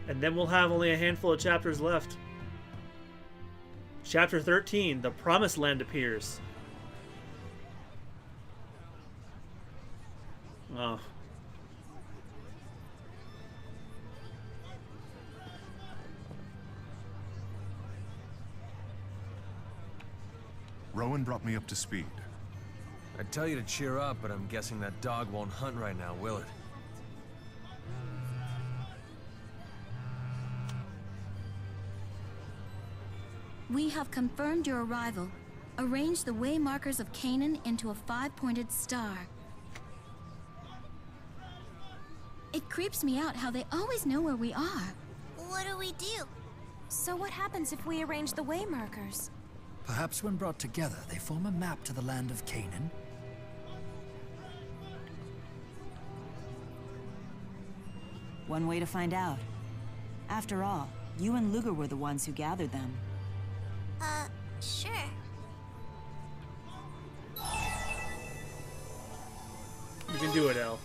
S2: And then we'll have only a handful of chapters left. Chapter 13, The Promised Land appears. Oh.
S9: Rowan brought me up to speed.
S14: I'd tell you to cheer up, but I'm guessing that dog won't hunt right now, will it?
S11: We have confirmed your arrival. Arrange the way markers of Canaan into a 5-pointed star. It creeps me out how they always know where we are.
S13: What do we do? So what happens if we arrange the way markers?
S3: Perhaps when brought together, they form a map to the land of Canaan.
S2: One way to find out. After all, you and Luger were the ones who gathered them.
S13: Sure.
S1: You can do it, El.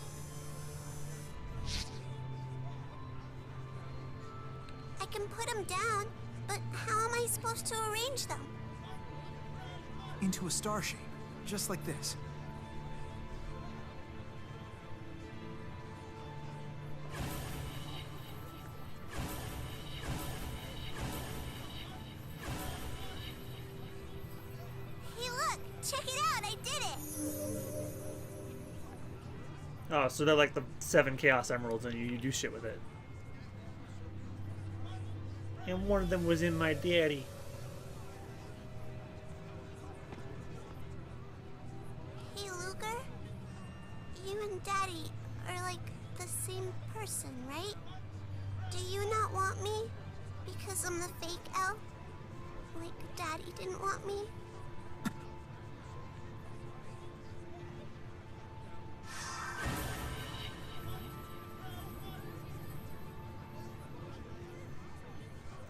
S5: I can put them down, but how am I supposed to arrange them?
S6: Into a star shape, just like this.
S5: Hey, look! Check it out! I did it!
S1: Oh, so they're like the 7 Chaos Emeralds and you do shit with it. And one of them was in my daddy.
S5: Hey, Luger? You and Daddy are like the same person, right? Do you not want me? Because I'm the fake elf? Like Daddy didn't want me?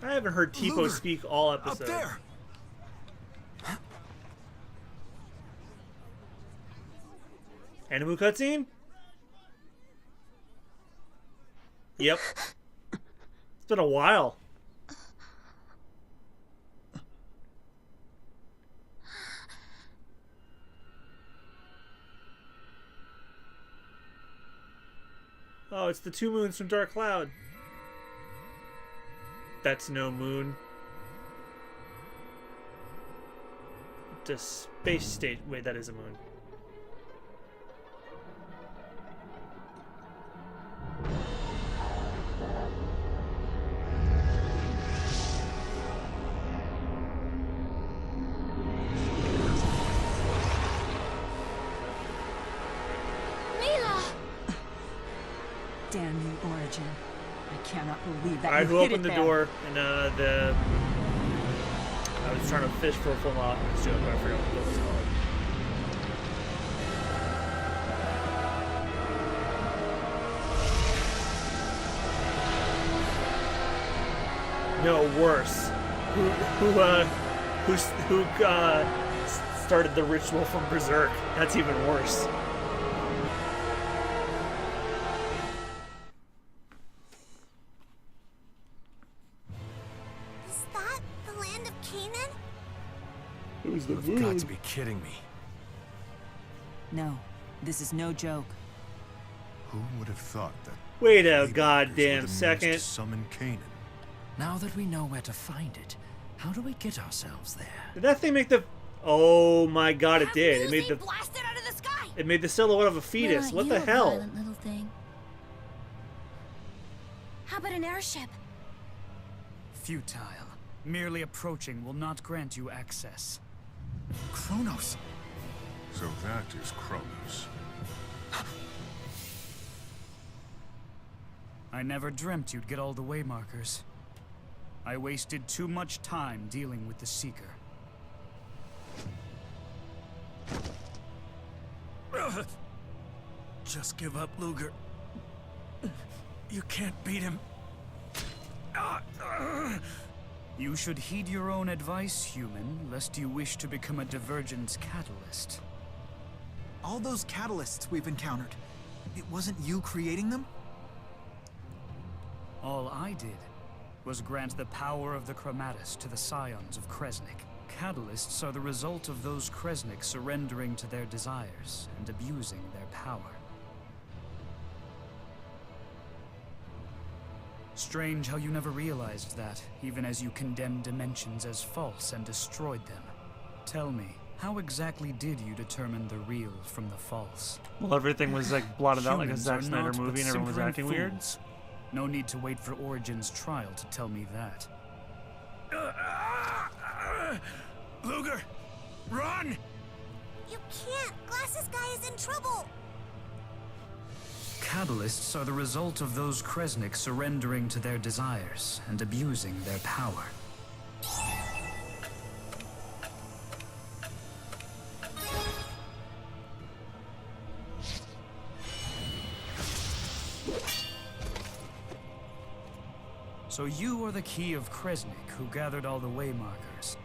S1: I haven't heard Tipo
S3: Luger,
S1: speak all episode.
S3: Up there!
S1: Animu cutscene? Yep. It's been a while. Oh, it's the 2 moons from Dark Cloud. That's no moon. The space state. Wait, that is a moon.
S2: Damn you, Origin. I cannot believe that
S1: Alright,
S2: you
S1: who
S2: hid
S1: opened
S2: it
S1: the
S2: there.
S1: door? And I was trying to fish for a full office joke, but I forgot what it was called. No, worse. Who started the ritual from Berserk? That's even worse.
S5: Is that the land of Canaan?
S1: Who's the
S14: You've got to be kidding me.
S2: No, this is no joke.
S9: Who would have thought that?
S1: Wait a
S9: Waymarkers were
S1: goddamn
S9: the means
S1: second.
S9: to summon Canaan.
S3: Now that we know where to find it, how do we get ourselves there?
S1: Did that thing make the... Oh my god, it did. It made the...
S5: Blasted out of the sky!
S1: It made the silhouette of a fetus.
S11: Well,
S1: What
S11: you
S1: the hell?
S11: violent little thing.
S13: How about an airship?
S4: Futile. Merely approaching will not grant you access.
S6: Kronos.
S9: So that is Kronos.
S4: I never dreamt you'd get all the waymarkers. I wasted too much time dealing with the Seeker.
S3: Just give up, Luger. You can't beat him.
S4: You should heed your own advice, human, lest you wish to become a divergence catalyst.
S6: All those catalysts we've encountered, it wasn't you creating them?
S4: All I did was grant the power of the Chromatus to the scions of Kresnik. Catalysts are the result of those Kresnik surrendering to their desires and abusing their power. Strange how you never realized that, even as you condemned dimensions as false and destroyed them. Tell me, how exactly did you determine the real from the false?
S1: Well, everything was like blotted out like a
S4: Humans
S1: Zack
S4: are
S1: Snyder
S4: naught
S1: movie
S4: but
S1: and everyone was
S4: simpering
S1: acting weird.
S4: fools. No need to wait for Origin's trial to tell me that.
S3: Luger, run!
S5: You can't! Glasses guy is in trouble!
S4: Catalysts are the result of those Kresnik surrendering to their desires and abusing their power. So you are the key of Kresnik who gathered all the waymarkers.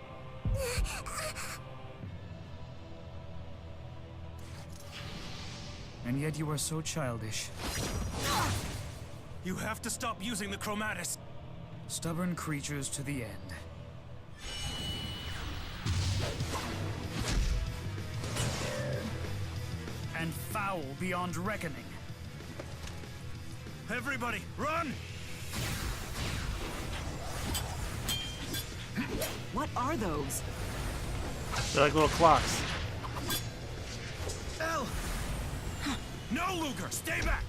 S4: And yet you are so childish.
S7: You have to stop using the Chromatus!
S4: Stubborn creatures to the end. And foul beyond reckoning.
S7: Everybody, run!
S17: What are those?
S1: They're like little clocks.
S7: L! No, Luger! Stay back!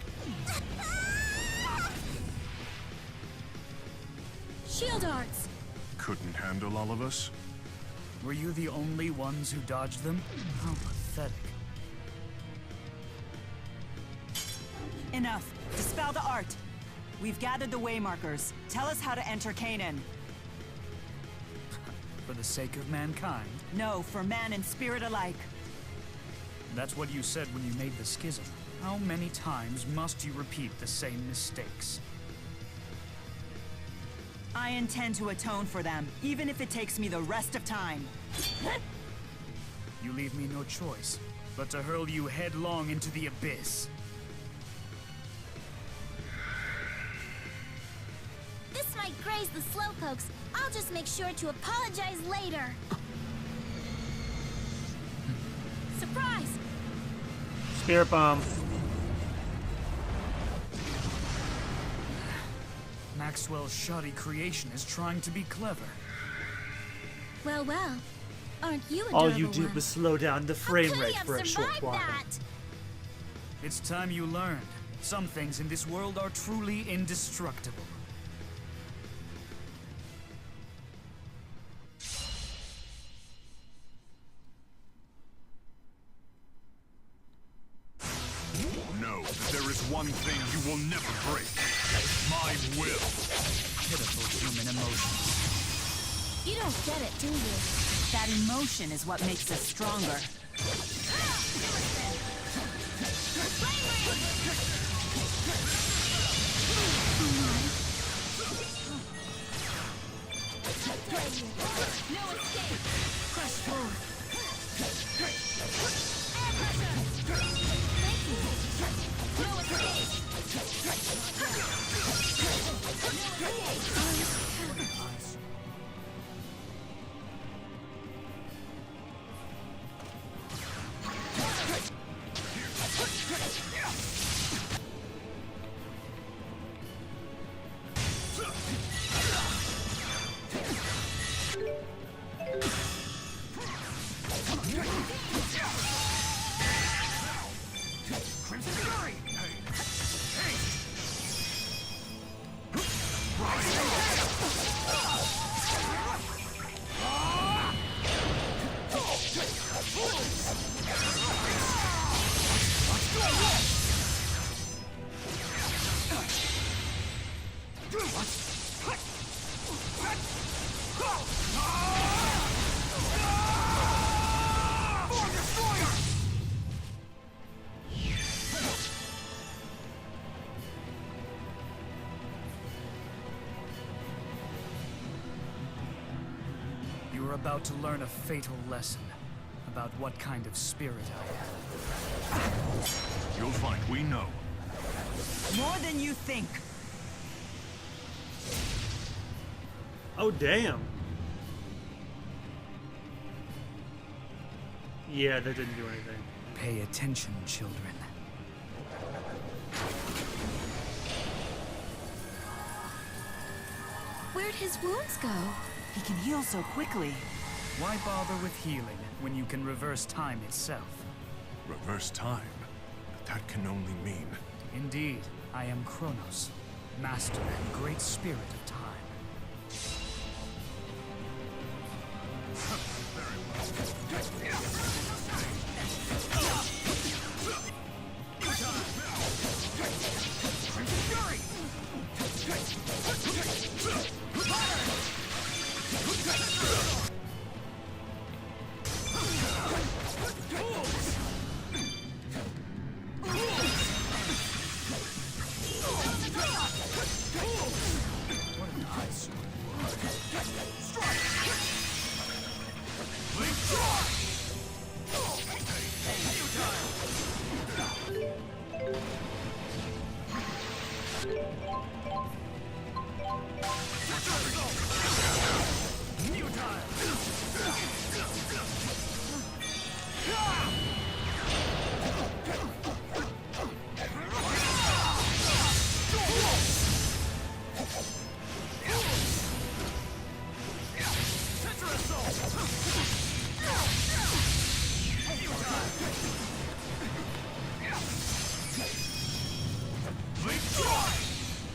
S11: Shield arts!
S9: Couldn't handle all of us?
S4: Were you the only ones who dodged them? How pathetic.
S17: Enough. Dispel the art. We've gathered the waymarkers. Tell us how to enter Canaan.
S4: For the sake of mankind?
S17: No, for man and spirit alike.
S4: That's what you said when you made the schism. How many times must you repeat the same mistakes?
S17: I intend to atone for them, even if it takes me the rest of time.
S4: You leave me no choice, but to hurl you headlong into the abyss.
S11: This might graze the slowpokes. I'll just make sure to apologize later. Surprise!
S1: Spirit bomb.
S4: Maxwell's shoddy creation is trying to be clever.
S11: Well, well. Aren't you a
S1: All
S11: durable
S1: you did
S11: one?
S1: was slow down the frame
S11: How could
S1: rate
S11: I have
S1: for a short
S11: survived
S1: while.
S11: that?
S4: It's time you learned. Some things in this world are truly indestructible.
S7: Know that there is one thing you will never break. My will.
S4: Pitiful human emotions.
S11: You don't get it, do you?
S17: That emotion is what makes us stronger.
S5: No escape!
S17: Crush forward.
S5: Air pressure! Thank you! No escape!
S7: Crimson Fury!
S4: You are about to learn a fatal lesson about what kind of spirit I am.
S9: You'll find we know.
S17: More than you think.
S1: Oh, damn. Yeah, that didn't do anything.
S4: Pay attention, children.
S11: Where'd his wounds go?
S17: He can heal so quickly.
S4: Why bother with healing when you can reverse time itself?
S9: Reverse time? That can only mean...
S4: Indeed, I am Kronos, master and great spirit of time.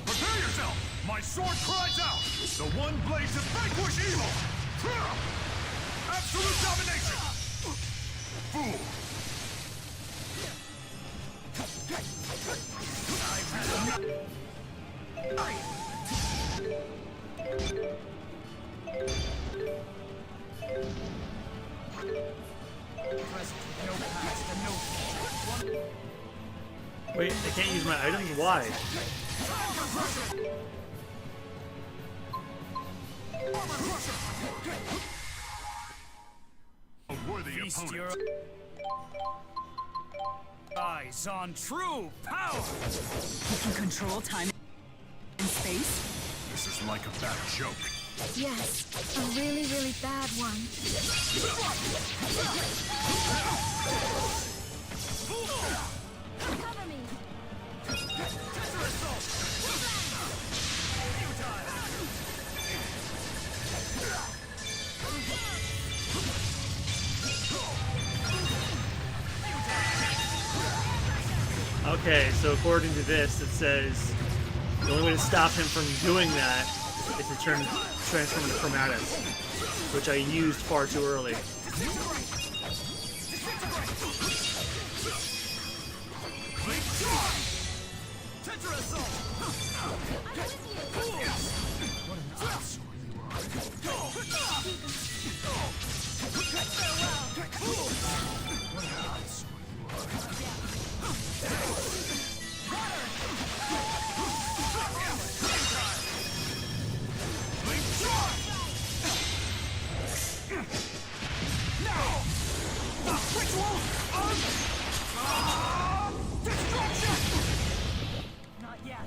S7: Prepare yourself! My sword cries out! The one blade to vanquish evil! Absolute domination! Fool!
S1: Wait, I can't use my items? Why?
S7: A worthy
S4: Feast
S7: opponent.
S4: your eyes on true power!
S17: You can control time and space?
S7: This is like a bad joke.
S12: Yes, a really, really bad one.
S5: Cover me.
S1: Okay, so according to this, it says the only way to stop him from doing that is to transform into Chromatus, which I used far too early.
S17: Not yet.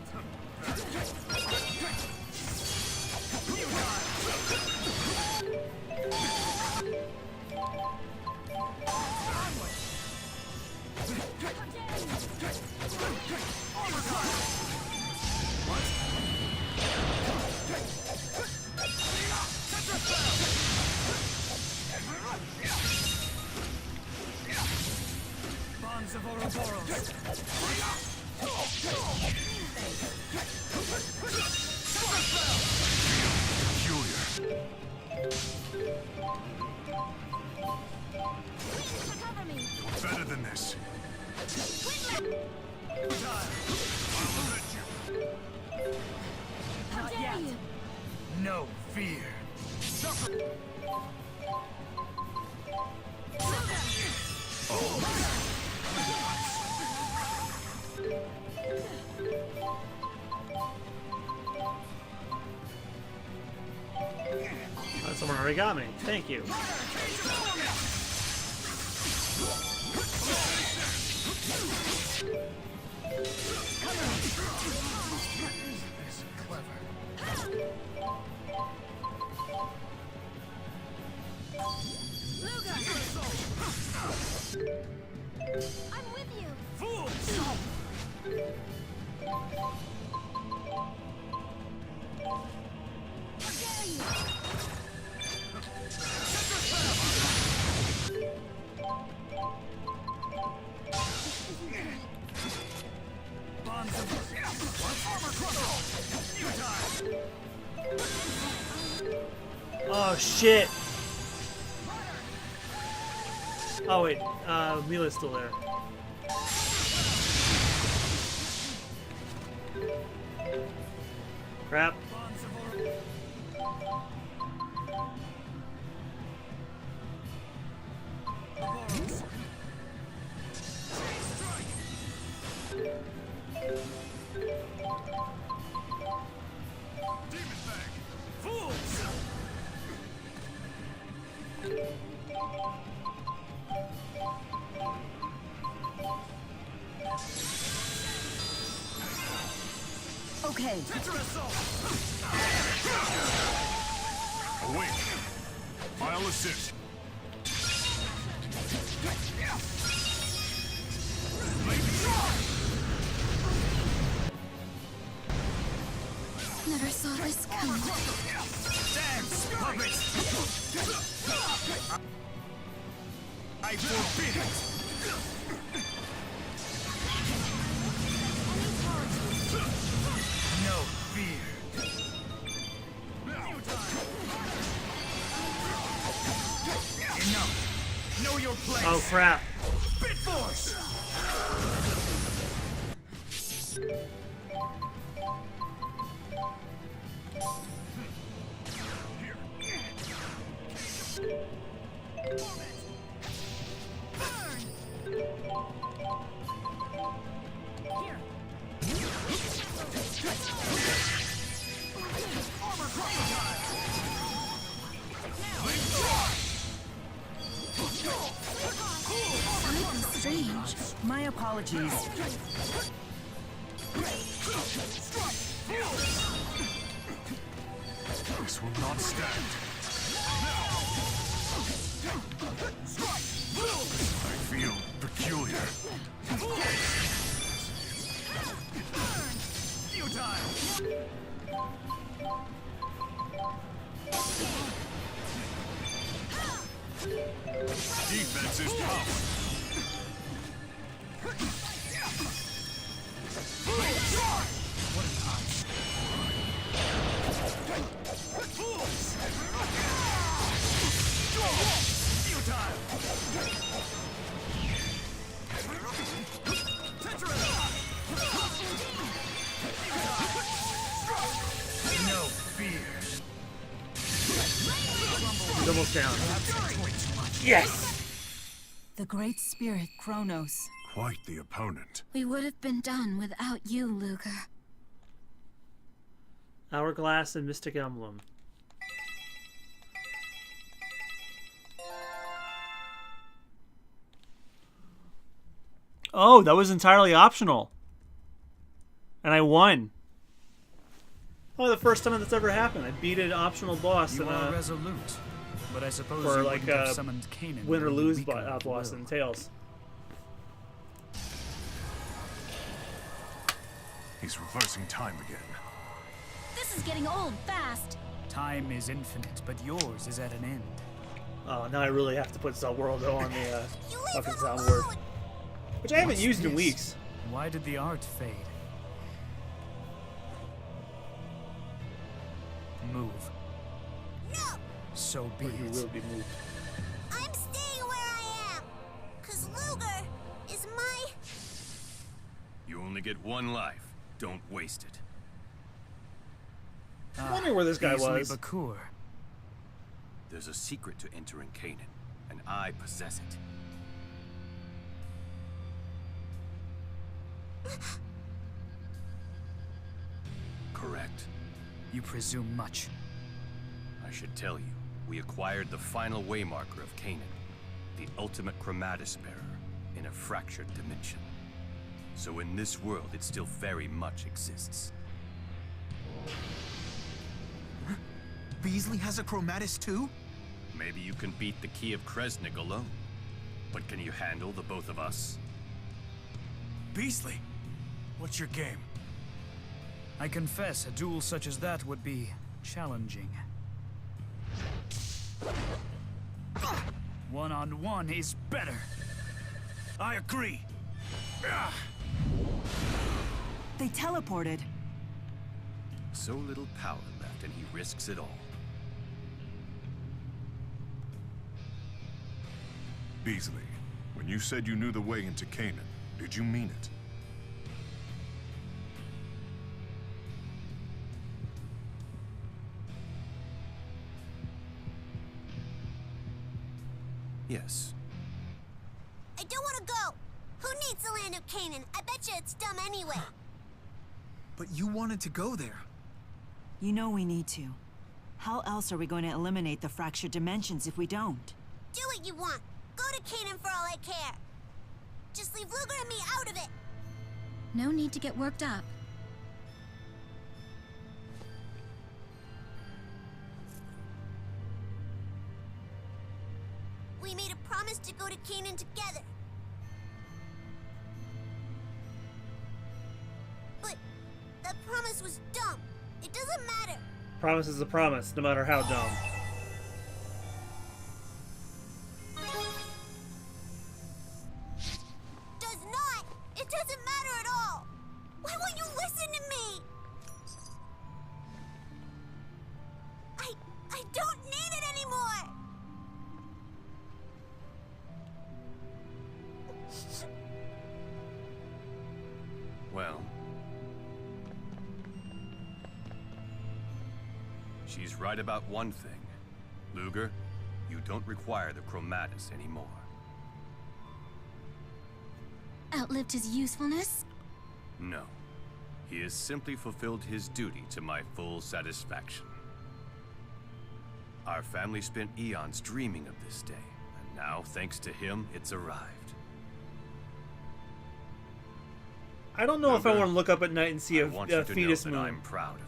S4: Bonds of Ouroboros.
S7: Peculiar.
S5: Cover me.
S7: Better than this.
S5: How dare you?
S4: No fear.
S1: Someone already got me. Thank you.
S5: I'm with you. How dare you?
S4: Bonds of
S1: Oh shit! Oh wait, Mila's still there. Crap.
S17: Okay.
S7: Awake. I'll assist.
S11: Never saw this coming.
S7: Dance, puppet! I forbid it! No fear. Enough. Know your place.
S1: Oh crap.
S7: Bit force.
S11: Strange.
S17: My apologies.
S7: This will not stand. I feel peculiar. Defense is power. What an ice. No fear.
S1: He's almost down. Yes!
S17: The Great Spirit, Kronos.
S7: Quite the opponent.
S11: We would have been done without you, Luger.
S1: Hourglass and Mystic Emblem. Oh, that was entirely optional. And I won. Oh, the first time that's ever happened. I beat an optional boss
S4: You
S1: in
S4: are
S1: a,
S4: resolute, but I suppose
S1: for
S4: you
S1: like
S4: wouldn't have
S1: a
S4: summoned Kanan
S1: win or
S4: were you
S1: lose
S4: weaker of
S1: boss
S4: will.
S1: in Tails.
S7: He's reversing time again.
S11: This is getting old fast.
S4: Time is infinite, but yours is at an end.
S1: Oh, now I really have to put Cell World on the fucking soundboard. Which I haven't used in weeks.
S4: Why did the art fade? Move.
S5: No!
S4: So be
S1: Or you
S4: it.
S1: will be moved.
S5: I'm staying where I am. Cause Luger is my...
S7: You only get one life. Don't waste it.
S1: I wonder where this guy
S4: Beasley
S1: was.
S4: Bakur.
S7: There's a secret to entering Kanan, and I possess it. Correct.
S4: You presume much.
S7: I should tell you, we acquired the final waymarker of Kanan, the ultimate chromatis bearer, in a fractured dimension. So in this world, it still very much exists.
S6: Beasley has a chromatis too?
S7: Maybe you can beat the Key of Kresnik alone. But can you handle the both of us?
S3: Beasley, what's your game?
S4: I confess, a duel such as that would be challenging. One-on-one is better.
S3: I agree.
S17: They teleported.
S7: So little power left, and he risks it all.
S9: Beasley, when you said you knew the way into Kanan, did you mean it?
S7: Yes.
S5: I don't want to go. Who needs the land of Canaan? I bet you it's dumb anyway.
S6: But you wanted to go there.
S2: You know we need to. How else are we going to eliminate the fractured dimensions if we don't?
S5: Do what you want. Go to Canaan for all I care. Just leave Luger and me out of it.
S11: No need to get worked up.
S5: We made a promise to go to Canaan together. But that promise was dumb. It doesn't matter.
S1: Promise is a promise, no matter how dumb.
S5: Does not. It doesn't matter at all. Why won't you listen to me? I don't need it anymore.
S7: Well, she's right about one thing. Luger, you don't require the Chromatus anymore.
S11: Outlived his usefulness?
S7: No. He has simply fulfilled his duty to my full satisfaction. Our family spent eons dreaming of this day, and now, thanks to him, it's arrived.
S1: I don't know if I
S7: Luger,
S1: want to look up at night and see
S7: I
S1: a
S7: want you to
S1: fetus
S7: know that
S1: moon.
S7: I'm proud of you.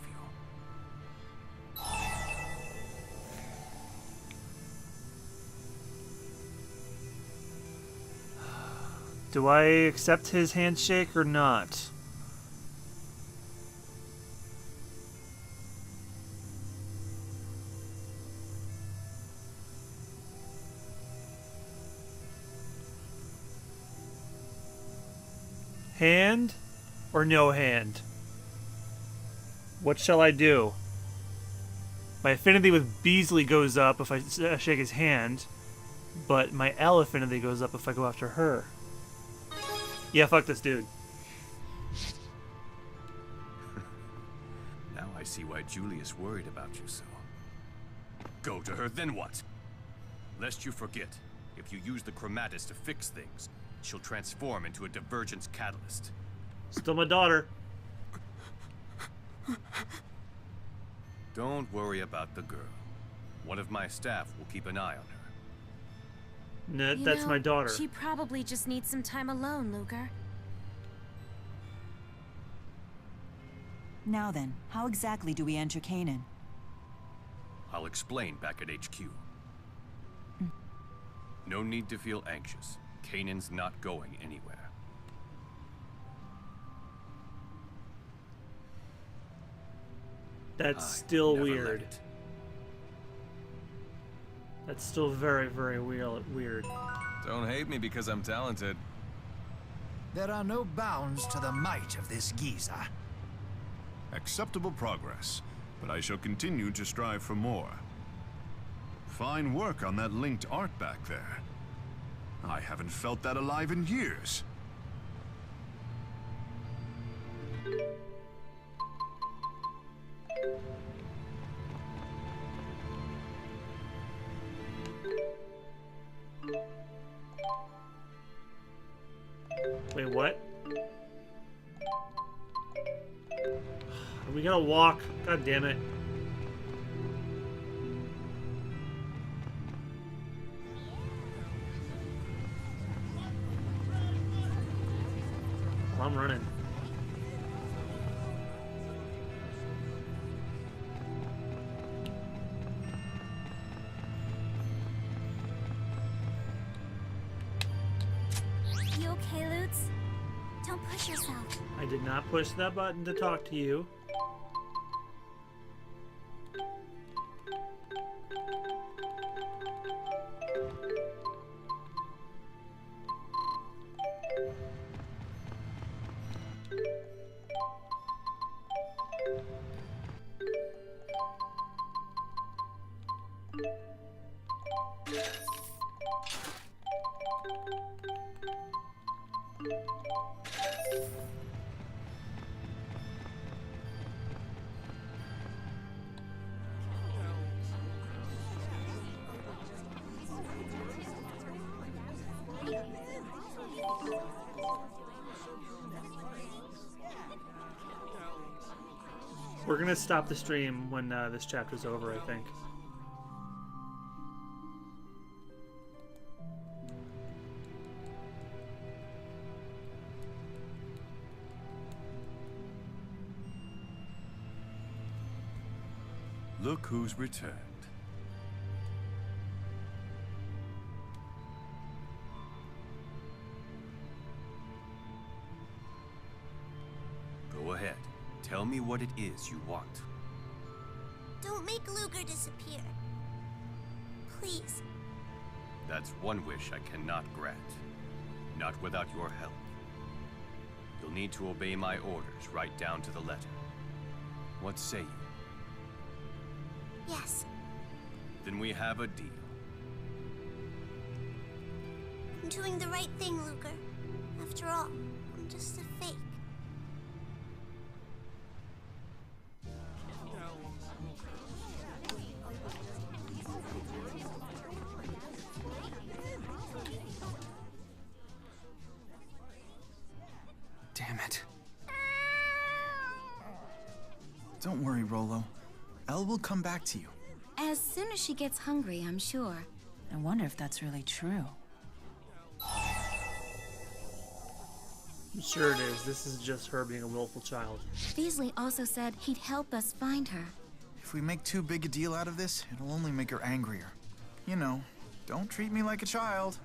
S1: Do I accept his handshake or not? Hand or no hand? What shall I do? My affinity with Beasley goes up if I shake his hand, but my L affinity goes up if I go after her. Yeah, fuck this dude.
S7: Now I see why Julius worried about you so. Go to her, then what? Lest you forget, if you use the Chromatus to fix things, she'll transform into a divergence catalyst.
S1: Still my daughter.
S7: Don't worry about the girl. One of my staff will keep an eye on her.
S1: No,
S13: You
S1: that's
S13: know,
S1: my daughter.
S13: She probably just needs some time alone, Luger.
S2: Now then, how exactly do we enter Canaan?
S7: I'll explain back at HQ. No need to feel anxious. Canaan's not going anywhere.
S1: That's
S7: I
S1: still
S7: never let
S1: weird.
S7: it.
S1: That's still very, very weird.
S14: Don't hate me because I'm talented.
S3: There are no bounds to the might of this geezer.
S9: Acceptable progress, but I shall continue to strive for more. Fine work on that linked art back there. I haven't felt that alive in years.
S1: Wait, what? Are we gonna walk? God damn it. I'm running.
S13: You okay, Lutz? Don't push yourself.
S1: I did not push that button to talk to you. we're gonna stop the stream when this chapter's over, I think.
S7: Look who's returned. Go ahead. Tell me what it is you want.
S5: Don't make Luger disappear. Please.
S7: That's one wish I cannot grant. Not without your help. You'll need to obey my orders right down to the letter. What say you?
S5: Yes.
S7: Then we have a deal.
S5: I'm doing the right thing, Luger. After all, I'm just a fake.
S10: Damn it.
S6: Don't worry, Rolo. Elle will come back to you.
S11: As soon as she gets hungry, I'm sure.
S2: I wonder if that's really true.
S1: I'm sure it is. This is just her being a willful child.
S11: Beasley also said he'd help us find her.
S6: If we make too big a deal out of this, it'll only make her angrier. You know, don't treat me like a child.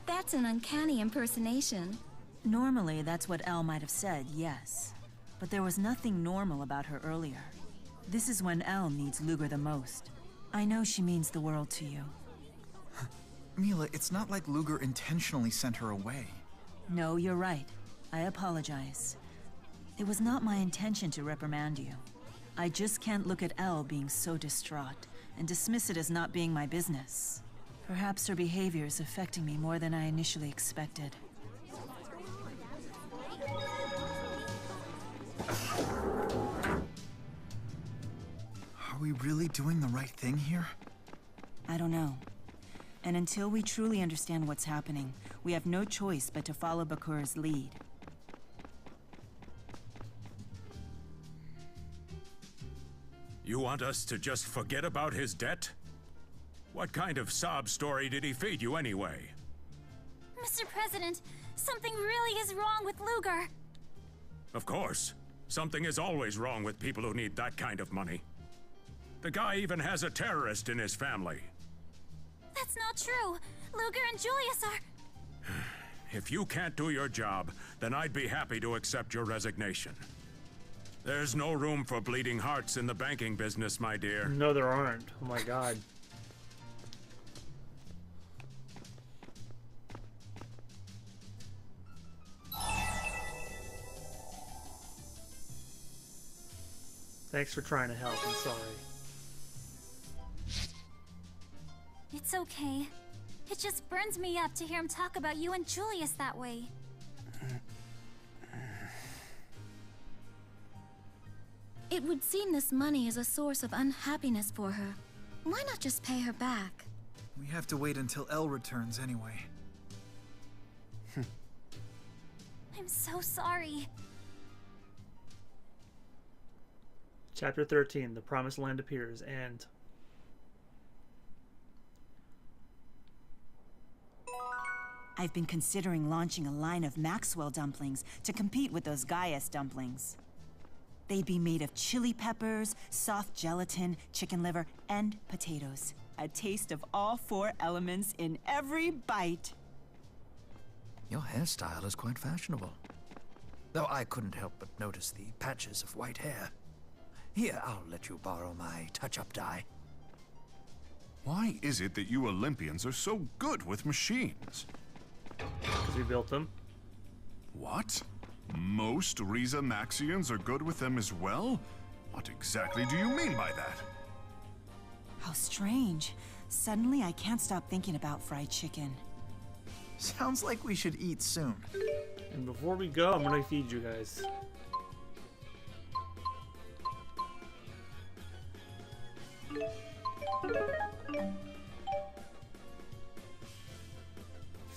S11: That's an uncanny impersonation.
S2: Normally, that's what Elle might have said, yes. But there was nothing normal about her earlier. This is when Elle needs Luger the most. I know she means the world to you.
S6: Mila, it's not like Luger intentionally sent her away.
S2: No, you're right. I apologize. It was not my intention to reprimand you. I just can't look at Elle being so distraught and dismiss it as not being my business. Perhaps her behavior is affecting me more than I initially expected.
S6: Are we really doing the right thing here?
S2: I don't know. And until we truly understand what's happening, we have no choice but to follow Bakur's lead.
S18: You want us to just forget about his debt? What kind of sob story did he feed you anyway?
S13: Mr. President, something really is wrong with Luger.
S18: Of course. Something is always wrong with people who need that kind of money. The guy even has a terrorist in his family.
S13: That's not true. Luger and Julius are...
S18: If you can't do your job, then I'd be happy to accept your resignation. There's no room for bleeding hearts in the banking business, my dear.
S1: No, there aren't. Oh my god. Thanks for trying to help. I'm sorry.
S13: It's okay. It just burns me up to hear him talk about you and Julius that way.
S11: It would seem this money is a source of unhappiness for her. Why not just pay her back?
S6: We have to wait until Elle returns anyway.
S13: I'm so sorry.
S1: Chapter 13, The Promised Land appears, and...
S2: I've been considering launching a line of Maxwell dumplings to compete with those Gaius dumplings. They'd be made of chili peppers, soft gelatin, chicken liver, and potatoes. A taste of all four elements in every bite.
S3: Your hairstyle is quite fashionable. Though I couldn't help but notice the patches of white hair. Here, I'll let you borrow my touch-up dye.
S9: Why is it that you Olympians are so good with machines?
S1: Because we built them.
S9: What? Most Riza Maxians are good with them as well? What exactly do you mean by that?
S2: How strange. Suddenly, I can't stop thinking about fried chicken.
S6: Sounds like we should eat soon.
S1: And before we go, I'm gonna feed you guys.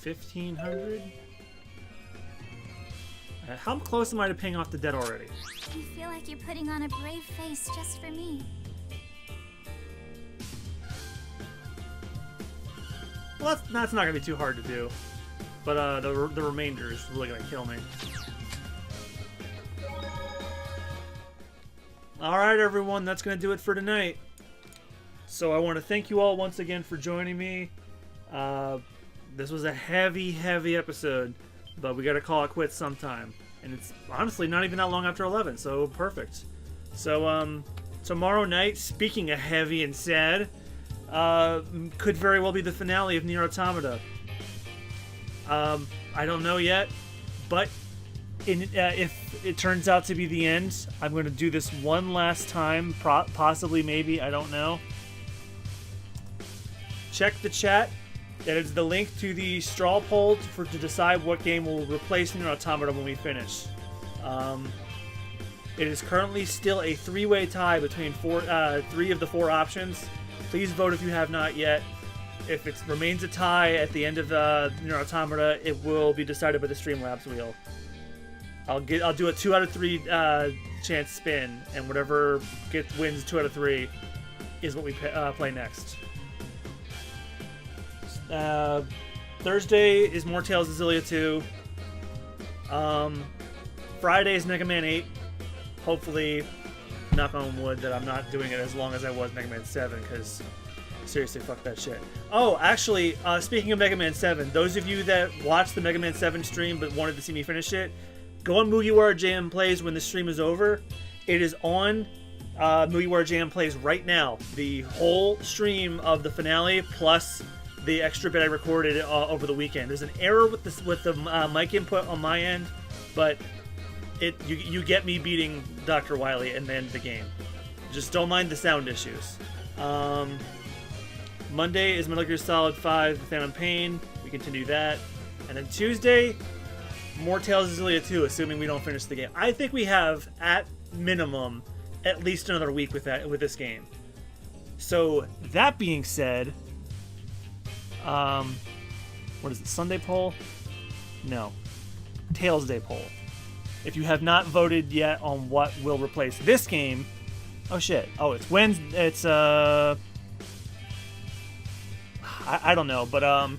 S1: $1,500? I How close am I to paying off the debt already?
S11: I feel like you're putting on a brave face just for me.
S1: Well, that's not gonna be too hard to do. But the remainder is really gonna kill me. Alright everyone, that's gonna do it for tonight. So I want to thank you all once again for joining me. This was a heavy episode, but we gotta call it quits sometime. And it's honestly not even that long after 11, so perfect. So tomorrow night, speaking of heavy and sad, could very well be the finale of Nier Automata. I don't know yet, but if it turns out to be the end, I'm going to do this one last time, possibly, maybe, I don't know. Check the chat. That is the link to the straw poll to decide what game will replace Nier Automata when we finish. It is currently still a three-way tie between three of the four options. Please vote if you have not yet. If it remains a tie at the end of Nier Automata, it will be decided by the Streamlabs wheel. I'll do a 2 out of 3 chance spin, and whatever wins 2 out of 3 is what we play next. Thursday is more Tales of Xillia 2. Friday is Mega Man 8. Hopefully, knock on wood, that I'm not doing it as long as I was Mega Man 7, because seriously, fuck that shit. Oh, actually, speaking of Mega Man 7, those of you that watched the Mega Man 7 stream but wanted to see me finish it, go on MugiwaraJM Plays when the stream is over. It is on MugiwaraJM Plays right now. The whole stream of the finale plus the extra bit I recorded over the weekend. There's an error with the mic input on my end, but you get me beating Dr. Wily and then the game. Just don't mind the sound issues. Monday is Metal Gear Solid 5 Phantom Pain. We continue that. And then Tuesday, more Tales of Xillia 2, assuming we don't finish the game. I think we have, at minimum, at least another week with this game. So, that being said, what is it, Sunday poll? No. Tales Day poll. If you have not voted yet on what will replace this game, oh shit. Oh, it's Wednesday. It's I don't know, but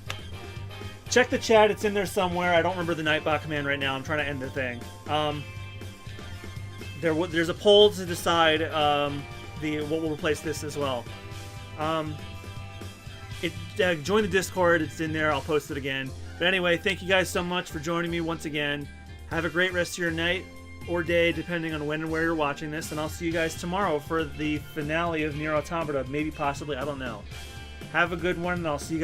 S1: check the chat. It's in there somewhere. I don't remember the Nightbot command right now. I'm trying to end the thing. There's a poll to decide what will replace this as well. Join the Discord. It's in there. I'll post it again. But anyway, thank you guys so much for joining me once again. Have a great rest of your night or day, depending on when and where you're watching this. And I'll see you guys tomorrow for the finale of Nier Automata. Maybe, possibly, I don't know. Have a good one, and I'll see you guys.